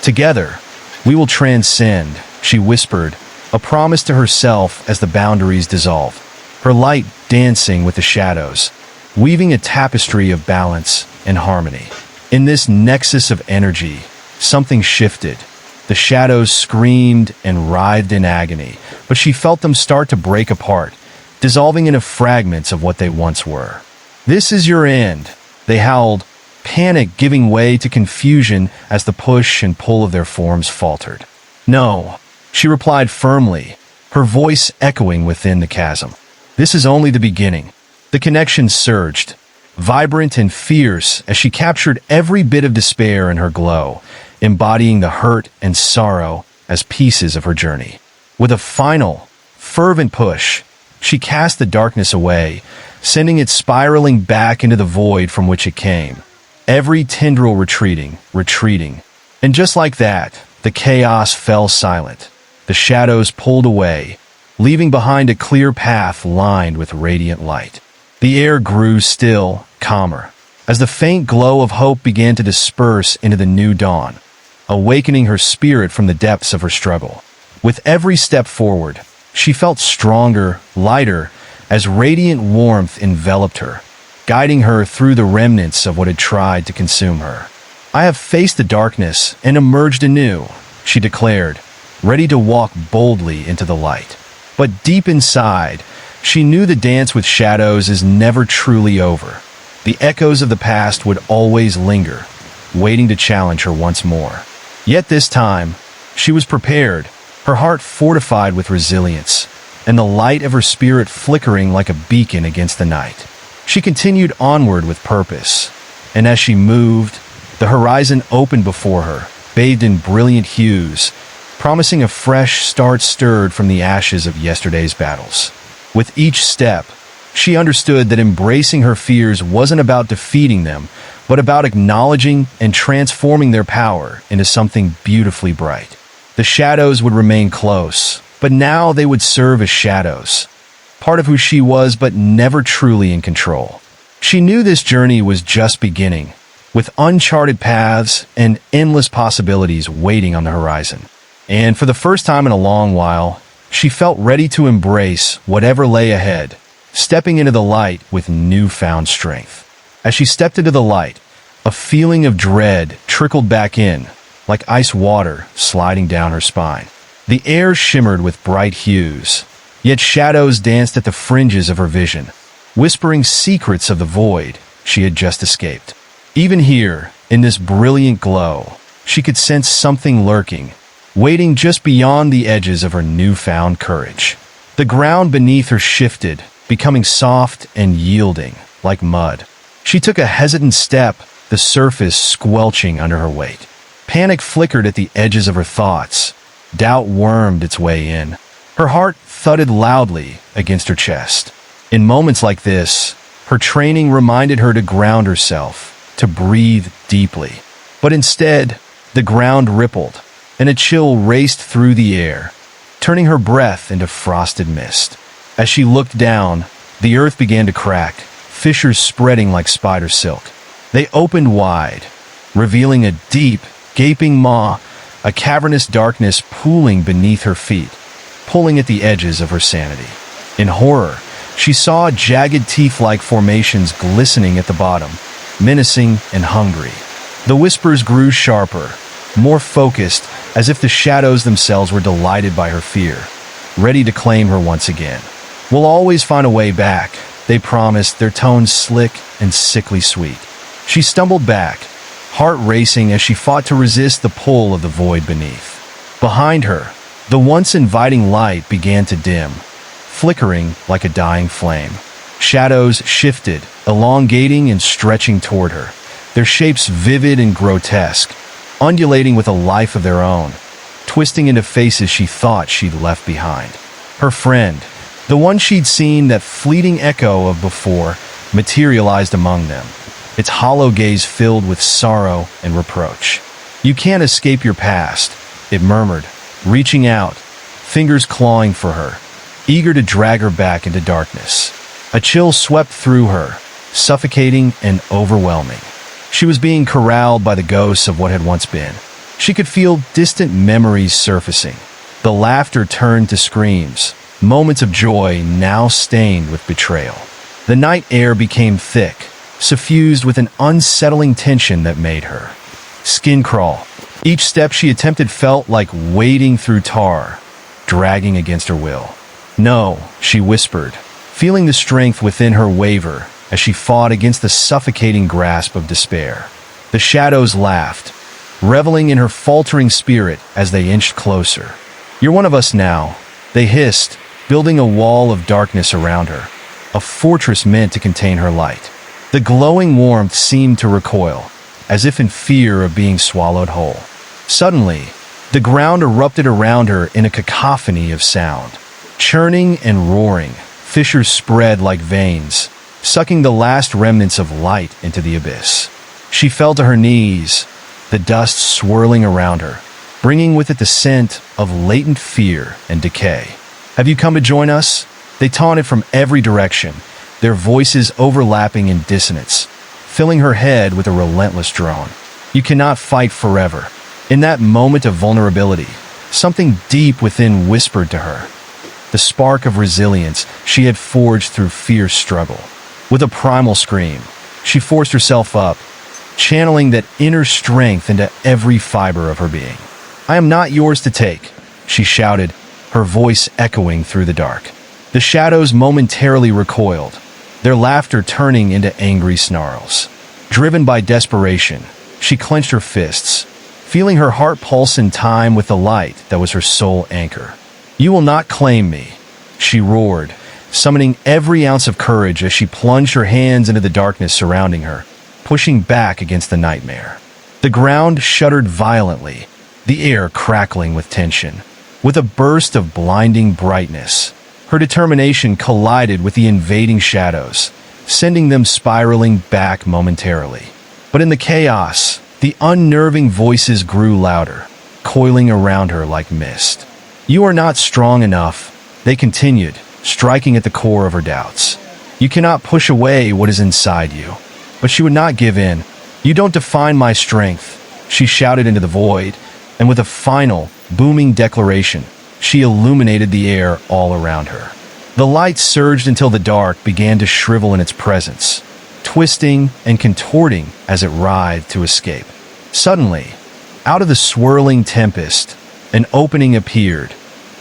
S1: Together, we will transcend, she whispered, a promise to herself as the boundaries dissolved, her light dancing with the shadows, weaving a tapestry of balance and harmony. In this nexus of energy, something shifted. The shadows screamed and writhed in agony, but she felt them start to break apart, dissolving into fragments of what they once were. "This is your end," they howled, panic giving way to confusion as the push and pull of their forms faltered. "No," she replied firmly, her voice echoing within the chasm. "This is only the beginning." The connection surged, vibrant and fierce as she captured every bit of despair in her glow, embodying the hurt and sorrow as pieces of her journey. With a final, fervent push, she cast the darkness away, sending it spiraling back into the void from which it came. Every tendril retreating. And just like that, the chaos fell silent. The shadows pulled away, leaving behind a clear path lined with radiant light. The air grew still, calmer, as the faint glow of hope began to disperse into the new dawn, awakening her spirit from the depths of her struggle. With every step forward, she felt stronger, lighter, as radiant warmth enveloped her, guiding her through the remnants of what had tried to consume her. "I have faced the darkness and emerged anew," she declared, ready to walk boldly into the light. But deep inside, she knew the dance with shadows is never truly over. The echoes of the past would always linger, waiting to challenge her once more. Yet this time, she was prepared, her heart fortified with resilience, and the light of her spirit flickering like a beacon against the night. She continued onward with purpose, and as she moved, the horizon opened before her, bathed in brilliant hues, promising a fresh start stirred from the ashes of yesterday's battles. With each step, she understood that embracing her fears wasn't about defeating them, but about acknowledging and transforming their power into something beautifully bright. The shadows would remain close, but now they would serve as shadows, part of who she was but never truly in control. She knew this journey was just beginning, with uncharted paths and endless possibilities waiting on the horizon. And for the first time in a long while, she felt ready to embrace whatever lay ahead, stepping into the light with newfound strength. As she stepped into the light, a feeling of dread trickled back in, like ice water sliding down her spine. The air shimmered with bright hues, yet shadows danced at the fringes of her vision, whispering secrets of the void she had just escaped. Even here, in this brilliant glow, she could sense something lurking, waiting just beyond the edges of her newfound courage. The ground beneath her shifted, becoming soft and yielding, like mud. She took a hesitant step, the surface squelching under her weight. Panic flickered at the edges of her thoughts. Doubt wormed its way in. Her heart thudded loudly against her chest. In moments like this, her training reminded her to ground herself, to breathe deeply. But instead, the ground rippled, and a chill raced through the air, turning her breath into frosted mist. As she looked down, the earth began to crack, fissures spreading like spider silk. They opened wide, revealing a deep, gaping maw, a cavernous darkness pooling beneath her feet, pulling at the edges of her sanity. In horror, she saw jagged teeth-like formations glistening at the bottom, menacing and hungry. The whispers grew sharper, more focused, as if the shadows themselves were delighted by her fear, ready to claim her once again. "We'll always find a way back," they promised, their tones slick and sickly sweet. She stumbled back, heart racing as she fought to resist the pull of the void beneath. Behind her, the once inviting light began to dim, flickering like a dying flame. Shadows shifted, elongating and stretching toward her, their shapes vivid and grotesque, undulating with a life of their own, twisting into faces she thought she'd left behind. Her friend, the one she'd seen that fleeting echo of before, materialized among them, its hollow gaze filled with sorrow and reproach. "You can't escape your past," it murmured, reaching out, fingers clawing for her, eager to drag her back into darkness. A chill swept through her, suffocating and overwhelming. She was being corralled by the ghosts of what had once been. She could feel distant memories surfacing. The laughter turned to screams, moments of joy now stained with betrayal. The night air became thick, suffused with an unsettling tension that made her skin crawl. Each step she attempted felt like wading through tar, dragging against her will. "No," she whispered, feeling the strength within her waver as she fought against the suffocating grasp of despair. The shadows laughed, reveling in her faltering spirit as they inched closer. "You're one of us now," they hissed, building a wall of darkness around her, a fortress meant to contain her light. The glowing warmth seemed to recoil, as if in fear of being swallowed whole. Suddenly, the ground erupted around her in a cacophony of sound. Churning and roaring, fissures spread like veins, sucking the last remnants of light into the abyss. She fell to her knees, the dust swirling around her, bringing with it the scent of latent fear and decay. "Have you come to join us?" They taunted from every direction, their voices overlapping in dissonance, filling her head with a relentless drone. "You cannot fight forever." In that moment of vulnerability, something deep within whispered to her, the spark of resilience she had forged through fierce struggle. With a primal scream, she forced herself up, channeling that inner strength into every fiber of her being. "I am not yours to take," she shouted, her voice echoing through the dark. The shadows momentarily recoiled, their laughter turning into angry snarls. Driven by desperation, she clenched her fists, feeling her heart pulse in time with the light that was her sole anchor. "You will not claim me," she roared, summoning every ounce of courage as she plunged her hands into the darkness surrounding her, pushing back against the nightmare. The ground shuddered violently, the air crackling with tension. With a burst of blinding brightness, her determination collided with the invading shadows, sending them spiraling back momentarily. But in the chaos, the unnerving voices grew louder, coiling around her like mist. "You are not strong enough," they continued, striking at the core of her doubts. "You cannot push away what is inside you." But she would not give in. "You don't define my strength," she shouted into the void, and with a final, booming declaration, she illuminated the air all around her. The light surged until the dark began to shrivel in its presence, twisting and contorting as it writhed to escape. Suddenly, out of the swirling tempest, an opening appeared,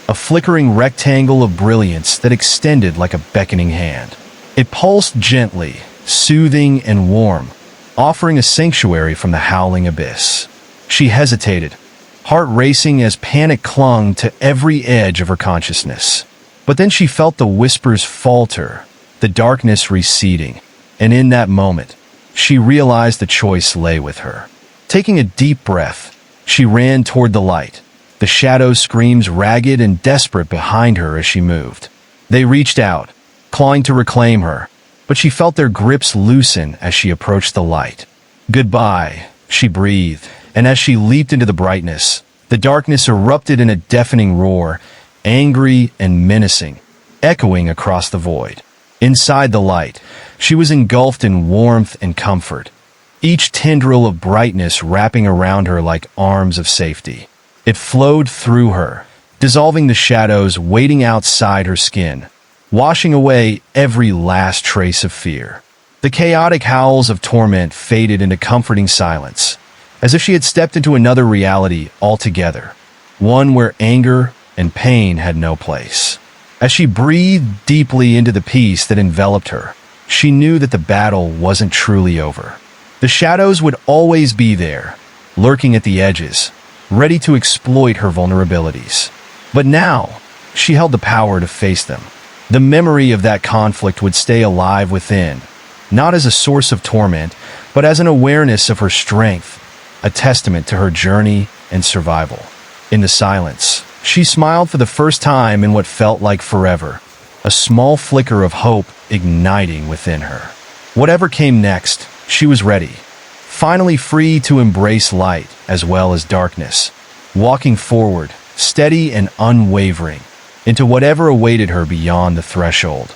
S1: a flickering rectangle of brilliance that extended like a beckoning hand. It pulsed gently, soothing and warm, offering a sanctuary from the howling abyss. She hesitated, heart racing as panic clung to every edge of her consciousness. But then she felt the whispers falter, the darkness receding, and in that moment, she realized the choice lay with her. Taking a deep breath, she ran toward the light, the shadows' screams ragged and desperate behind her as she moved. They reached out, clawing to reclaim her, but she felt their grips loosen as she approached the light. "Goodbye," she breathed, and as she leaped into the brightness, the darkness erupted in a deafening roar, angry and menacing, echoing across the void. Inside the light, she was engulfed in warmth and comfort, each tendril of brightness wrapping around her like arms of safety. It flowed through her, dissolving the shadows waiting outside her skin, washing away every last trace of fear. The chaotic howls of torment faded into comforting silence, as if she had stepped into another reality altogether, one where anger and pain had no place. As she breathed deeply into the peace that enveloped her, she knew that the battle wasn't truly over. The shadows would always be there, lurking at the edges, ready to exploit her vulnerabilities. But now, she held the power to face them. The memory of that conflict would stay alive within, not as a source of torment, but as an awareness of her strength, a testament to her journey and survival. In the silence, she smiled for the first time in what felt like forever, a small flicker of hope igniting within her. Whatever came next, she was ready, finally free to embrace light as well as darkness, walking forward, steady and unwavering, into whatever awaited her beyond the threshold.